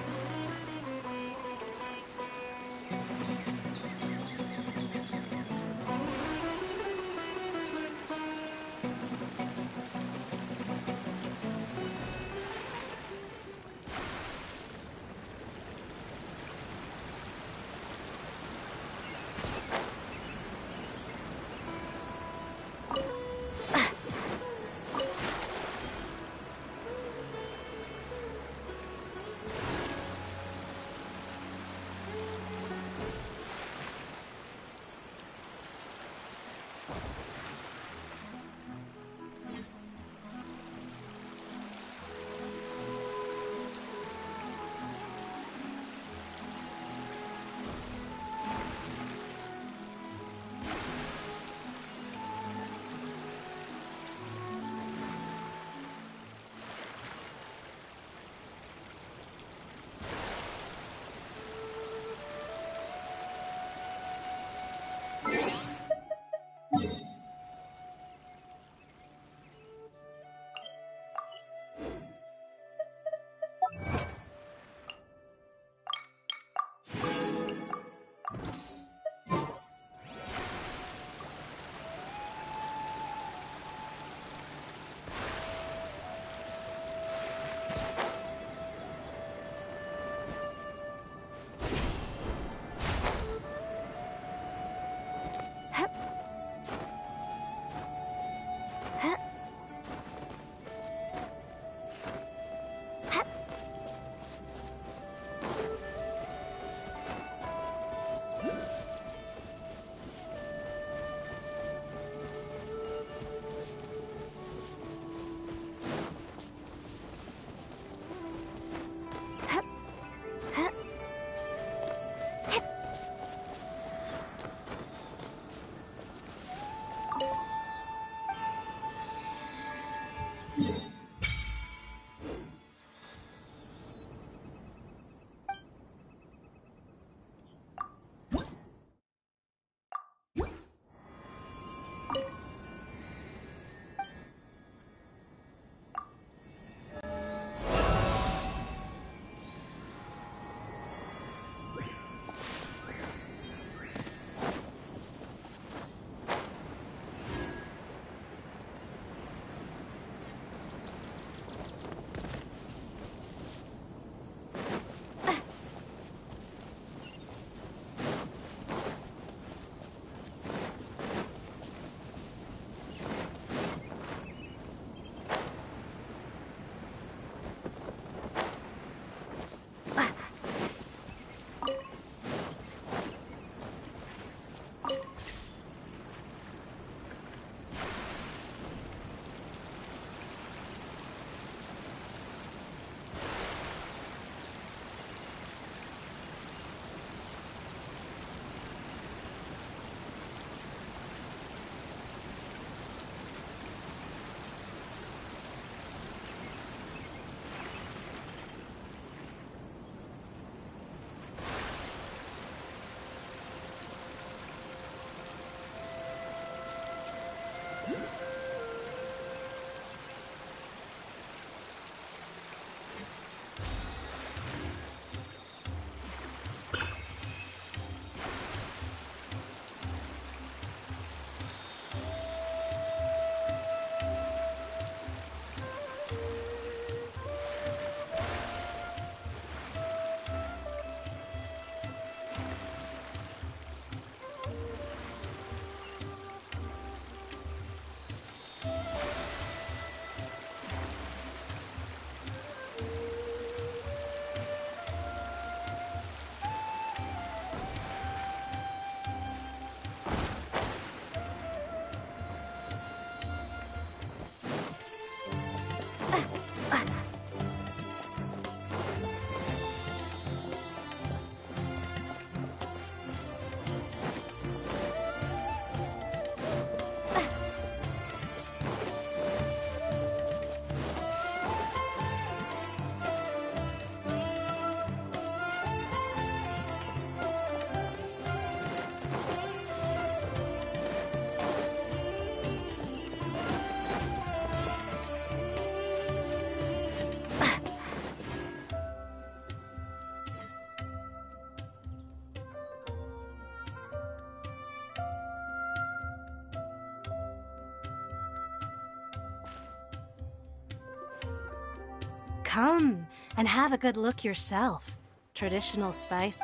Come and have a good look yourself. Traditional spice.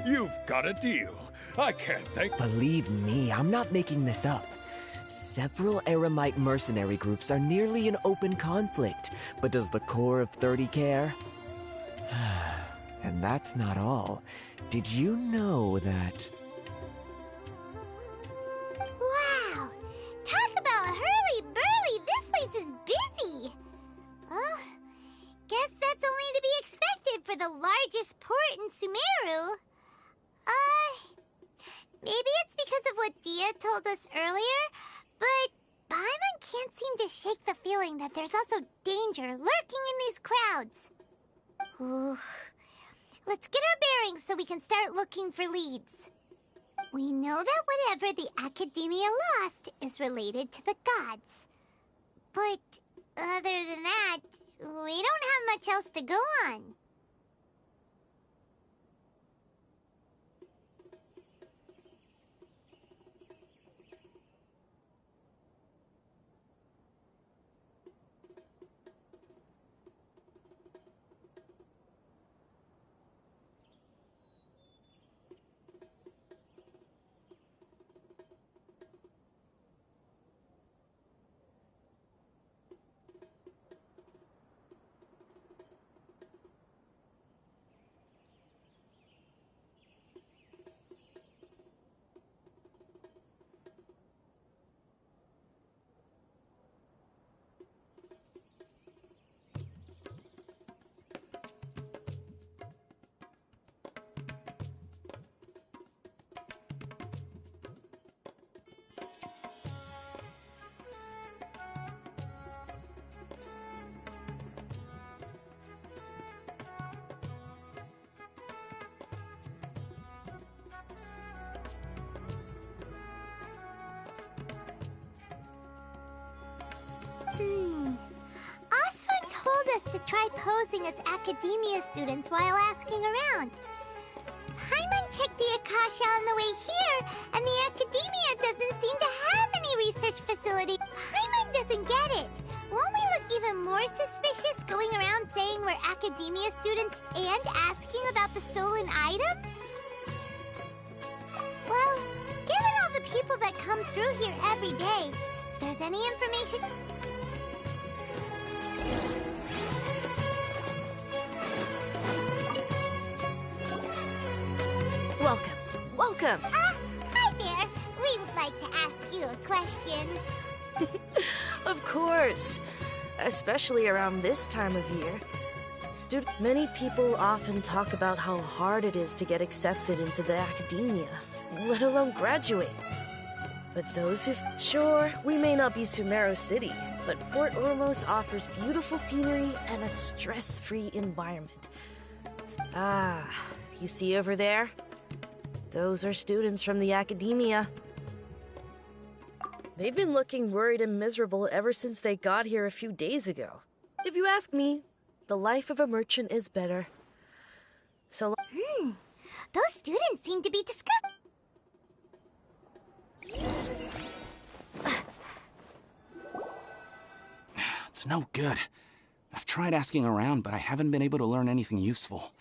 You've got a deal. I can't thank... Believe me, I'm not making this up. Several Eremite mercenary groups are nearly in open conflict, but does the core of 30 care? And that's not all. Did you know that... Wow! Talk about hurly-burly! This place is busy! Guess that's only to be expected for the largest port in Sumeru. Maybe it's because of what Dia told us earlier, but Paimon can't seem to shake the feeling that there's also danger lurking in these crowds. Ooh. Let's get our bearings so we can start looking for leads. We know that whatever the Academia lost is related to the gods. But other than that, we don't have much else to go on. Osfund told us to try posing as Academia students while asking around. Paimon checked the Akasha on the way here, and the Academia doesn't seem to have any research facility. Paimon doesn't get it. Won't we look even more suspicious going around saying we're Academia students and asking about the stolen item? Well, given all the people that come through here every day, if there's any information... Welcome. Hi there. We would like to ask you a question. Of course. Especially around this time of year. Many people often talk about how hard it is to get accepted into the Academia, let alone graduate. But those who... Sure, we may not be Sumeru City, but Port Ormos offers beautiful scenery and a stress-free environment. You see over there? Those are students from the Academia. They've been looking worried and miserable ever since they got here a few days ago. If you ask me, the life of a merchant is better. So... Those students seem to be disgusting. It's no good. I've tried asking around, but I haven't been able to learn anything useful.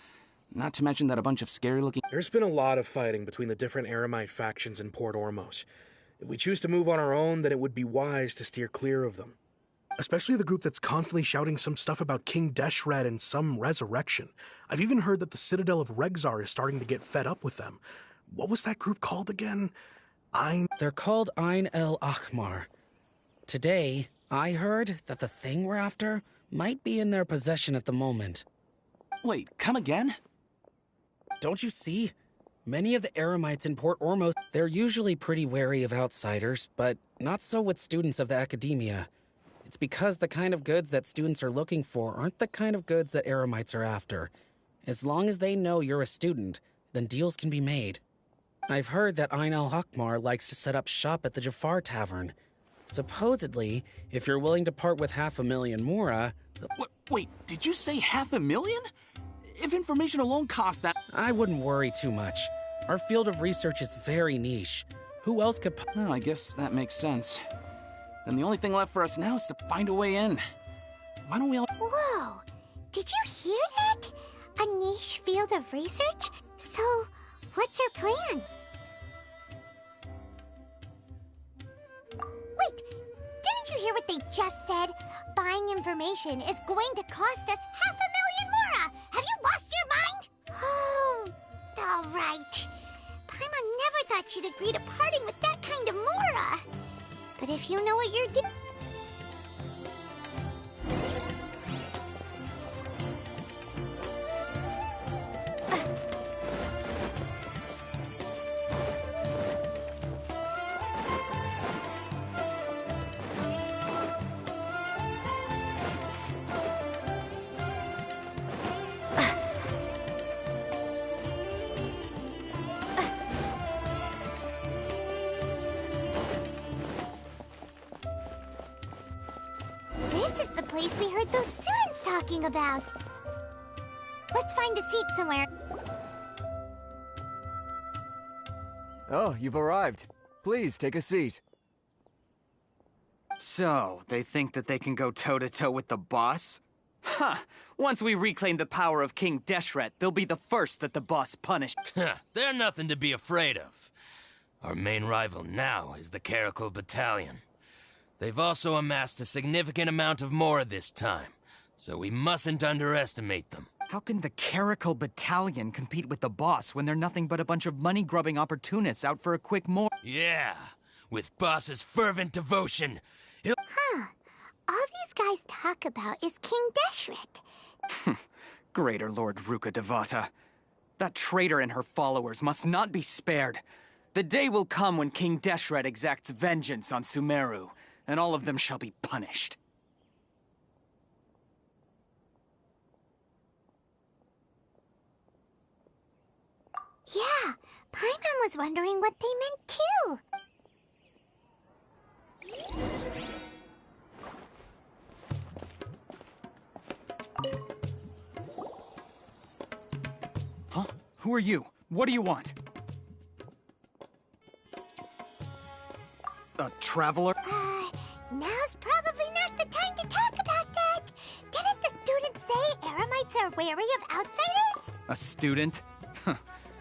Not to mention that a bunch of scary-looking... There's been a lot of fighting between the different Eremite factions in Port Ormos. If we choose to move on our own, then it would be wise to steer clear of them. Especially the group that's constantly shouting some stuff about King Deshret and some resurrection. I've even heard that the Citadel of Regzar is starting to get fed up with them. What was that group called again? They're called Ain el Akhmar. Today, I heard that the thing we're after might be in their possession at the moment. Wait, come again? Don't you see? Many of the Eremites in Port Ormos, they're usually pretty wary of outsiders, but not so with students of the Academia. It's because the kind of goods that students are looking for aren't the kind of goods that Eremites are after. As long as they know you're a student, then deals can be made. I've heard that Ain al-Hakmar likes to set up shop at the Jafar Tavern. Supposedly, if you're willing to part with 500,000 mora... Wait, did you say 500,000? If information alone costs that... I wouldn't worry too much. Our field of research is very niche. Who else could... Oh, I guess that makes sense. Then the only thing left for us now is to find a way in. Why don't we all... Whoa! Did you hear that? A niche field of research? So, what's our plan? Wait, didn't you hear what they just said? Buying information is going to cost us 500,000 mora! Have you lost your mind? Oh, all right. Paimon never thought she'd agree to parting with that kind of mora. But if you know what you're doing... place we heard those students talking about. Let's find a seat somewhere. Oh, you've arrived. Please, take a seat. So, they think that they can go toe-to-toe with the boss? Huh! Once we reclaim the power of King Deshret, they'll be the first that the boss punished. They're nothing to be afraid of. Our main rival now is the Caracal Battalion. They've also amassed a significant amount of Mora this time, so we mustn't underestimate them. How can the Caracal Battalion compete with the boss when they're nothing but a bunch of money-grubbing opportunists out for a quick Mora? Yeah, with boss's fervent devotion, Huh. All these guys talk about is King Deshret. Greater Lord Ruka Devata. That traitor and her followers must not be spared. The day will come when King Deshret exacts vengeance on Sumeru, and all of them shall be punished. Yeah, Paimon was wondering what they meant too. Huh? Who are you? What do you want? A traveler? Now's probably not the time to talk about that. Didn't the students say Eremites are wary of outsiders? A student? Huh.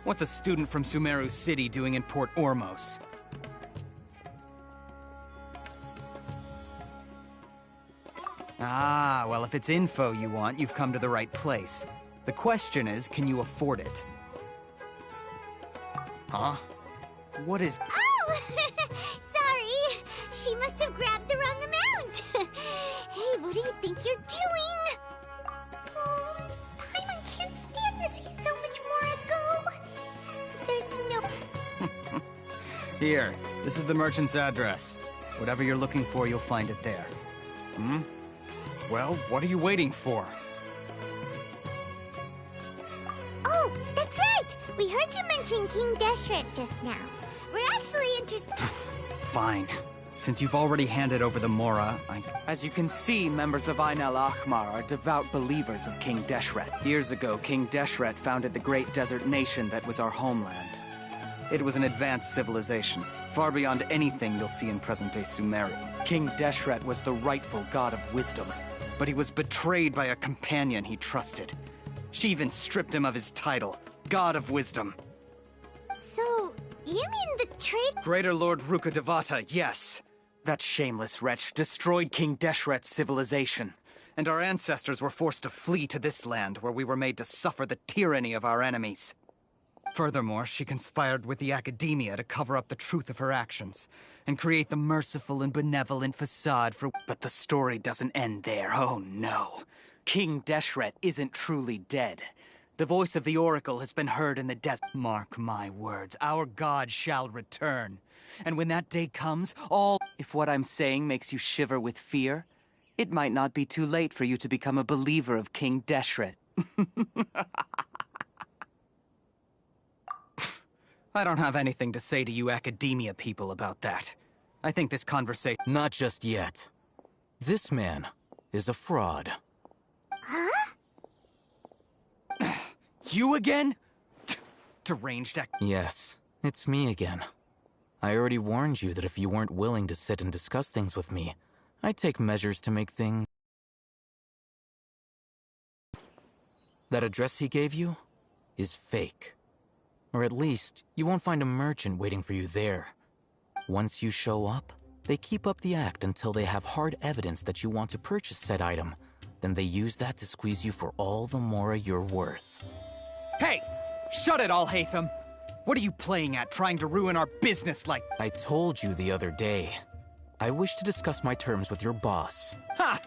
What's a student from Sumeru City doing in Port Ormos? Ah, well, if it's info you want, you've come to the right place. The question is, can you afford it? Huh? What is... Oh! Sorry! She must have grabbed the wrong amount! Hey, what do you think you're doing? Oh, Paimon can't stand to see so much more go. But there's no... Here, this is the merchant's address. Whatever you're looking for, you'll find it there. Hmm? Well, what are you waiting for? Oh, that's right! We heard you mention King Deshret just now. We're actually interested... Fine. Since you've already handed over the Mora, As you can see, members of Ain al-Ahmar are devout believers of King Deshret. Years ago, King Deshret founded the great desert nation that was our homeland. It was an advanced civilization, far beyond anything you'll see in present-day Sumeru. King Deshret was the rightful god of wisdom, but he was betrayed by a companion he trusted. She even stripped him of his title, God of Wisdom. So, you mean the trade... Greater Lord Ruka Devata, yes. That shameless wretch destroyed King Deshret's civilization, and our ancestors were forced to flee to this land where we were made to suffer the tyranny of our enemies. Furthermore, she conspired with the Academia to cover up the truth of her actions, and create the merciful and benevolent facade for... But the story doesn't end there, oh no. King Deshret isn't truly dead. The voice of the Oracle has been heard in the desert. Mark my words, our god shall return. And when that day comes, all... If what I'm saying makes you shiver with fear, it might not be too late for you to become a believer of King Deshret. I don't have anything to say to you Academia people about that. I think this conversation... Not just yet. This man is a fraud. Huh? You again? Deranged Yes, it's me again. I already warned you that if you weren't willing to sit and discuss things with me, I'd take measures to make things... That address he gave you is fake. Or at least, you won't find a merchant waiting for you there. Once you show up, they keep up the act until they have hard evidence that you want to purchase said item. Then they use that to squeeze you for all the mora you're worth. Hey! Shut it, Alhaitham! What are you playing at, trying to ruin our business like— I told you the other day. I wish to discuss my terms with your boss. Ha!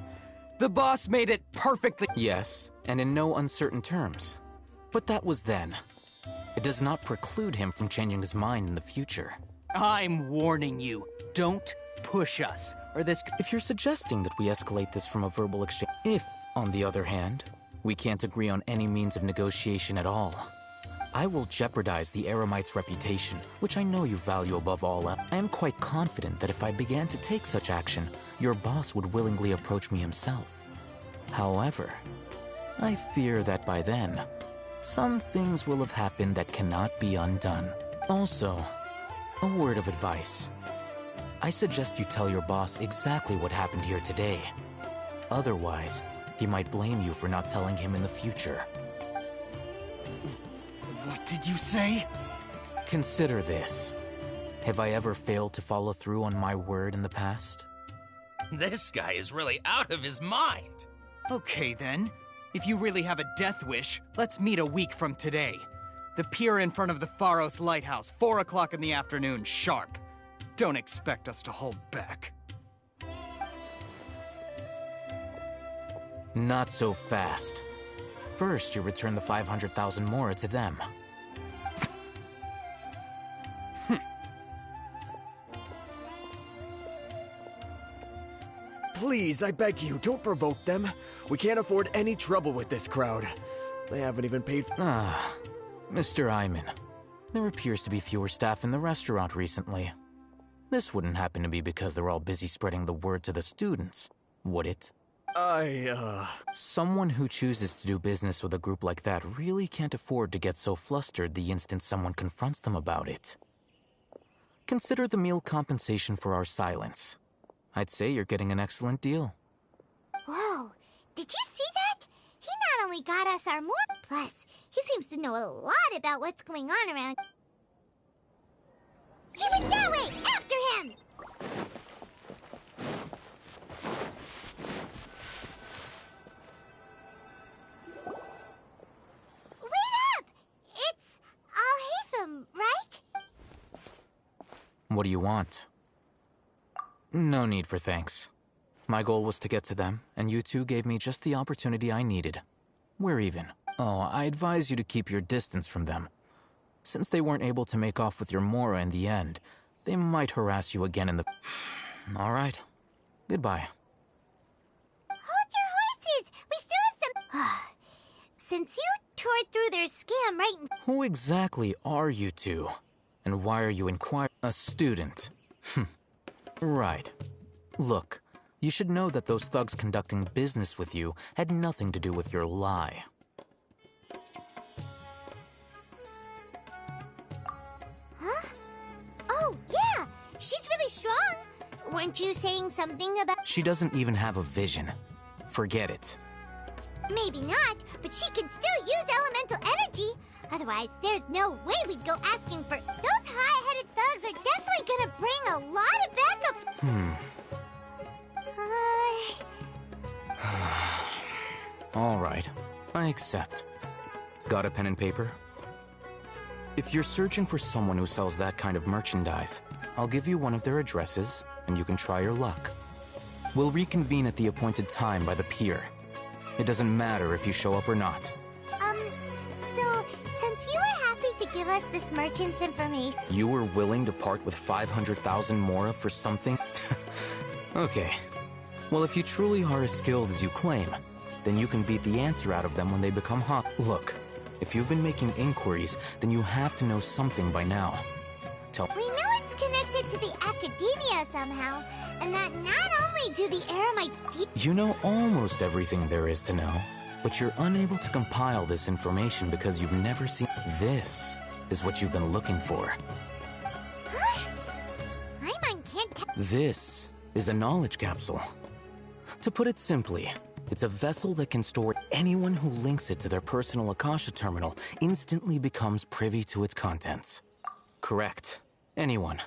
The boss made it perfectly— Yes, and in no uncertain terms. But that was then. It does not preclude him from changing his mind in the future. I'm warning you. Don't push us, or this— If you're suggesting that we escalate this from a verbal exchange— If, on the other hand, we can't agree on any means of negotiation at all, I will jeopardize the Eremite's reputation, which I know you value above all else. I am quite confident that if I began to take such action, your boss would willingly approach me himself. However, I fear that by then, some things will have happened that cannot be undone. Also, a word of advice. I suggest you tell your boss exactly what happened here today. Otherwise, he might blame you for not telling him in the future. What did you say? Consider this. Have I ever failed to follow through on my word in the past? This guy is really out of his mind. Okay then. If you really have a death wish, let's meet a week from today. The pier in front of the Pharos Lighthouse, 4 o'clock in the afternoon, sharp. Don't expect us to hold back. Not so fast. First, you return the 500,000 mora to them. Please, I beg you, don't provoke them. We can't afford any trouble with this crowd. They haven't even paid— Mr. Iman. There appears to be fewer staff in the restaurant recently. This wouldn't happen to be because they're all busy spreading the word to the students, would it? Someone who chooses to do business with a group like that really can't afford to get so flustered the instant someone confronts them about it. Consider the meal compensation for our silence. I'd say you're getting an excellent deal. Whoa, did you see that? He not only got us our more, plus, he seems to know a lot about what's going on around. He went that way! After him! Wait up! It's Alhaitham, right? What do you want? No need for thanks. My goal was to get to them, and you two gave me just the opportunity I needed. We're even. Oh, I advise you to keep your distance from them. Since they weren't able to make off with your mora in the end, they might harass you again in the— All right. Goodbye. Hold your horses! We still have some— Since you tore through their scam right in— Who exactly are you two? And why are you inquiring? A student. Right. Look, you should know that those thugs conducting business with you had nothing to do with your lie. Huh? Oh, yeah! She's really strong! Weren't you saying something about— She doesn't even have a vision. Forget it. Maybe not, but she can still use elemental energy. Otherwise, there's no way we'd go asking for— Those hot-headed thugs are definitely gonna bring a lot of backup— All right, I accept. Got a pen and paper? If you're searching for someone who sells that kind of merchandise, I'll give you one of their addresses, and you can try your luck. We'll reconvene at the appointed time by the pier. It doesn't matter if you show up or not. So, since you were happy to give us this merchant's information— You were willing to part with 500,000 mora for something? Okay. Well, if you truly are as skilled as you claim, then you can beat the answer out of them when they become hot. Look, if you've been making inquiries, then you have to know something by now. We know it's connected to the academia somehow, and that not only do the Eremites— You know almost everything there is to know, but you're unable to compile this information because you've never seen— This is what you've been looking for. Paimon can't— This is a knowledge capsule. To put it simply, It's a vessel that can store anyone who links it to their personal Akasha terminal instantly becomes privy to its contents. Correct. Anyone.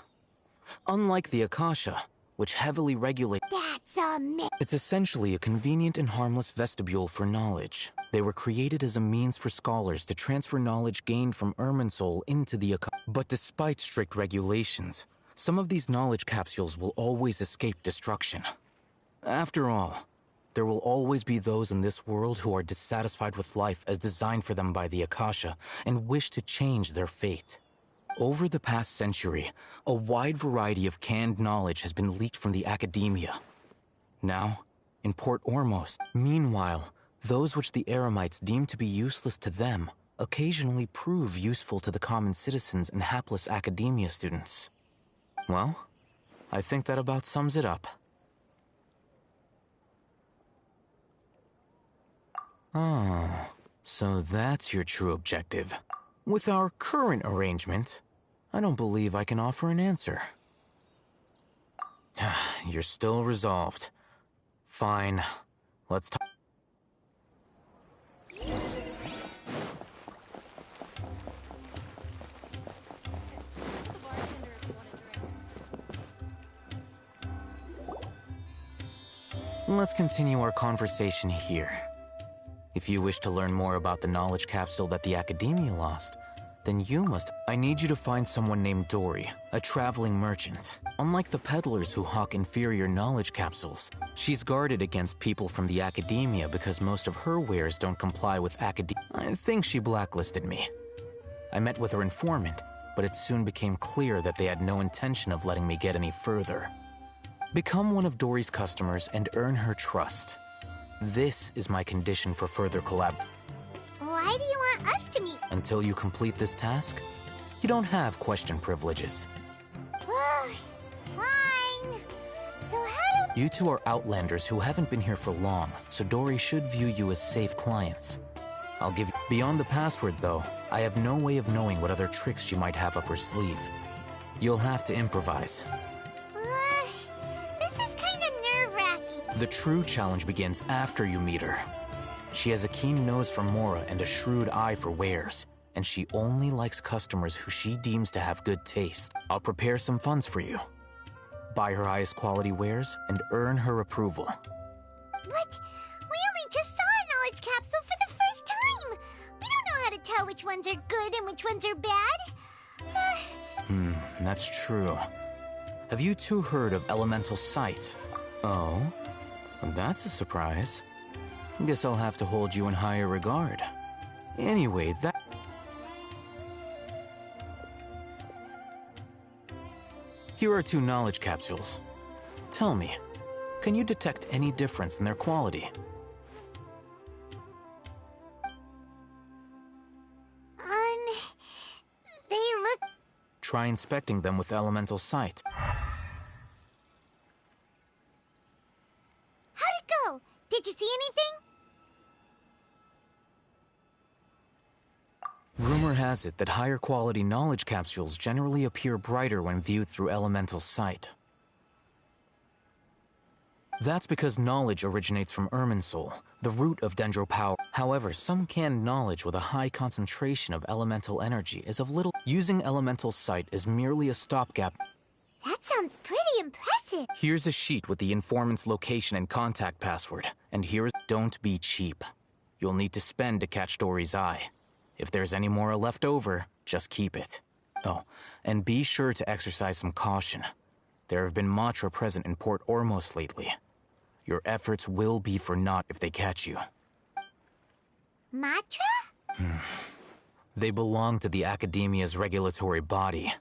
Unlike the Akasha, which heavily regulates... That's a myth. It's essentially a convenient and harmless vestibule for knowledge. They were created as a means for scholars to transfer knowledge gained from Irminsul into the Akasha. But despite strict regulations, some of these knowledge capsules will always escape destruction. After all, there will always be those in this world who are dissatisfied with life as designed for them by the Akasha and wish to change their fate. Over the past century, a wide variety of canned knowledge has been leaked from the academia. Now, in Port Ormos, meanwhile, those which the Eremites deem to be useless to them occasionally prove useful to the common citizens and hapless academia students. Well, I think that about sums it up. Ah, so that's your true objective. With our current arrangement, I don't believe I can offer an answer. You're still resolved. Fine. Let's talk. Let's continue our conversation here. If you wish to learn more about the knowledge capsule that the Academia lost, then you must... I need you to find someone named Dory, a traveling merchant. Unlike the peddlers who hawk inferior knowledge capsules, she's guarded against people from the Academia because most of her wares don't comply with Academia. I think she blacklisted me. I met with her informant, but it soon became clear that they had no intention of letting me get any further. Become one of Dory's customers and earn her trust. This is my condition for further collab. Why do you want us to meet? Until you complete this task, you don't have question privileges. Fine. So how do... You two are outlanders who haven't been here for long, so Dory should view you as safe clients. I'll give you... Beyond the password, though, I have no way of knowing what other tricks she might have up her sleeve. You'll have to improvise. This is kind of nerve-wracking. The true challenge begins after you meet her. She has a keen nose for Mora and a shrewd eye for wares, and she only likes customers who she deems to have good taste. I'll prepare some funds for you. Buy her highest quality wares and earn her approval. But we only just saw a knowledge capsule for the first time. We don't know how to tell which ones are good and which ones are bad. That's true. Have you two heard of elemental sight? Oh? That's a surprise. Guess I'll have to hold you in higher regard. Anyway, Here are 2 knowledge capsules. Tell me, can you detect any difference in their quality? They look... Try inspecting them with elemental sight. How'd it go? Did you see anything? Rumor has it that higher quality knowledge capsules generally appear brighter when viewed through elemental sight. That's because knowledge originates from Irminsul, the root of Dendro power. However, some canned knowledge with a high concentration of elemental energy is of little. Using elemental sight is merely a stopgap. That sounds pretty impressive. Here's a sheet with the informant's location and contact password, and here's... Don't be cheap. You'll need to spend to catch Dory's eye. If there's any more left over, just keep it. Oh, and be sure to exercise some caution. There have been Matra present in Port Ormos lately. Your efforts will be for naught if they catch you. Matra? They belong to the Academia's regulatory body.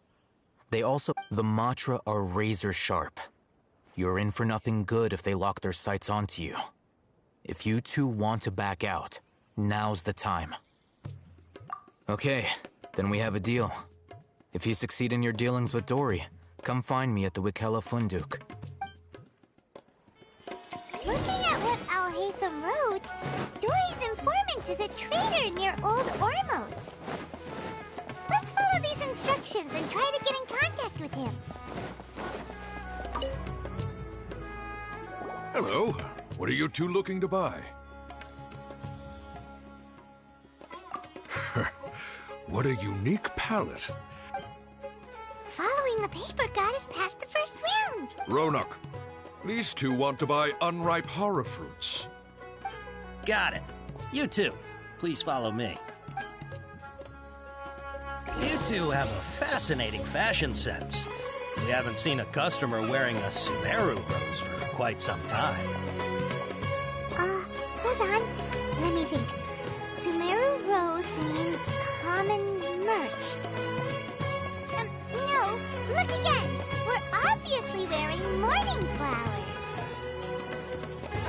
They also... The Matra are razor sharp. You're in for nothing good if they lock their sights onto you. If you two want to back out, now's the time. Okay, then we have a deal. If you succeed in your dealings with Dory, come find me at the Wikela Funduk. Looking at Rep Al-Haytham Road, Dory's informant is a trader near Old Ormos. Let's follow these instructions and try to get in contact with him. Hello. What are you two looking to buy? What a unique palette. Following the paper got us past the first round. Ronak, these two want to buy unripe horror fruits. Got it. You two, please follow me. You two have a fascinating fashion sense. We haven't seen a customer wearing a Sumeru rose for quite some time. Hold on. Let me think. Sumeru rose means common merch. No, look again. We're obviously wearing morning flowers.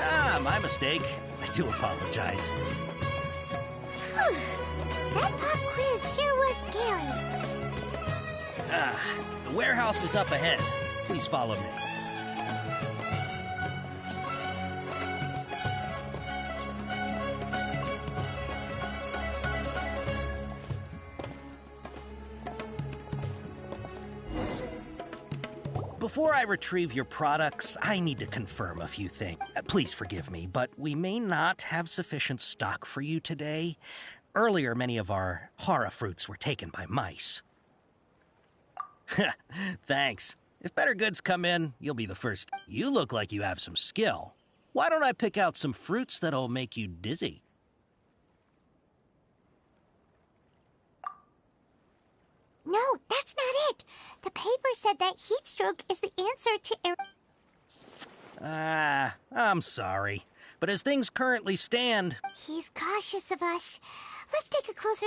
Ah, my mistake. I do apologize. Whew. That pop quiz sure was scary. The warehouse is up ahead. Please follow me. Before I retrieve your products, I need to confirm a few things. Please forgive me, but we may not have sufficient stock for you today. Earlier, many of our hara fruits were taken by mice. Thanks. If better goods come in, you'll be the first. You look like you have some skill. Why don't I pick out some fruits that'll make you dizzy? No, that's not it. The paper said that heat stroke is the answer to I'm sorry. But as things currently stand... He's cautious of us. Let's take a closer...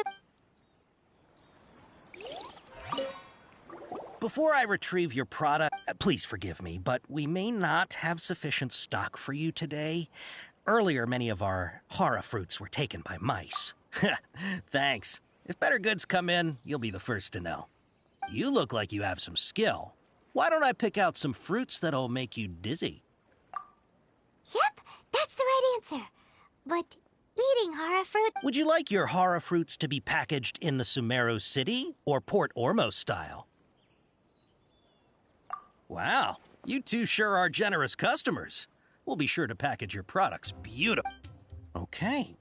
Before I retrieve your product, please forgive me, but we may not have sufficient stock for you today. Earlier, many of our hara fruits were taken by mice. Thanks. If better goods come in, you'll be the first to know. You look like you have some skill. Why don't I pick out some fruits that'll make you dizzy? Yep, that's the right answer. But eating hara fruit... Would you like your hara fruits to be packaged in the Sumeru City or Port Ormos style? Wow, you two sure are generous customers. We'll be sure to package your products beautifully. Okay,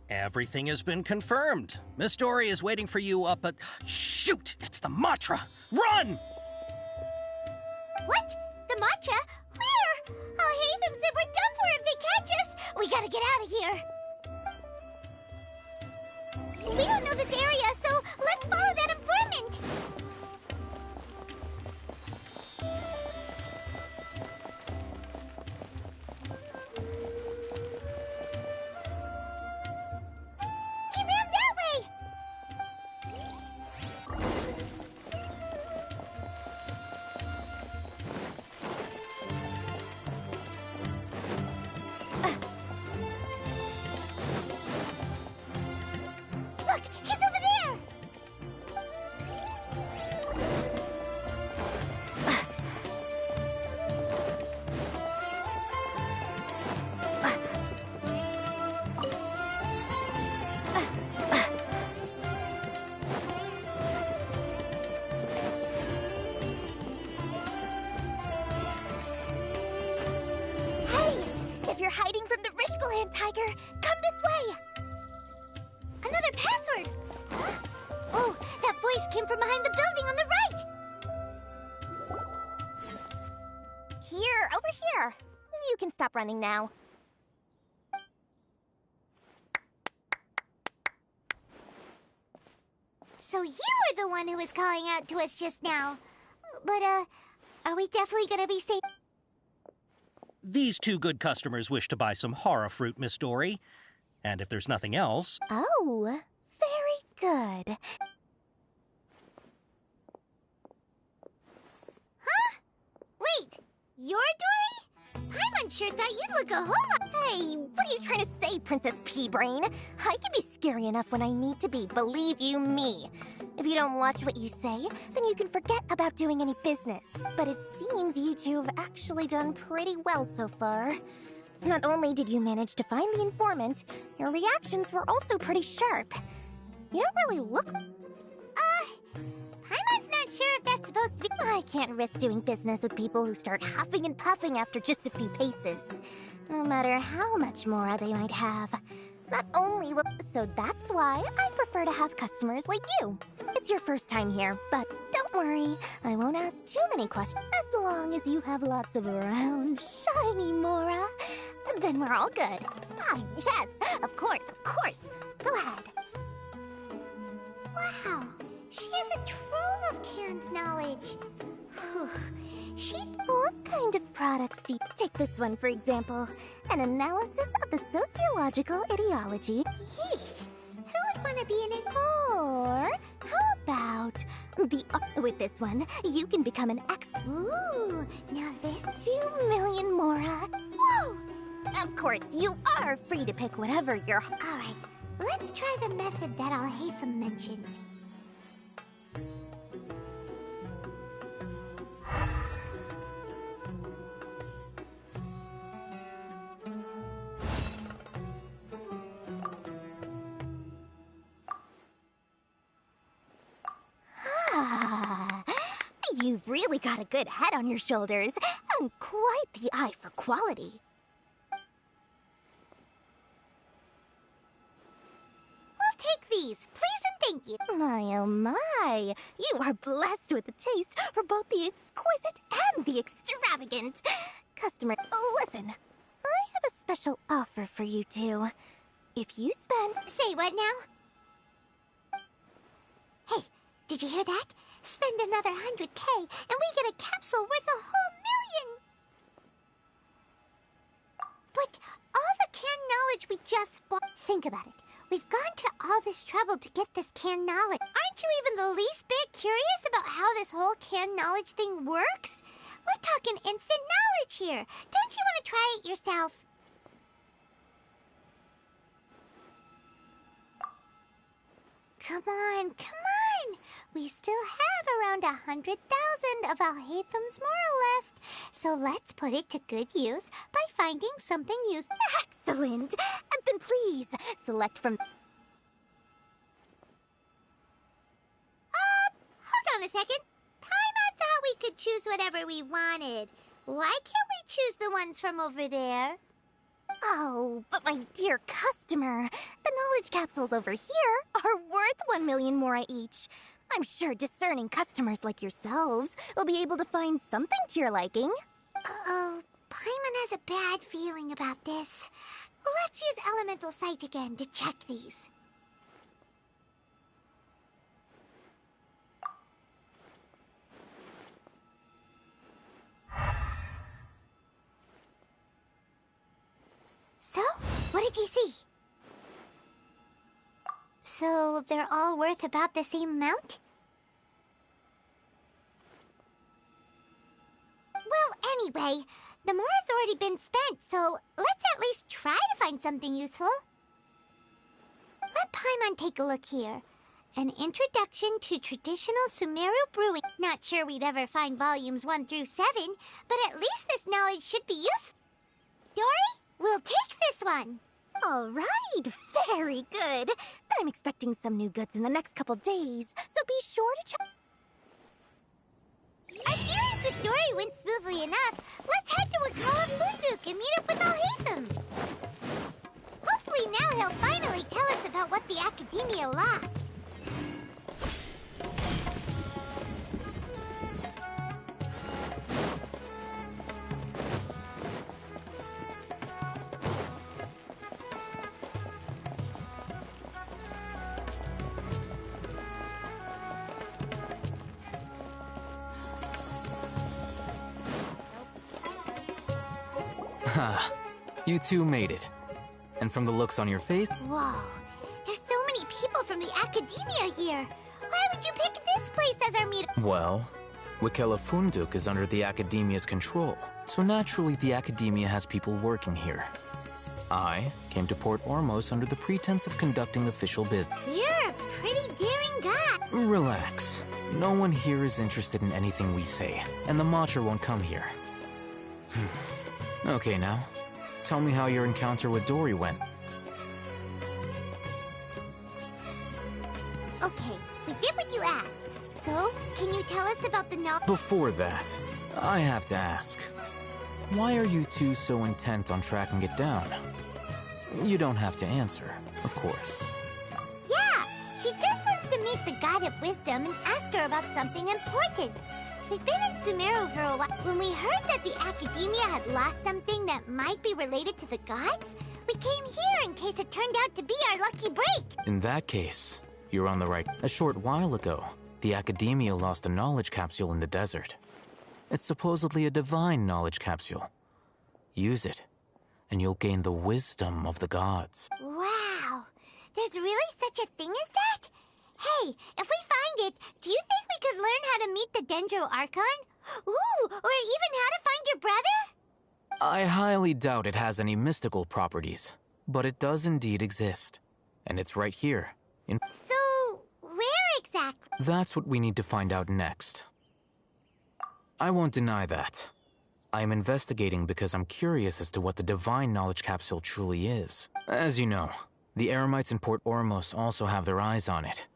everything has been confirmed. Miss Dory is waiting for you up at... Shoot, it's the Matra! Run! What? The Matra? Where? I'll hate them said we're done for if they catch us. We gotta get out of here. We don't know this area, so let's follow that informant. He ran that way! Look, he's over there! If you're hiding from the Rishbaland tiger, come this way! Another password! Huh? Oh, that voice came from behind the building on the right! Here, over here. You can stop running now. So you were the one who was calling out to us just now. But, are we definitely gonna be safe? These two good customers wish to buy some hara fruit, Miss Dory. And if there's nothing else... Oh, very good. Huh? Wait, you're Dory? Paimon sure thought you'd look a whole lot... Hey, what are you trying to say, Princess Pea-Brain? I can be scary enough when I need to be, believe you me. If you don't watch what you say, then you can forget about doing any business. But it seems you two have actually done pretty well so far. Not only did you manage to find the informant, your reactions were also pretty sharp. You don't really look... Paimon's not sure if that's supposed to be... I I can't risk doing business with people who start huffing and puffing after just a few paces, no matter how much Mora they might have. Not only will... So that's why I prefer to have customers like you. It's your first time here, but don't worry, I won't ask too many questions. As long as you have lots of round, shiny Mora, then we're all good. Ah, yes, of course, of course. Go ahead. Wow, she has a trove of canned knowledge. Whew. What kind of products do you... Take this one, for example. An analysis of the sociological ideology. Yeesh, who would want to be in it? Or how about the... With this one, you can become an expert. Ooh, now this... 2 million Mora. Whoa! Of course, you are free to pick whatever you're... Alright, let's try the method that Al-Haytham mentioned. You've really got a good head on your shoulders, and quite the eye for quality. We'll take these, please and thank you. My oh my, you are blessed with a taste for both the exquisite and the extravagant. Customer, listen, I have a special offer for you two. If you spend... Say what now? Hey, did you hear that? Spend another 100K, and we get a capsule worth a whole million! But all the canned knowledge we just bought... Think about it. We've gone to all this trouble to get this canned knowledge. Aren't you even the least bit curious about how this whole canned knowledge thing works? We're talking instant knowledge here. Don't you want to try it yourself? Come on, come on! We still have around 100,000 of Al-Haytham's Mora left, so let's put it to good use by finding something useful. Excellent! Then please, select from... Hold on a second. Paimon thought we could choose whatever we wanted. Why can't we choose the ones from over there? Oh, but my dear customer, the knowledge capsules over here are worth 1 million Mora each. I'm sure discerning customers like yourselves will be able to find something to your liking. Uh-oh, Paimon has a bad feeling about this. Let's use Elemental Sight again to check these. So, what did you see? So, they're all worth about the same amount? Well, anyway, the Mora's already been spent, so let's at least try to find something useful. Let Paimon take a look here. An introduction to traditional Sumeru brewing. Not sure we'd ever find volumes 1 through 7, but at least this knowledge should be useful. Dory? We'll take this one! All right, very good. I'm expecting some new goods in the next couple days, so be sure to check. Our dealings with Dory went smoothly enough. Let's head to Wakala Funduk and meet up with Al-Haytham. Hopefully now he'll finally tell us about what the Academia lost. You two made it. And from the looks on your face... Whoa, there's so many people from the Academia here. Why would you pick this place as our meet? Well, Wakela Funduk is under the Academia's control, so naturally the Academia has people working here. I came to Port Ormos under the pretense of conducting official business. You're a pretty daring guy. Relax. No one here is interested in anything we say, and the Matcher won't come here. Okay, now, tell me how your encounter with Dory went. Okay, we did what you asked. So, can you tell us about the knowledge? Before that, I have to ask, why are you two so intent on tracking it down? You don't have to answer, of course. Yeah, she just wants to meet the God of Wisdom and ask her about something important. We've been in Sumeru for a while. When we heard that the Academia had lost something that might be related to the gods, we came here in case it turned out to be our lucky break. In that case, you're on the right. A short while ago, the Academia lost a knowledge capsule in the desert. It's supposedly a divine knowledge capsule. Use it, and you'll gain the wisdom of the gods. Wow, there's really such a thing as that? Hey, if we find it, do you think we could learn how to meet the Dendro Archon? Ooh, or even how to find your brother? I highly doubt it has any mystical properties, but it does indeed exist. And it's right here. So, where exactly? That's what we need to find out next. I won't deny that. I am investigating because I'm curious as to what the divine knowledge capsule truly is. As you know, the Eremites in Port Ormos also have their eyes on it.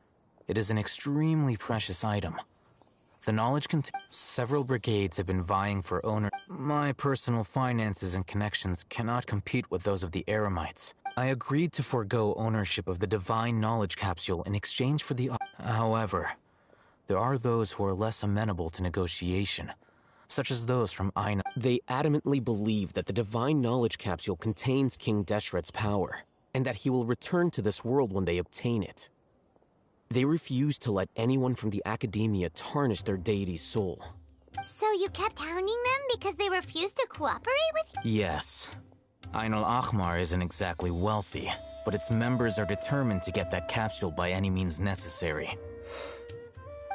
It is an extremely precious item. The knowledge several brigades have been vying for owner. My personal finances and connections cannot compete with those of the Eremites. I agreed to forego ownership of the divine knowledge capsule in exchange for the... However, there are those who are less amenable to negotiation, such as those from Aina. They adamantly believe that the divine knowledge capsule contains King Deshret's power, and that he will return to this world when they obtain it. They refuse to let anyone from the Academia tarnish their deity's soul. So you kept hounding them because they refused to cooperate with you? Yes. Ain al-Ahmar isn't exactly wealthy, but its members are determined to get that capsule by any means necessary.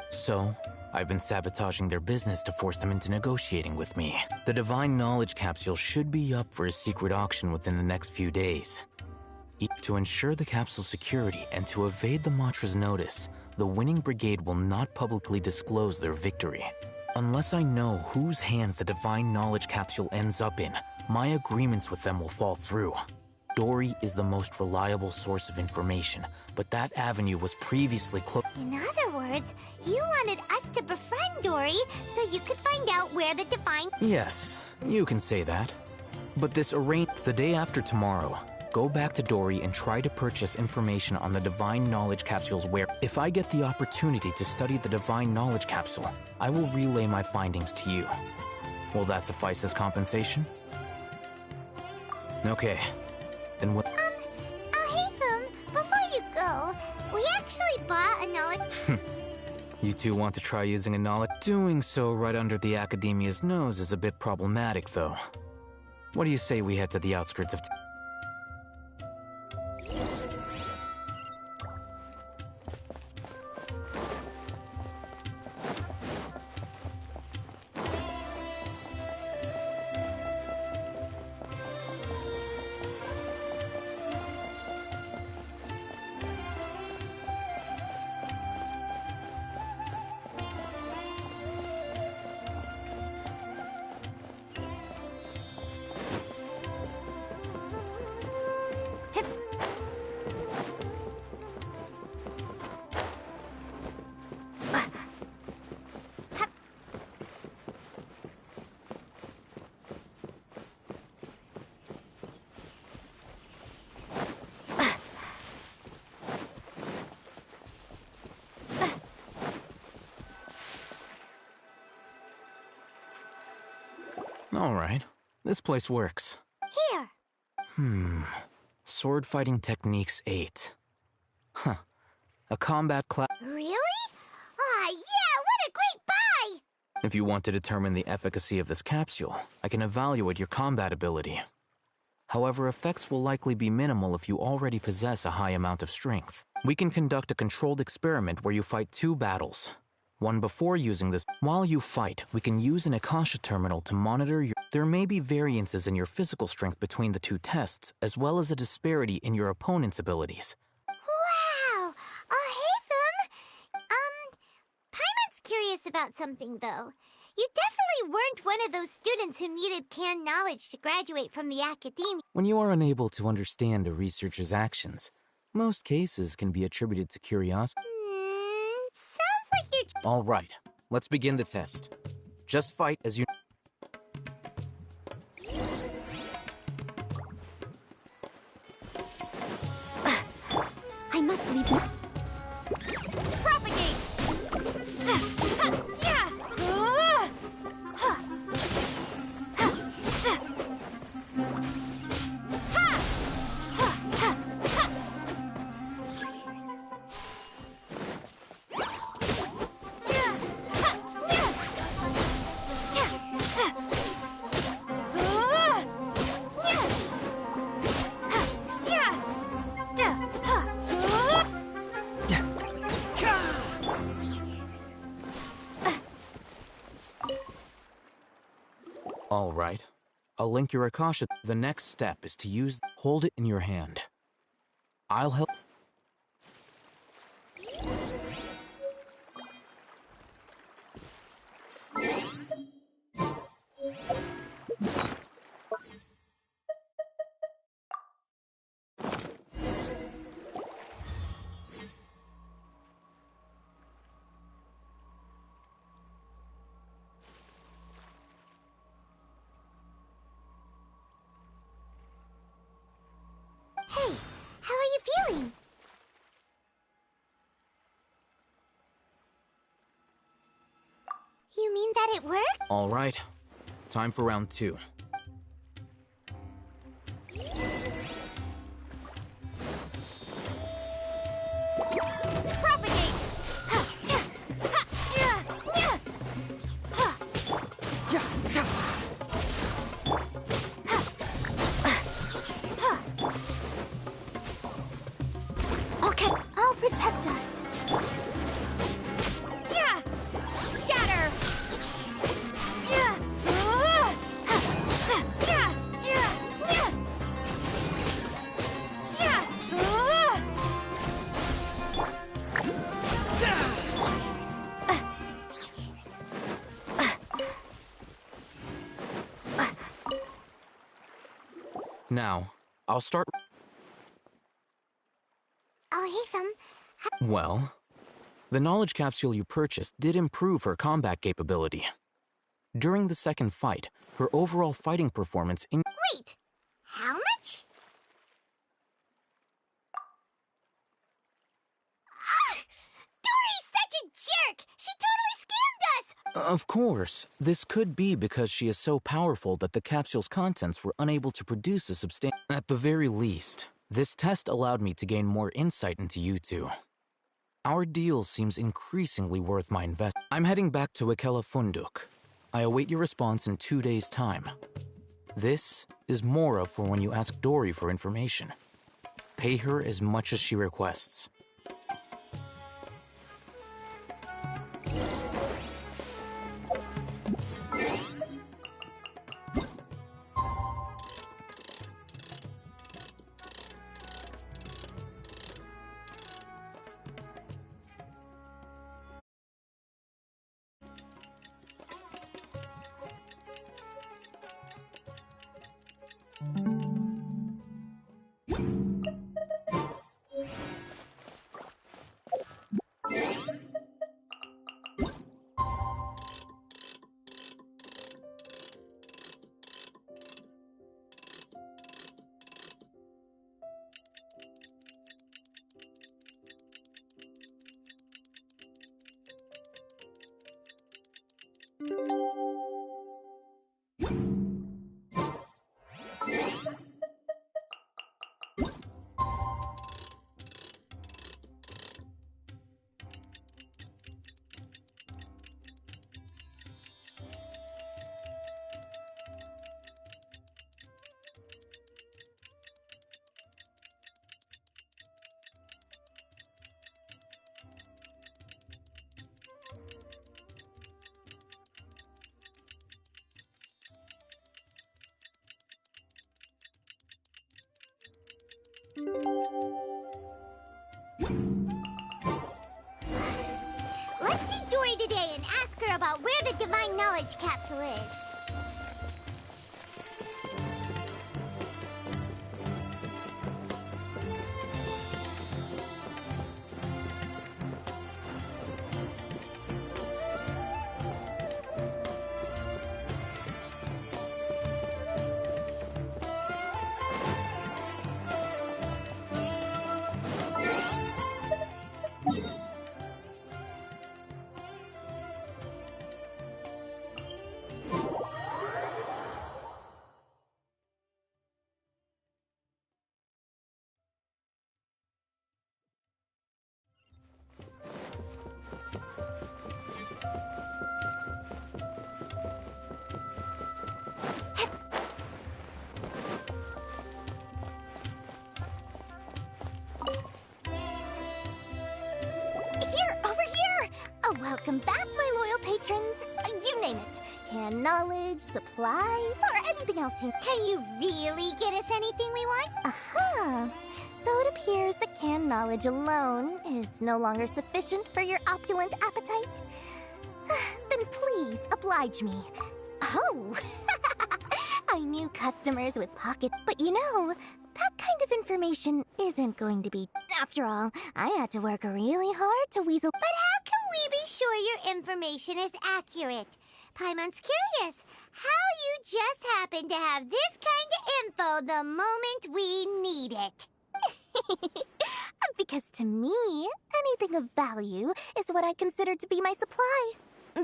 So, I've been sabotaging their business to force them into negotiating with me. The divine knowledge capsule should be up for a secret auction within the next few days. To ensure the capsule's security and to evade the Matra's notice, the winning brigade will not publicly disclose their victory. Unless I know whose hands the divine knowledge capsule ends up in, my agreements with them will fall through. Dory is the most reliable source of information, but that avenue was previously closed. In other words, you wanted us to befriend Dory so you could find out where the divine... Yes, you can say that. But this the day after tomorrow, go back to Dory and try to purchase information on the divine knowledge capsule's where. If I get the opportunity to study the divine knowledge capsule, I will relay my findings to you. Will that suffice as compensation? Okay. Then what? Alhaitham, before you go, we actually bought a knowledge... You two want to try using a knowledge? Doing so right under the Academia's nose is a bit problematic, though. What do you say we head to the outskirts of... All right. This place works. Here. Sword fighting techniques 8. Huh. A combat class. Really? Ah, yeah, what a great buy! If you want to determine the efficacy of this capsule, I can evaluate your combat ability. However, effects will likely be minimal if you already possess a high amount of strength. We can conduct a controlled experiment where you fight 2 battles. One before using this. While you fight, we can use an Akasha terminal to monitor your... There may be variances in your physical strength between the 2 tests, as well as a disparity in your opponent's abilities. Wow! Alhaitham! Paimon's curious about something, though. You definitely weren't one of those students who needed canned knowledge to graduate from the academia. When you are unable to understand a researcher's actions, most cases can be attributed to curiosity. Sounds like you're... All right. let's begin the test. Just fight as you... I must leave now. Propagate! All right. I'll link your Akasha. The next step is to hold it in your hand. I'll help. Hey, how are you feeling? You mean that it worked? All right. Time for round 2. Propagate! Okay, I'll protect us. Scatter! Now, I'll start... Oh, Hatham. Well, the knowledge capsule you purchased did improve her combat capability. During the second fight, her overall fighting performance Wait! How much? Dory's such a jerk! She totally scammed us! Of course, this could be because she is so powerful that the capsule's contents were unable to produce a substantial... At the very least, this test allowed me to gain more insight into you two. Our deal seems increasingly worth my investment. I'm heading back to Ikela Funduk. I await your response in 2 days' time. This is Mora for when you ask Dory for information. Pay her as much as she requests. Let's see Dory today and ask her about where the Divine Knowledge Capsule is. name it. Canned knowledge, supplies, or anything else you... Can you really get us anything we want? Aha! So it appears that canned knowledge alone is no longer sufficient for your opulent appetite. Then please, oblige me. Oh! I knew customers with pockets, but you know, that kind of information isn't going to be... After all, I had to work really hard to weasel... But how can we be sure your information is accurate? Paimon's curious how you just happen to have this kind of info the moment we need it. Because to me, anything of value is what I consider to be my supply.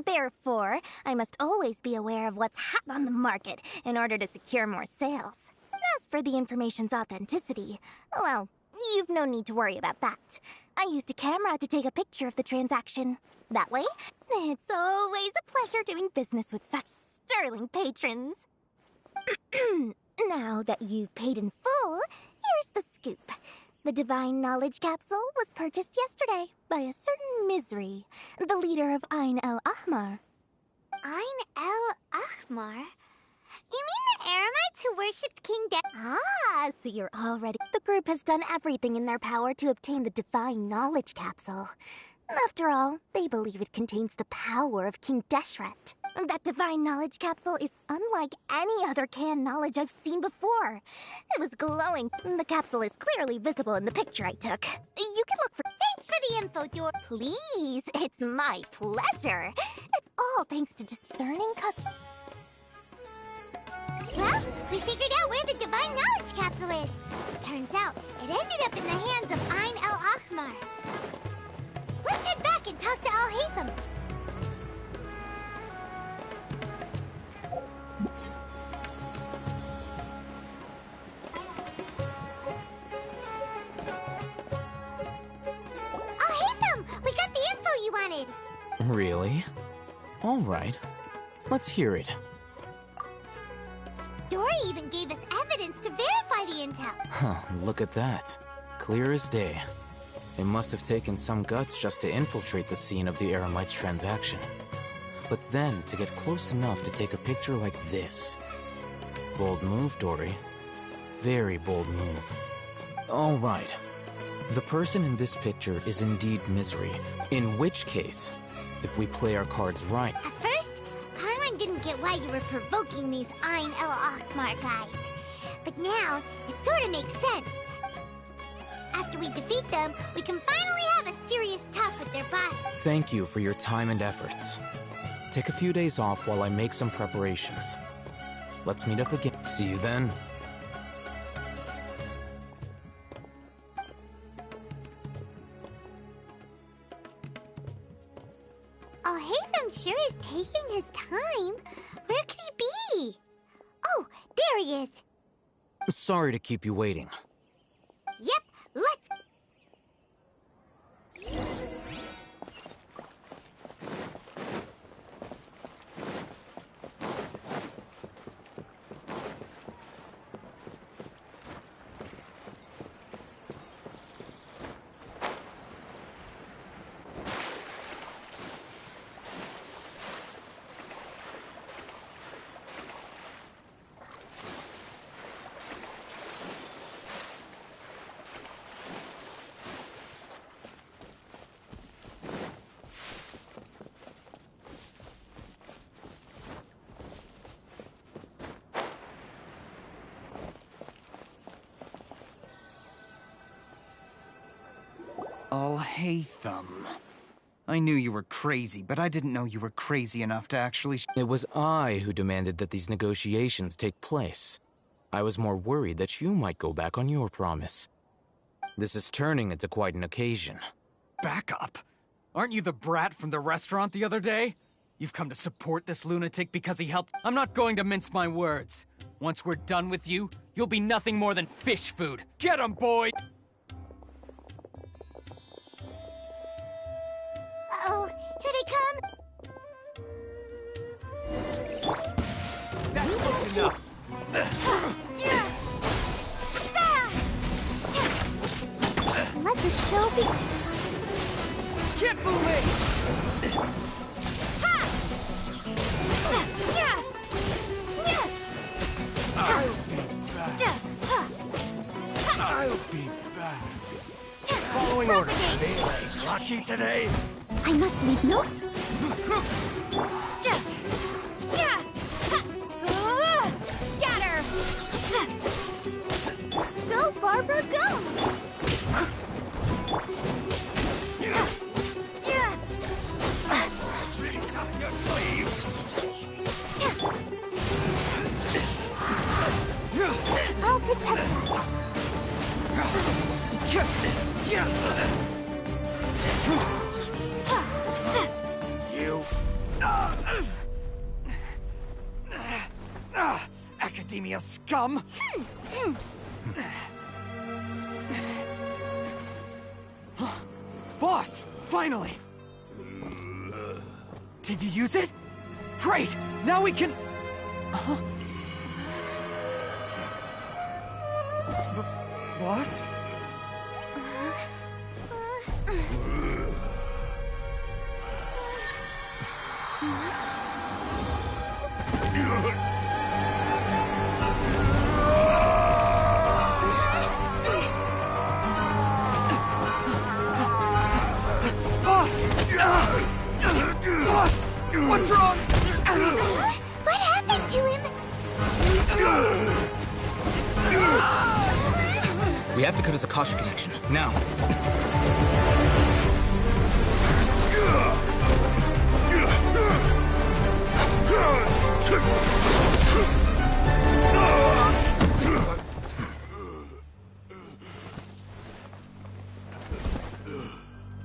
Therefore, I must always be aware of what's hot on the market in order to secure more sales. As for the information's authenticity, well, you've no need to worry about that. I used a camera to take a picture of the transaction. That way, it's always a pleasure doing business with such sterling patrons. Now that you've paid in full, here's the scoop. The Divine Knowledge Capsule was purchased yesterday by a certain Misery, the leader of Ain el-Ahmar. Ain el-Ahmar? You mean the Eremites who worshipped King Ah, so you're already... The group has done everything in their power to obtain the Divine Knowledge Capsule. After all, they believe it contains the power of King Deshret. That Divine Knowledge Capsule is unlike any other canned knowledge I've seen before. It was glowing. The capsule is clearly visible in the picture I took. You can look for... Thanks for the info, Dor. Please, it's my pleasure. It's all thanks to discerning Well, we figured out where the Divine Knowledge Capsule is. Turns out, it ended up in the hands of Ain el-Ahmar. Let's head back and talk to Al-Haytham. Al-Haytham, we got the info you wanted. Really? All right. Let's hear it. Dory even gave us evidence to verify the intel. Huh, look at that. Clear as day. It must have taken some guts just to infiltrate the scene of the Eremites' transaction. But then, to get close enough to take a picture like this. Bold move, Dory. Very bold move. All right. The person in this picture is indeed Misery. In which case, if we play our cards right... At first, Paimon didn't get why you were provoking these Ain el-Ahmar guys. But now, it sort of makes sense. After we defeat them, we can finally have a serious talk with their boss. Thank you for your time and efforts. Take a few days off while I make some preparations. Let's meet up again. See you then. Al-Haytham sure is taking his time. Where could he be? Oh, there he is. Sorry to keep you waiting. Yep, let's... Al-Haytham. I knew you were crazy, but I didn't know you were crazy enough to actually... It was I who demanded that these negotiations take place. I was more worried that you might go back on your promise. This is turning into quite an occasion. Back up? Aren't you the brat from the restaurant the other day? You've come to support this lunatic because he helped... I'm not going to mince my words. Once we're done with you, you'll be nothing more than fish food. Get him, boy! Uh-oh, here they come! That's close enough! Let the show be... Can't fool me! Following orders. Feeling lucky today? I must leave no... Scatter! Go, Barbara, go! Tricks up your sleeve. I'll protect us. You. Academia scum! Boss! Finally! Did you use it? Great! Now we can... Boss? Boss! What's wrong? What happened to him? We have to cut his Akasha connection, now.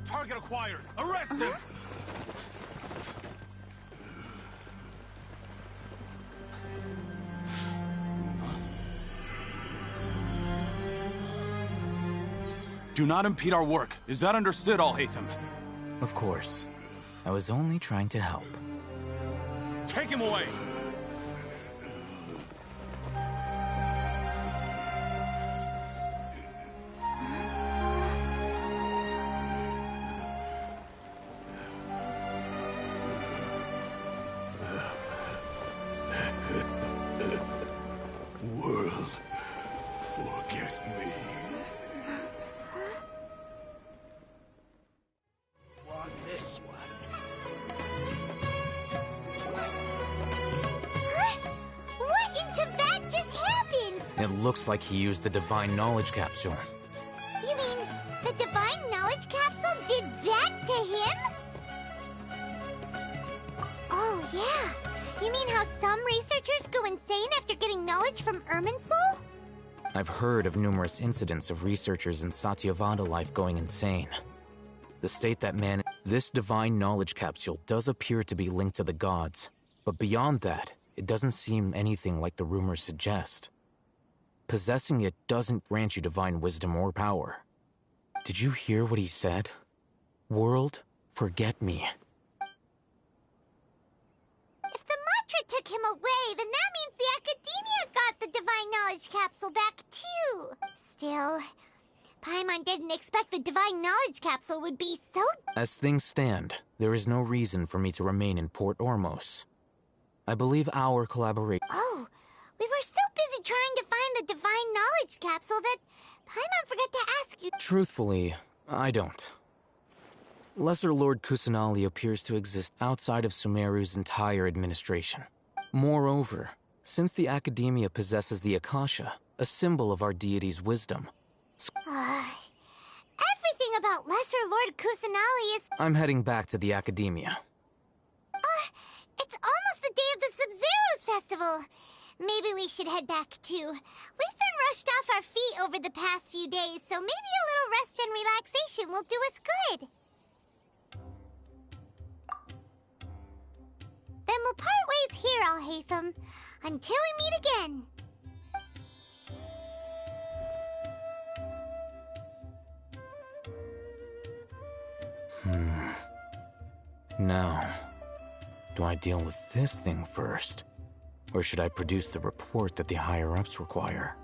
Target acquired! Arrest him! Do not impede our work. Is that understood, Al-Haytham? Of course. I was only trying to help. Take him away! World, forget me. Want this one? What in Tibet just happened? It looks like he used the Divine Knowledge Capsule. You mean the Divine Knowledge Capsule did that to him? Oh, yeah. You mean how some researchers go insane after getting knowledge from Irminsul? I've heard of numerous incidents of researchers in Satyavada life going insane. The state that man... This Divine Knowledge Capsule does appear to be linked to the gods, but beyond that, it doesn't seem anything like the rumors suggest. Possessing it doesn't grant you divine wisdom or power. Did you hear what he said? World, forget me. If the mantra took him away, then that means the Academia got the Divine Knowledge Capsule back, too. Still, Paimon didn't expect the Divine Knowledge Capsule would be so... As things stand, there is no reason for me to remain in Port Ormos. I believe our collaboration... Oh, we were so busy trying to find the Divine Knowledge Capsule that Paimon forgot to ask you... Truthfully, I don't. Lesser Lord Kusanali appears to exist outside of Sumeru's entire administration. Moreover, since the Academia possesses the Akasha, a symbol of our deity's wisdom... Everything about Lesser Lord Kusanali is... I'm heading back to the Academia. It's almost the day of the Sub-Zeros Festival. Maybe we should head back, too. We've been rushed off our feet over the past few days, so maybe a little rest and relaxation will do us good. Then we'll part ways here, Al-Haytham, until we meet again. Now, do I deal with this thing first? Or should I produce the report that the higher-ups require?